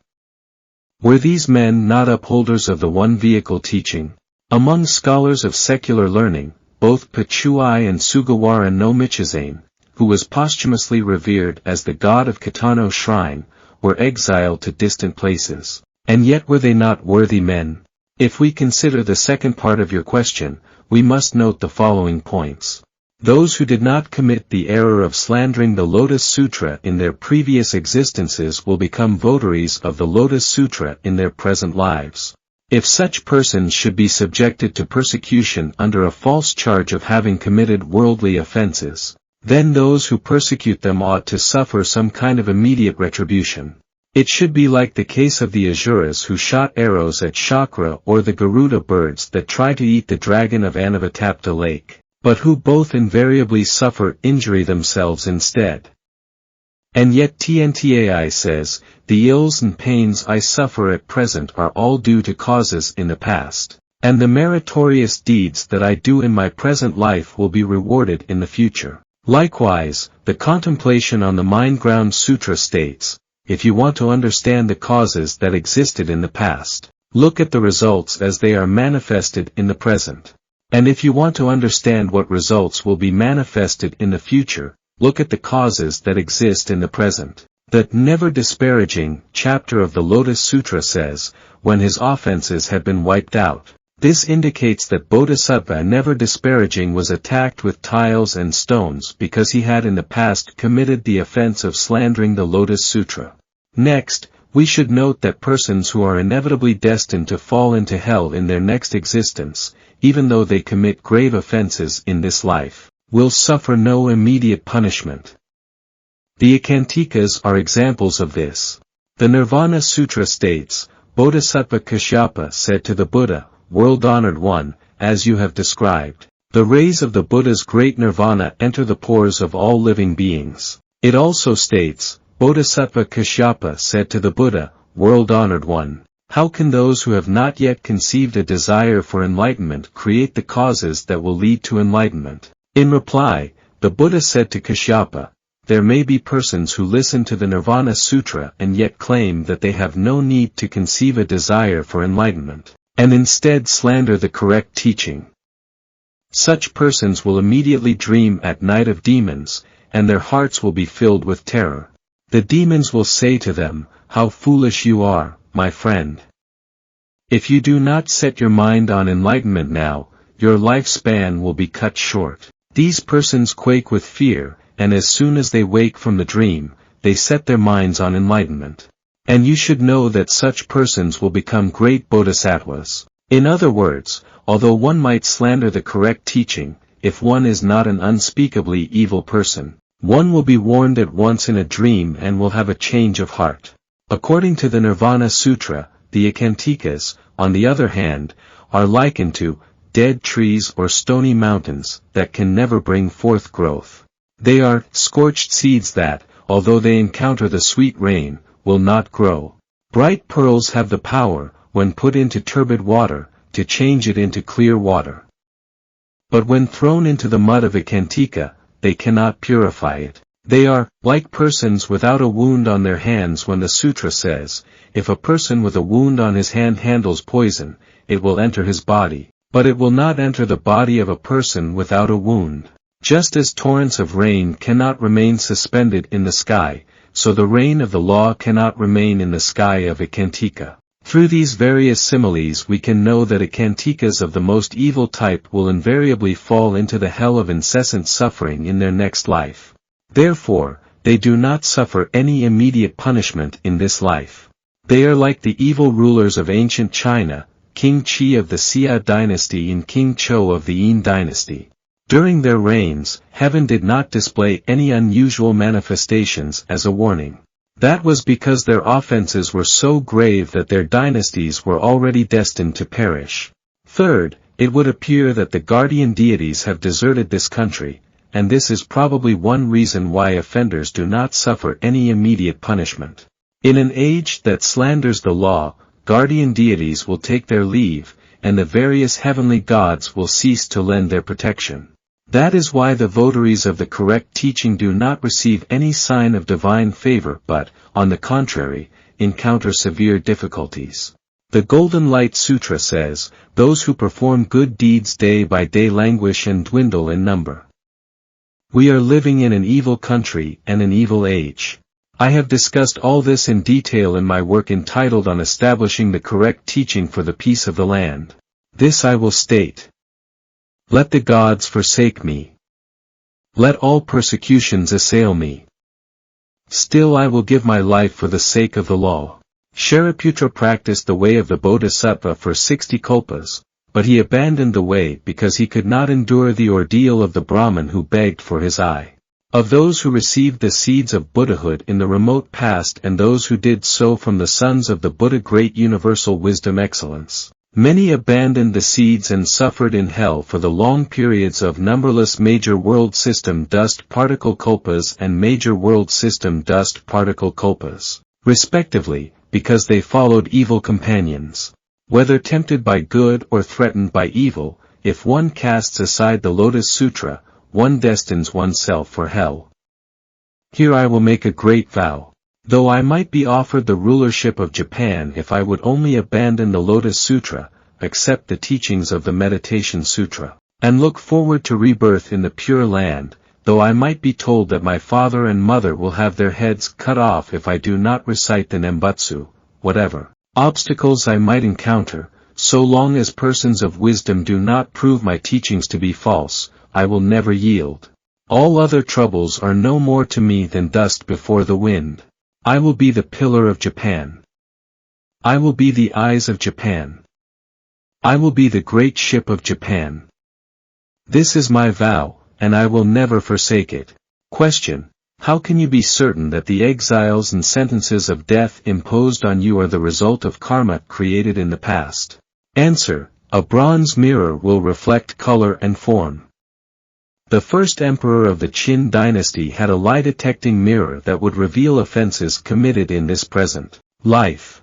Were these men not upholders of the one vehicle teaching? Among scholars of secular learning, both Pachuai and Sugawara no Michizane, who was posthumously revered as the god of Kitano Shrine, were exiled to distant places. And yet were they not worthy men? If we consider the second part of your question, we must note the following points. Those who did not commit the error of slandering the Lotus Sutra in their previous existences will become votaries of the Lotus Sutra in their present lives. If such persons should be subjected to persecution under a false charge of having committed worldly offenses, then those who persecute them ought to suffer some kind of immediate retribution. It should be like the case of the Asuras who shot arrows at Shakra or the Garuda birds that try to eat the dragon of Anavatapta Lake, but who both invariably suffer injury themselves instead. And yet TNTAI says, the ills and pains I suffer at present are all due to causes in the past, and the meritorious deeds that I do in my present life will be rewarded in the future. Likewise, the Contemplation on the Mind Ground Sutra states, if you want to understand the causes that existed in the past, look at the results as they are manifested in the present. And if you want to understand what results will be manifested in the future, look at the causes that exist in the present. The never disparaging chapter of the Lotus Sutra says, when his offenses had been wiped out, This indicates that Bodhisattva never disparaging was attacked with tiles and stones because he had in the past committed the offense of slandering the Lotus Sutra. Next, we should note that persons who are inevitably destined to fall into hell in their next existence, even though they commit grave offenses in this life, will suffer no immediate punishment. The Ekantikas are examples of this. The Nirvana Sutra states, Bodhisattva Kashyapa said to the Buddha, World-honored one, as you have described, the rays of the Buddha's great nirvana enter the pores of all living beings. It also states, Bodhisattva Kashyapa said to the Buddha, World-honored one, how can those who have not yet conceived a desire for enlightenment create the causes that will lead to enlightenment? In reply, the Buddha said to Kashyapa, there may be persons who listen to the Nirvana Sutra and yet claim that they have no need to conceive a desire for enlightenment, and instead slander the correct teaching. Such persons will immediately dream at night of demons, and their hearts will be filled with terror. The demons will say to them, how foolish you are, my friend. If you do not set your mind on enlightenment now, your lifespan will be cut short. These persons quake with fear, and as soon as they wake from the dream, they set their minds on enlightenment. And you should know that such persons will become great bodhisattvas. In other words, although one might slander the correct teaching, if one is not an unspeakably evil person, one will be warned at once in a dream and will have a change of heart. According to the Nirvana Sutra, the Ekantikas, on the other hand, are likened to dead trees or stony mountains that can never bring forth growth. They are scorched seeds that, although they encounter the sweet rain, will not grow. Bright pearls have the power, when put into turbid water, to change it into clear water. But when thrown into the mud of Ekantika, they cannot purify it. They are, like persons without a wound on their hands when the sutra says, if a person with a wound on his hand handles poison, it will enter his body, but it will not enter the body of a person without a wound. Just as torrents of rain cannot remain suspended in the sky, so the rain of the law cannot remain in the sky of Ekantika. Through these various similes we can know that Ekantikas of the most evil type will invariably fall into the hell of incessant suffering in their next life. Therefore, they do not suffer any immediate punishment in this life. They are like the evil rulers of ancient China, King Qi of the Xia dynasty and King Chou of the Yin dynasty. During their reigns, heaven did not display any unusual manifestations as a warning. That was because their offenses were so grave that their dynasties were already destined to perish. Third, it would appear that the guardian deities have deserted this country, and this is probably one reason why offenders do not suffer any immediate punishment. In an age that slanders the law, guardian deities will take their leave, and the various heavenly gods will cease to lend their protection. That is why the votaries of the correct teaching do not receive any sign of divine favor but, on the contrary, encounter severe difficulties. The Golden Light Sutra says, those who perform good deeds day by day languish and dwindle in number. We are living in an evil country and an evil age. I have discussed all this in detail in my work entitled On Establishing the Correct Teaching for the Peace of the Land. This I will state. Let the gods forsake me. Let all persecutions assail me. Still I will give my life for the sake of the law. Shariputra practiced the way of the Bodhisattva for 60 kalpas, but he abandoned the way because he could not endure the ordeal of the Brahmin who begged for his eye. Of those who received the seeds of Buddhahood in the remote past and those who did so from the sons of the Buddha great universal wisdom excellence, many abandoned the seeds and suffered in hell for the long periods of numberless major world system dust particle kalpas and major world system dust particle kalpas, respectively, because they followed evil companions. Whether tempted by good or threatened by evil, if one casts aside the Lotus Sutra, one destines oneself for hell. Here I will make a great vow. Though I might be offered the rulership of Japan if I would only abandon the Lotus Sutra, accept the teachings of the Meditation Sutra, and look forward to rebirth in the Pure Land, though I might be told that my father and mother will have their heads cut off if I do not recite the Nembutsu, whatever obstacles I might encounter, so long as persons of wisdom do not prove my teachings to be false, I will never yield. All other troubles are no more to me than dust before the wind. I will be the pillar of Japan. I will be the eyes of Japan. I will be the great ship of Japan. This is my vow, and I will never forsake it. Question: how can you be certain that the exiles and sentences of death imposed on you are the result of karma created in the past? Answer: a bronze mirror will reflect color and form. The first emperor of the Qin dynasty had a lie-detecting mirror that would reveal offenses committed in this present life.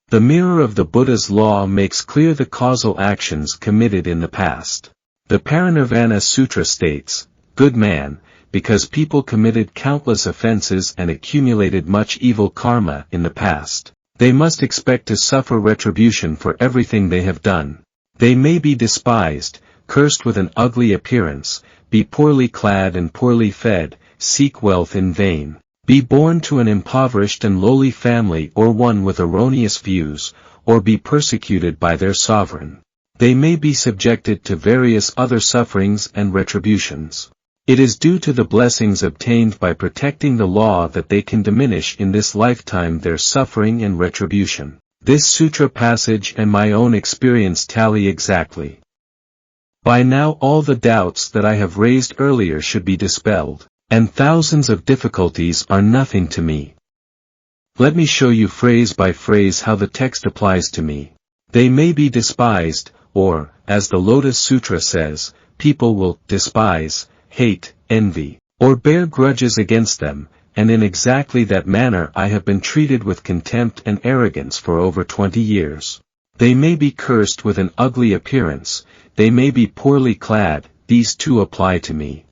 The mirror of the Buddha's law makes clear the causal actions committed in the past. The Parinirvana Sutra states, "Good man, because people committed countless offenses and accumulated much evil karma in the past, they must expect to suffer retribution for everything they have done. They may be despised, cursed with an ugly appearance, be poorly clad and poorly fed, seek wealth in vain, be born to an impoverished and lowly family or one with erroneous views, or be persecuted by their sovereign. They may be subjected to various other sufferings and retributions. It is due to the blessings obtained by protecting the law that they can diminish in this lifetime their suffering and retribution." This sutra passage and my own experience tally exactly. By now all the doubts that I have raised earlier should be dispelled, and thousands of difficulties are nothing to me. Let me show you phrase by phrase how the text applies to me. They may be despised, or, as the Lotus Sutra says, people will despise, hate, envy, or bear grudges against them, and in exactly that manner I have been treated with contempt and arrogance for over 20 years. They may be cursed with an ugly appearance, they may be poorly clad, these too apply to me.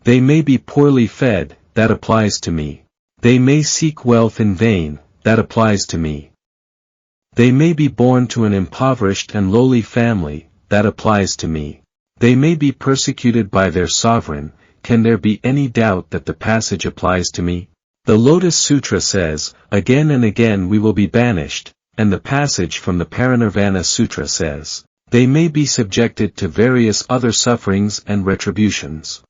They may be poorly fed, that applies to me. They may seek wealth in vain, that applies to me. They may be born to an impoverished and lowly family, that applies to me. They may be persecuted by their sovereign. Can there be any doubt that the passage applies to me? The Lotus Sutra says, again and again we will be banished, and the passage from the Parinirvana Sutra says, they may be subjected to various other sufferings and retributions.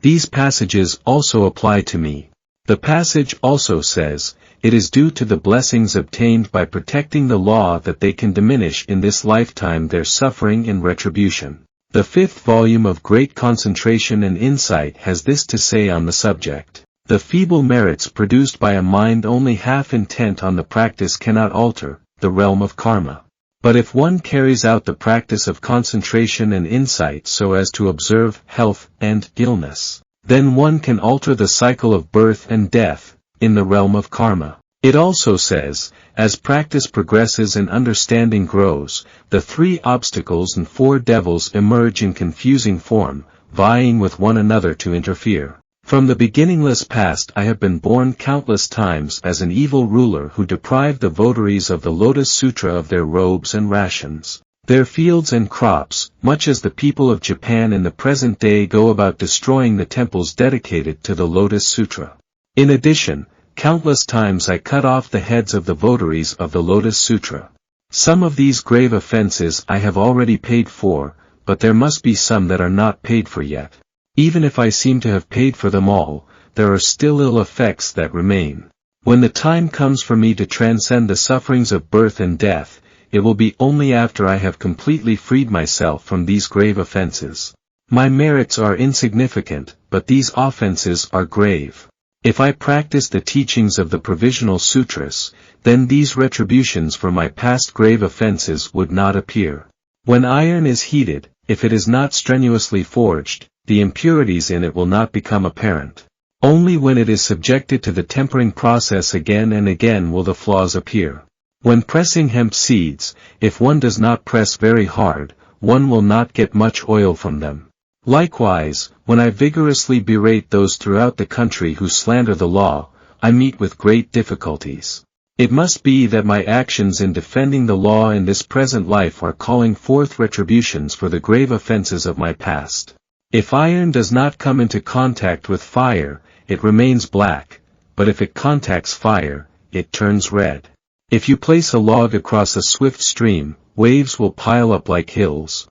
These passages also apply to me. The passage also says, it is due to the blessings obtained by protecting the law that they can diminish in this lifetime their suffering and retribution. The fifth volume of Great Concentration and Insight has this to say on the subject. The feeble merits produced by a mind only half intent on the practice cannot alter the realm of karma. But if one carries out the practice of concentration and insight so as to observe health and illness, then one can alter the cycle of birth and death in the realm of karma. It also says, as practice progresses and understanding grows, the 3 obstacles and 4 devils emerge in confusing form, vying with one another to interfere. From the beginningless past I have been born countless times as an evil ruler who deprived the votaries of the Lotus Sutra of their robes and rations, their fields and crops, much as the people of Japan in the present day go about destroying the temples dedicated to the Lotus Sutra. In addition, countless times I cut off the heads of the votaries of the Lotus Sutra. Some of these grave offenses I have already paid for, but there must be some that are not paid for yet. Even if I seem to have paid for them all, there are still ill effects that remain. When the time comes for me to transcend the sufferings of birth and death, it will be only after I have completely freed myself from these grave offenses. My merits are insignificant, but these offenses are grave. If I practice the teachings of the provisional sutras, then these retributions for my past grave offenses would not appear. When iron is heated, if it is not strenuously forged, the impurities in it will not become apparent. Only when it is subjected to the tempering process again and again will the flaws appear. When pressing hemp seeds, if one does not press very hard, one will not get much oil from them. Likewise, when I vigorously berate those throughout the country who slander the law, I meet with great difficulties. It must be that my actions in defending the law in this present life are calling forth retributions for the grave offenses of my past. If iron does not come into contact with fire, it remains black, but if it contacts fire, it turns red. If you place a log across a swift stream, waves will pile up like hills.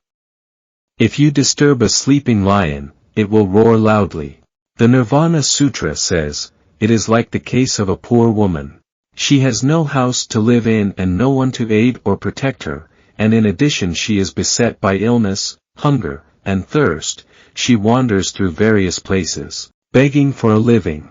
If you disturb a sleeping lion, it will roar loudly. The Nirvana Sutra says, it is like the case of a poor woman. She has no house to live in and no one to aid or protect her, and in addition she is beset by illness, hunger, and thirst. She wanders through various places, begging for a living.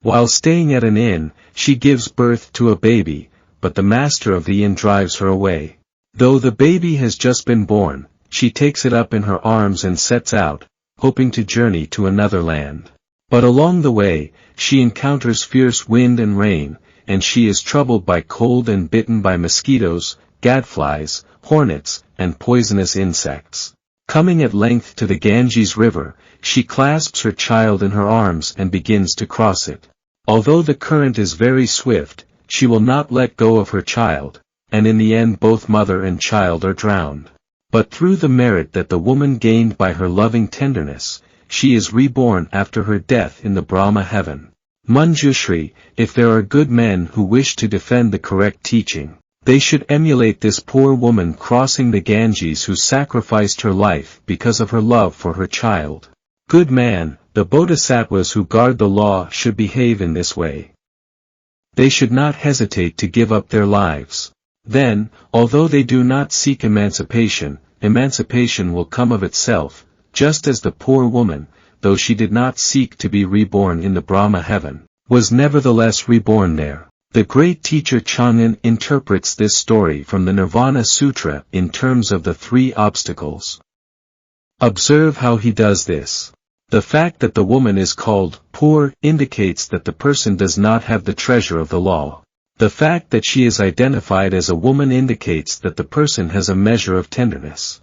While staying at an inn, she gives birth to a baby, but the master of the inn drives her away. Though the baby has just been born, she takes it up in her arms and sets out, hoping to journey to another land. But along the way, she encounters fierce wind and rain, and she is troubled by cold and bitten by mosquitoes, gadflies, hornets, and poisonous insects. Coming at length to the Ganges River, she clasps her child in her arms and begins to cross it. Although the current is very swift, she will not let go of her child, and in the end both mother and child are drowned. But through the merit that the woman gained by her loving tenderness, she is reborn after her death in the Brahma heaven. Manjushri, if there are good men who wish to defend the correct teaching, they should emulate this poor woman crossing the Ganges who sacrificed her life because of her love for her child. Good man, the bodhisattvas who guard the law should behave in this way. They should not hesitate to give up their lives. Then, although they do not seek emancipation, emancipation will come of itself, just as the poor woman, though she did not seek to be reborn in the Brahma heaven, was nevertheless reborn there. The great teacher Chang'an interprets this story from the Nirvana Sutra in terms of the three obstacles. Observe how he does this. The fact that the woman is called poor indicates that the person does not have the treasure of the law. The fact that she is identified as a woman indicates that the person has a measure of tenderness.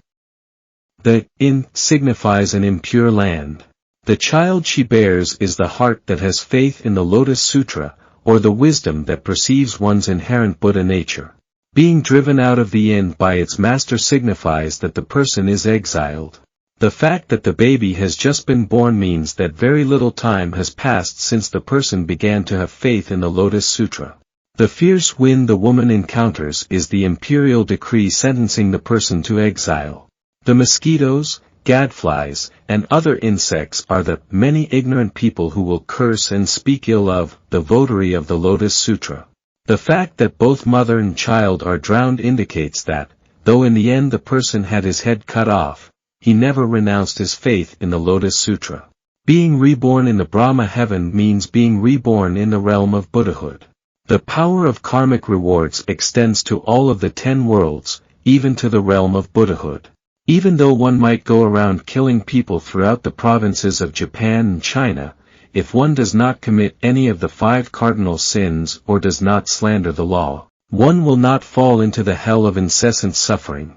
The in signifies an impure land. The child she bears is the heart that has faith in the Lotus Sutra, or the wisdom that perceives one's inherent Buddha nature. Being driven out of the inn by its master signifies that the person is exiled. The fact that the baby has just been born means that very little time has passed since the person began to have faith in the Lotus Sutra. The fierce wind the woman encounters is the imperial decree sentencing the person to exile. The mosquitoes, gadflies, and other insects are the many ignorant people who will curse and speak ill of the votary of the Lotus Sutra. The fact that both mother and child are drowned indicates that, though in the end the person had his head cut off, he never renounced his faith in the Lotus Sutra. Being reborn in the Brahma heaven means being reborn in the realm of Buddhahood. The power of karmic rewards extends to all of the 10 worlds, even to the realm of Buddhahood. Even though one might go around killing people throughout the provinces of Japan and China, if one does not commit any of the 5 cardinal sins or does not slander the law, one will not fall into the hell of incessant suffering.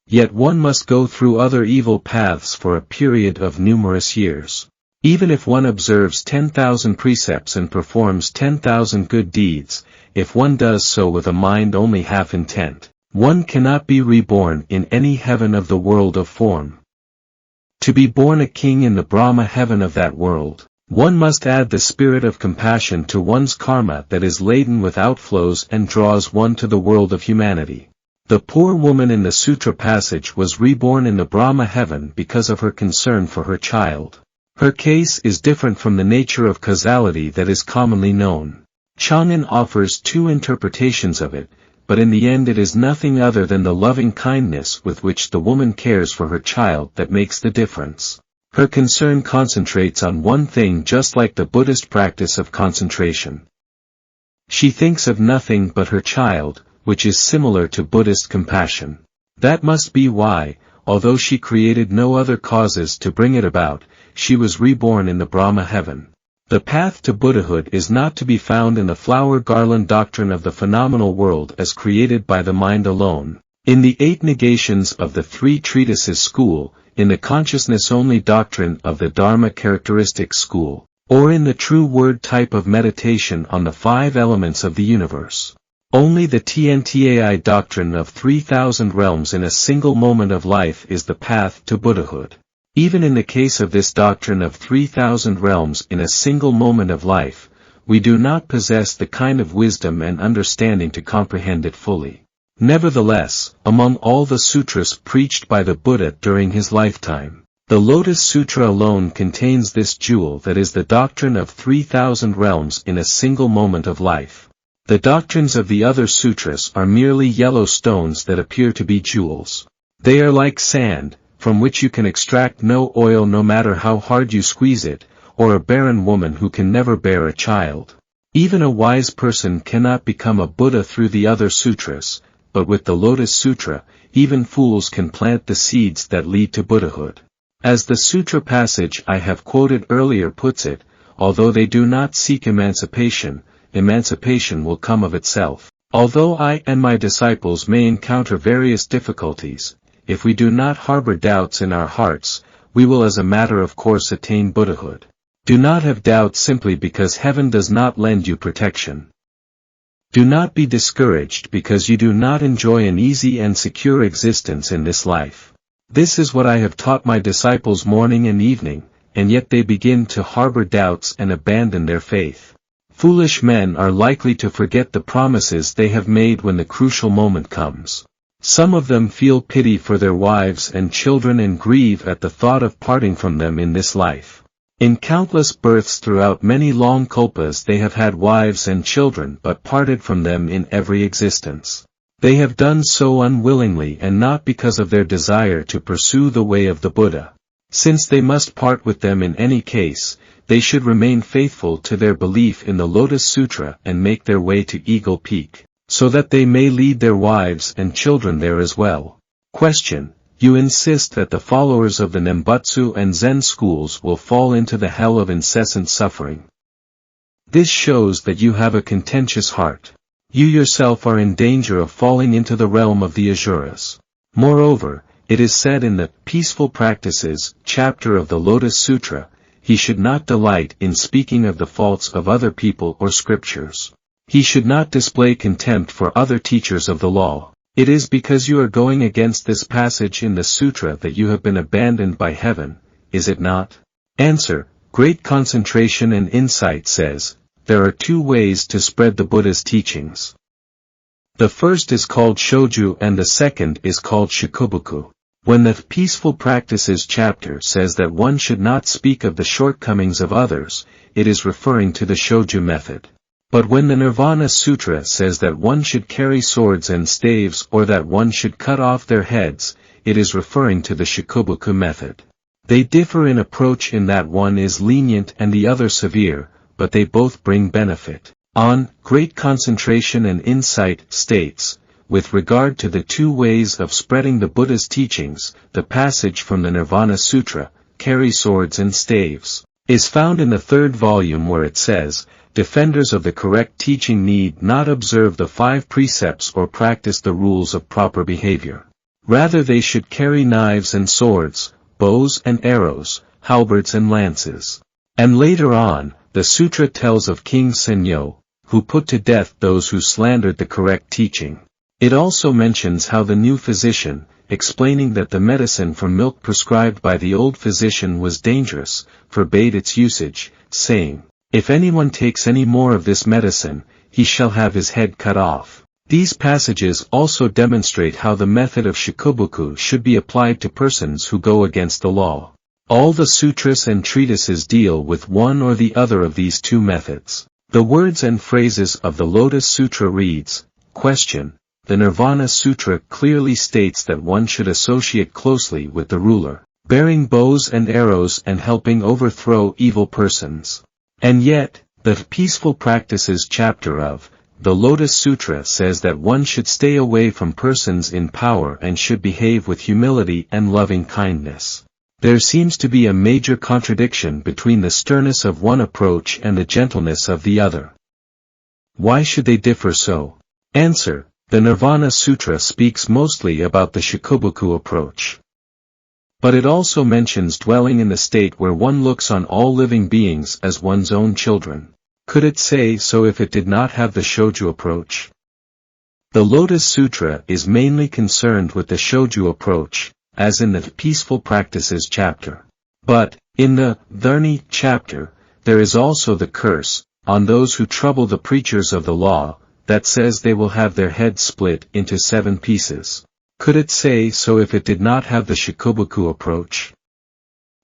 Yet one must go through other evil paths for a period of numerous years. Even if one observes 10,000 precepts and performs 10,000 good deeds, if one does so with a mind only half intent, one cannot be reborn in any heaven of the world of form. To be born a king in the Brahma heaven of that world, one must add the spirit of compassion to one's karma that is laden with outflows and draws one to the world of humanity. The poor woman in the sutra passage was reborn in the Brahma heaven because of her concern for her child. Her case is different from the nature of causality that is commonly known. Chang'an offers 2 interpretations of it, but in the end it is nothing other than the loving kindness with which the woman cares for her child that makes the difference. Her concern concentrates on one thing just like the Buddhist practice of concentration. She thinks of nothing but her child, which is similar to Buddhist compassion. That must be why, although she created no other causes to bring it about, she was reborn in the Brahma heaven. The path to Buddhahood is not to be found in the flower garland doctrine of the phenomenal world as created by the mind alone, in the 8 negations of the 3 treatises school, in the consciousness-only doctrine of the Dharma characteristics school, or in the true word type of meditation on the 5 elements of the universe. Only the TNTAI doctrine of 3,000 realms in a single moment of life is the path to Buddhahood. Even in the case of this doctrine of 3,000 realms in a single moment of life, we do not possess the kind of wisdom and understanding to comprehend it fully. Nevertheless, among all the sutras preached by the Buddha during his lifetime, the Lotus Sutra alone contains this jewel that is the doctrine of 3,000 realms in a single moment of life. The doctrines of the other sutras are merely yellow stones that appear to be jewels. They are like sand, from which you can extract no oil no matter how hard you squeeze it, or a barren woman who can never bear a child. Even a wise person cannot become a Buddha through the other sutras, but with the Lotus Sutra, even fools can plant the seeds that lead to Buddhahood. As the sutra passage I have quoted earlier puts it, although they do not seek emancipation, emancipation will come of itself. Although I and my disciples may encounter various difficulties, if we do not harbor doubts in our hearts, we will as a matter of course attain Buddhahood. Do not have doubt simply because heaven does not lend you protection. Do not be discouraged because you do not enjoy an easy and secure existence in this life. This is what I have taught my disciples morning and evening, and yet they begin to harbor doubts and abandon their faith. Foolish men are likely to forget the promises they have made when the crucial moment comes. Some of them feel pity for their wives and children and grieve at the thought of parting from them in this life. In countless births throughout many long kalpas they have had wives and children but parted from them in every existence. They have done so unwillingly and not because of their desire to pursue the way of the Buddha. Since they must part with them in any case, they should remain faithful to their belief in the Lotus Sutra and make their way to Eagle Peak, so that they may lead their wives and children there as well. Question: You insist that the followers of the Nembutsu and Zen schools will fall into the hell of incessant suffering. This shows that you have a contentious heart. You yourself are in danger of falling into the realm of the Asuras. Moreover, it is said in the Peaceful Practices chapter of the Lotus Sutra, he should not delight in speaking of the faults of other people or scriptures. He should not display contempt for other teachers of the law. It is because you are going against this passage in the sutra that you have been abandoned by heaven, is it not? Answer: Great Concentration and Insight says, there are two ways to spread the Buddha's teachings. The first is called shoju and the second is called shikobuku. When the Peaceful Practices chapter says that one should not speak of the shortcomings of others, it is referring to the shoju method. But when the Nirvana Sutra says that one should carry swords and staves or that one should cut off their heads, it is referring to the shikobuku method. They differ in approach in that one is lenient and the other severe, but they both bring benefit. On Great Concentration and Insight states, with regard to the two ways of spreading the Buddha's teachings, the passage from the Nirvana Sutra, carry swords and staves, is found in the third volume where it says, defenders of the correct teaching need not observe the 5 precepts or practice the rules of proper behavior. Rather they should carry knives and swords, bows and arrows, halberds and lances. And later on, the sutra tells of King Senyo, who put to death those who slandered the correct teaching. It also mentions how the new physician, explaining that the medicine from milk prescribed by the old physician was dangerous, forbade its usage, saying, if anyone takes any more of this medicine, he shall have his head cut off. These passages also demonstrate how the method of shikobuku should be applied to persons who go against the law. All the sutras and treatises deal with one or the other of these two methods. The words and phrases of the Lotus Sutra reads, question, the Nirvana Sutra clearly states that one should associate closely with the ruler, bearing bows and arrows and helping overthrow evil persons. And yet, the Peaceful Practices chapter of the Lotus Sutra says that one should stay away from persons in power and should behave with humility and loving kindness. There seems to be a major contradiction between the sternness of one approach and the gentleness of the other. Why should they differ so? Answer: the Nirvana Sutra speaks mostly about the shikobuku approach. But it also mentions dwelling in the state where one looks on all living beings as one's own children. Could it say so if it did not have the shoju approach? The Lotus Sutra is mainly concerned with the shoju approach, as in the Peaceful Practices chapter. But, in the Dharni chapter, there is also the curse, on those who trouble the preachers of the law, that says they will have their heads split into 7 pieces. Could it say so if it did not have the Shikobuku approach?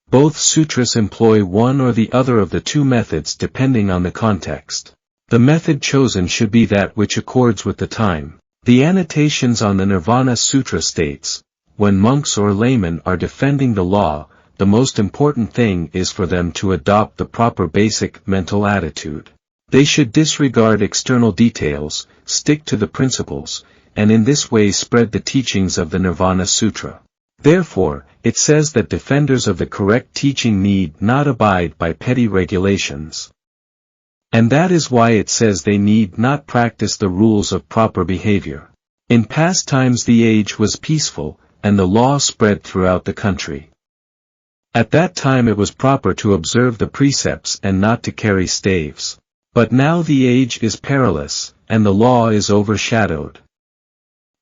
Both sutras employ one or the other of the two methods depending on the context. The method chosen should be that which accords with the time. The annotations on the Nirvana Sutra states, when monks or laymen are defending the law, the most important thing is for them to adopt the proper basic mental attitude. They should disregard external details, stick to the principles, and in this way spread the teachings of the Nirvana Sutra. Therefore, it says that defenders of the correct teaching need not abide by petty regulations. And that is why it says they need not practice the rules of proper behavior. In past times the age was peaceful, and the law spread throughout the country. At that time it was proper to observe the precepts and not to carry staves. But now the age is perilous, and the law is overshadowed.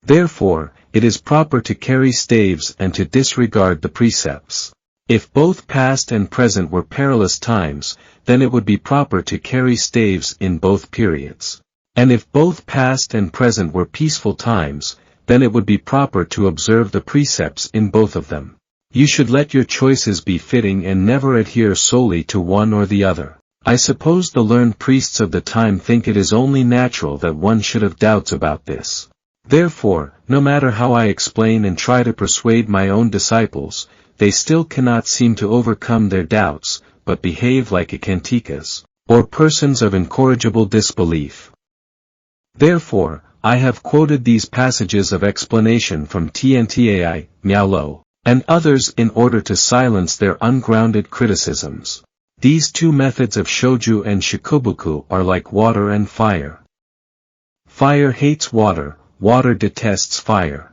Therefore, it is proper to carry staves and to disregard the precepts. If both past and present were perilous times, then it would be proper to carry staves in both periods. And if both past and present were peaceful times, then it would be proper to observe the precepts in both of them. You should let your choices be fitting and never adhere solely to one or the other. I suppose the learned priests of the time think it is only natural that one should have doubts about this. Therefore, no matter how I explain and try to persuade my own disciples, they still cannot seem to overcome their doubts, but behave like akantikas, or persons of incorrigible disbelief. Therefore, I have quoted these passages of explanation from Tntai, Miaolo, and others in order to silence their ungrounded criticisms. These two methods of shoju and shikobuku are like water and fire. Fire hates water, water detests fire.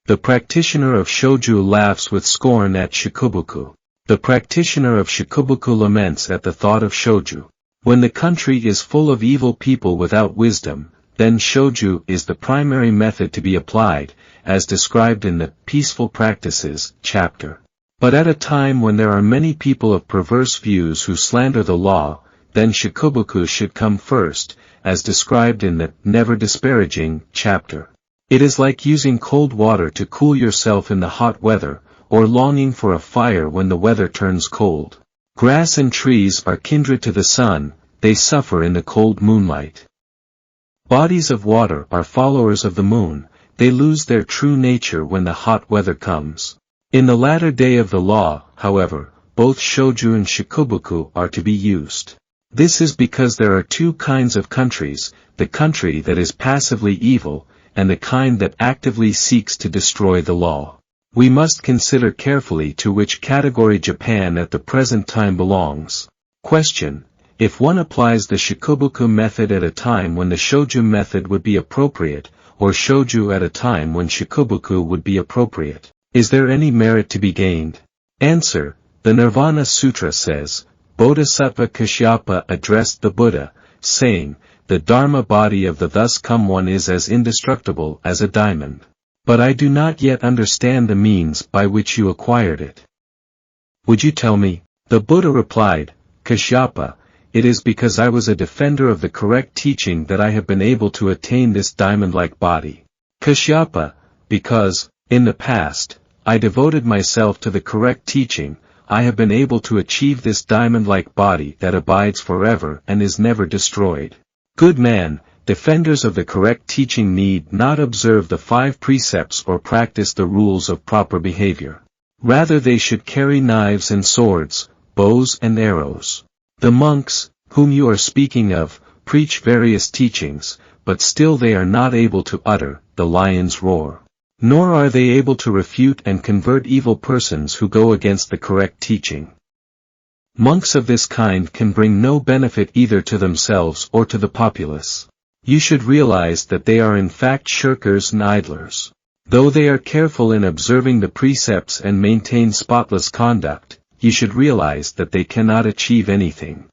The practitioner of shoju laughs with scorn at shikobuku. The practitioner of shikobuku laments at the thought of shoju. When the country is full of evil people without wisdom, then shoju is the primary method to be applied, as described in the Peaceful Practices chapter. But at a time when there are many people of perverse views who slander the law, then shikobuku should come first, as described in the Never Disparaging chapter. It is like using cold water to cool yourself in the hot weather, or longing for a fire when the weather turns cold. Grass and trees are kindred to the sun, they suffer in the cold moonlight. Bodies of water are followers of the moon, they lose their true nature when the hot weather comes. In the latter day of the law, however, both shoju and shikobuku are to be used. This is because there are two kinds of countries, the country that is passively evil, and the kind that actively seeks to destroy the law. We must consider carefully to which category Japan at the present time belongs. Question: if one applies the shikobuku method at a time when the shoju method would be appropriate, or shoju at a time when shikobuku would be appropriate, is there any merit to be gained? Answer: the Nirvana Sutra says, Bodhisattva Kashyapa addressed the Buddha, saying, the Dharma body of the thus come one is as indestructible as a diamond. But I do not yet understand the means by which you acquired it. Would you tell me? The Buddha replied, Kashyapa, it is because I was a defender of the correct teaching that I have been able to attain this diamond-like body. Kashyapa, because, in the past, I devoted myself to the correct teaching, I have been able to achieve this diamond-like body that abides forever and is never destroyed. Good man, defenders of the correct teaching need not observe the 5 precepts or practice the rules of proper behavior. Rather they should carry knives and swords, bows and arrows. The monks, whom you are speaking of, preach various teachings, but still they are not able to utter the lion's roar. Nor are they able to refute and convert evil persons who go against the correct teaching. Monks of this kind can bring no benefit either to themselves or to the populace. You should realize that they are in fact shirkers and idlers. Though they are careful in observing the precepts and maintain spotless conduct, you should realize that they cannot achieve anything.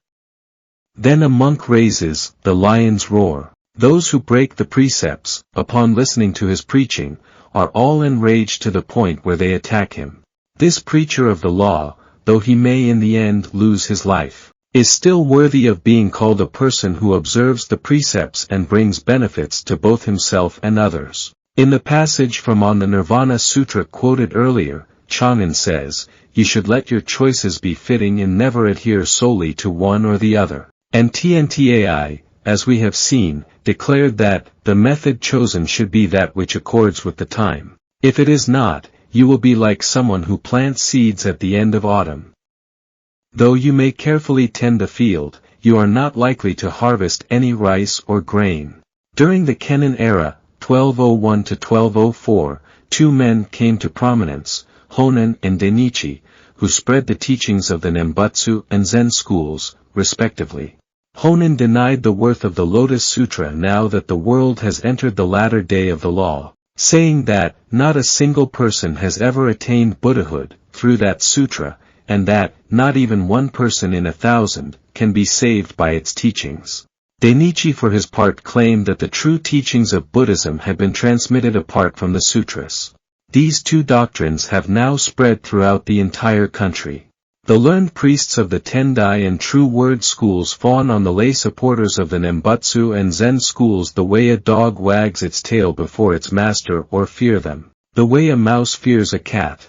Then a monk raises the lion's roar. Those who break the precepts, upon listening to his preaching, are all enraged to the point where they attack him. This preacher of the law, though he may in the end lose his life, is still worthy of being called a person who observes the precepts and brings benefits to both himself and others. In the passage from on the Nirvana Sutra quoted earlier, Chang'an says, "You should let your choices be fitting and never adhere solely to one or the other." And TNTAI, as we have seen, declared that the method chosen should be that which accords with the time. If it is not, you will be like someone who plants seeds at the end of autumn. Though you may carefully tend the field, you are not likely to harvest any rice or grain. During the Kennen era, 1201 to 1204, two men came to prominence, Honen and Denichi, who spread the teachings of the Nembutsu and Zen schools, respectively. Honen denied the worth of the Lotus Sutra now that the world has entered the latter day of the law, saying that not a single person has ever attained Buddhahood through that sutra, and that not even one person in 1,000 can be saved by its teachings. Denichi for his part claimed that the true teachings of Buddhism had been transmitted apart from the sutras. These two doctrines have now spread throughout the entire country. The learned priests of the Tendai and True Word schools fawn on the lay supporters of the Nembutsu and Zen schools the way a dog wags its tail before its master or fear them, the way a mouse fears a cat.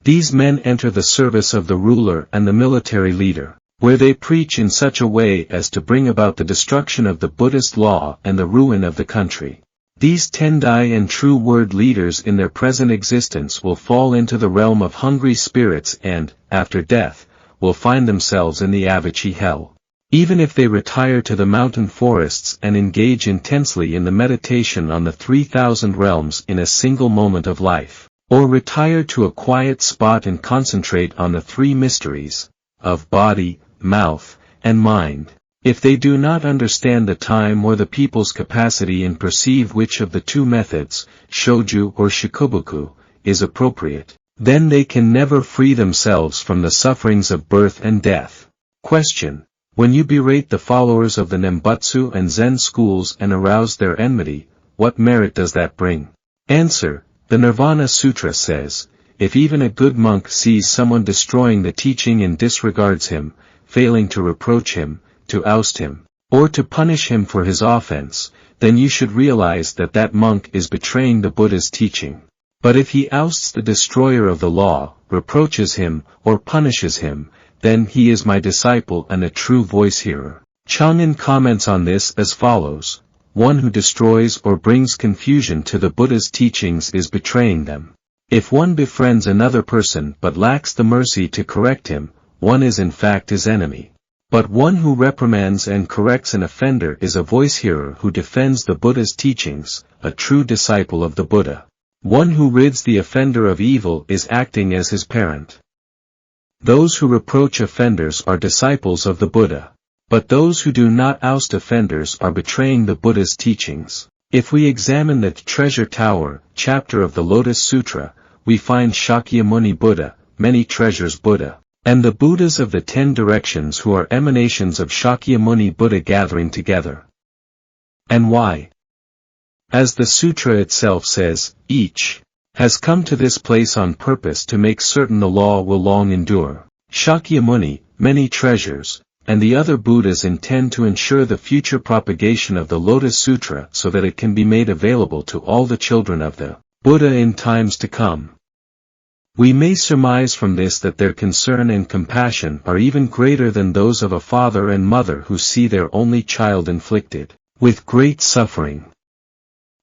These men enter the service of the ruler and the military leader, where they preach in such a way as to bring about the destruction of the Buddhist law and the ruin of the country. These Tendai and True Word leaders in their present existence will fall into the realm of hungry spirits and, after death, will find themselves in the Avachi hell. Even if they retire to the mountain forests and engage intensely in the meditation on the 3,000 realms in a single moment of life, or retire to a quiet spot and concentrate on the three mysteries, of body, mouth, and mind, if they do not understand the time or the people's capacity and perceive which of the two methods, shoju or shikobuku, is appropriate, then they can never free themselves from the sufferings of birth and death. Question: when you berate the followers of the Nembutsu and Zen schools and arouse their enmity, what merit does that bring? Answer: the Nirvana Sutra says, if even a good monk sees someone destroying the teaching and disregards him, failing to reproach him, to oust him, or to punish him for his offense, then you should realize that that monk is betraying the Buddha's teaching. But if he ousts the destroyer of the law, reproaches him, or punishes him, then he is my disciple and a true voice-hearer. Chang'an comments on this as follows: one who destroys or brings confusion to the Buddha's teachings is betraying them. If one befriends another person but lacks the mercy to correct him, one is in fact his enemy. But one who reprimands and corrects an offender is a voice-hearer who defends the Buddha's teachings, a true disciple of the Buddha. One who rids the offender of evil is acting as his parent. Those who reproach offenders are disciples of the Buddha. But those who do not oust offenders are betraying the Buddha's teachings. If we examine the Treasure Tower chapter of the Lotus Sutra, we find Shakyamuni Buddha, many treasures Buddha, and the Buddhas of the 10 directions who are emanations of Shakyamuni Buddha gathering together. And why? As the sutra itself says, each has come to this place on purpose to make certain the law will long endure. Shakyamuni, many treasures, and the other Buddhas intend to ensure the future propagation of the Lotus Sutra so that it can be made available to all the children of the Buddha in times to come. We may surmise from this that their concern and compassion are even greater than those of a father and mother who see their only child inflicted with great suffering.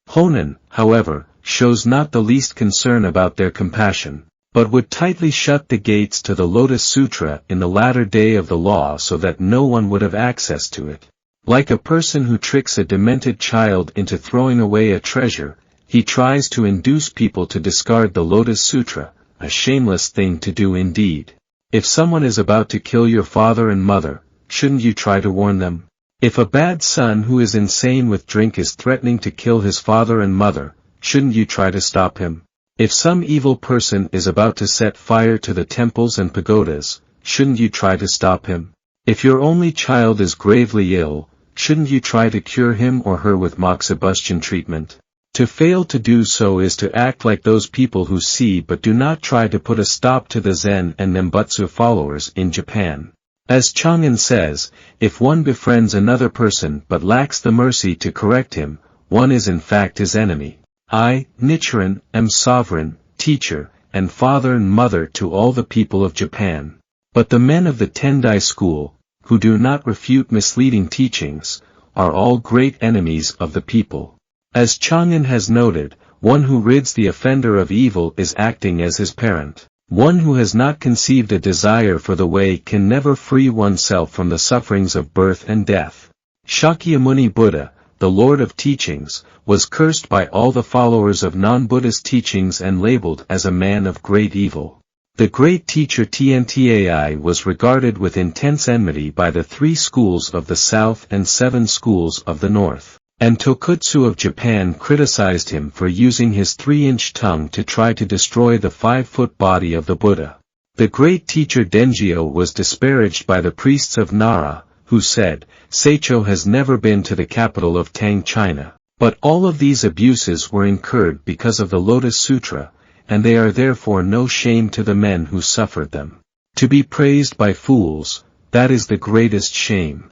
Honen, however, shows not the least concern about their compassion, but would tightly shut the gates to the Lotus Sutra in the latter day of the law so that no one would have access to it. Like a person who tricks a demented child into throwing away a treasure, he tries to induce people to discard the Lotus Sutra, a shameless thing to do indeed. If someone is about to kill your father and mother, shouldn't you try to warn them? If a bad son who is insane with drink is threatening to kill his father and mother, shouldn't you try to stop him? If some evil person is about to set fire to the temples and pagodas, shouldn't you try to stop him? If your only child is gravely ill, shouldn't you try to cure him or her with moxibustion treatment? To fail to do so is to act like those people who see but do not try to put a stop to the Zen and Nembutsu followers in Japan. As Chang'an says, if one befriends another person but lacks the mercy to correct him, one is in fact his enemy. I, Nichiren, am sovereign, teacher, and father and mother to all the people of Japan. But the men of the Tendai school, who do not refute misleading teachings, are all great enemies of the people. As Chang'an has noted, one who rids the offender of evil is acting as his parent. One who has not conceived a desire for the way can never free oneself from the sufferings of birth and death. Shakyamuni Buddha, the Lord of Teachings, was cursed by all the followers of non-Buddhist teachings and labeled as a man of great evil. The great teacher Tntai was regarded with intense enmity by the 3 schools of the south and 7 schools of the north, and Tokutsu of Japan criticized him for using his 3-inch tongue to try to destroy the 5-foot body of the Buddha. The great teacher Dengyo was disparaged by the priests of Nara, who said, Seicho has never been to the capital of Tang China. But all of these abuses were incurred because of the Lotus Sutra, and they are therefore no shame to the men who suffered them. To be praised by fools, that is the greatest shame.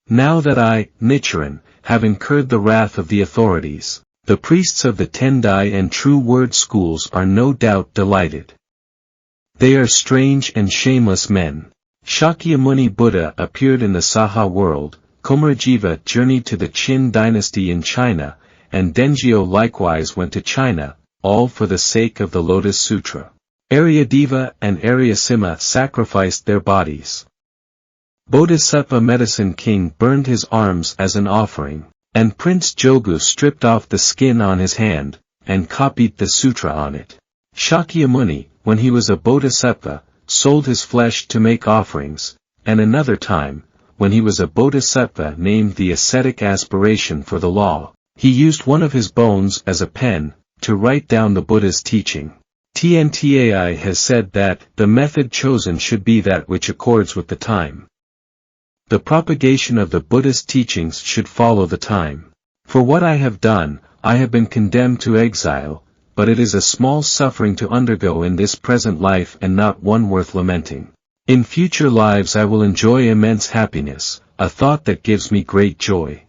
Now that I, Nichiren, have incurred the wrath of the authorities, the priests of the Tendai and True Word schools are no doubt delighted. They are strange and shameless men. Shakyamuni Buddha appeared in the Saha world, Komarajiva journeyed to the Qin dynasty in China, and Dengyo likewise went to China, all for the sake of the Lotus Sutra. Aryadeva and Aryasima sacrificed their bodies. Bodhisattva Medicine King burned his arms as an offering, and Prince Jogu stripped off the skin on his hand, and copied the sutra on it. Shakyamuni, when he was a bodhisattva, sold his flesh to make offerings, and another time, when he was a bodhisattva named the ascetic aspiration for the law, he used one of his bones as a pen, to write down the Buddha's teaching. Tntai has said that the method chosen should be that which accords with the time. The propagation of the Buddhist teachings should follow the time. For what I have done, I have been condemned to exile, but it is a small suffering to undergo in this present life and not one worth lamenting. In future lives I will enjoy immense happiness, a thought that gives me great joy.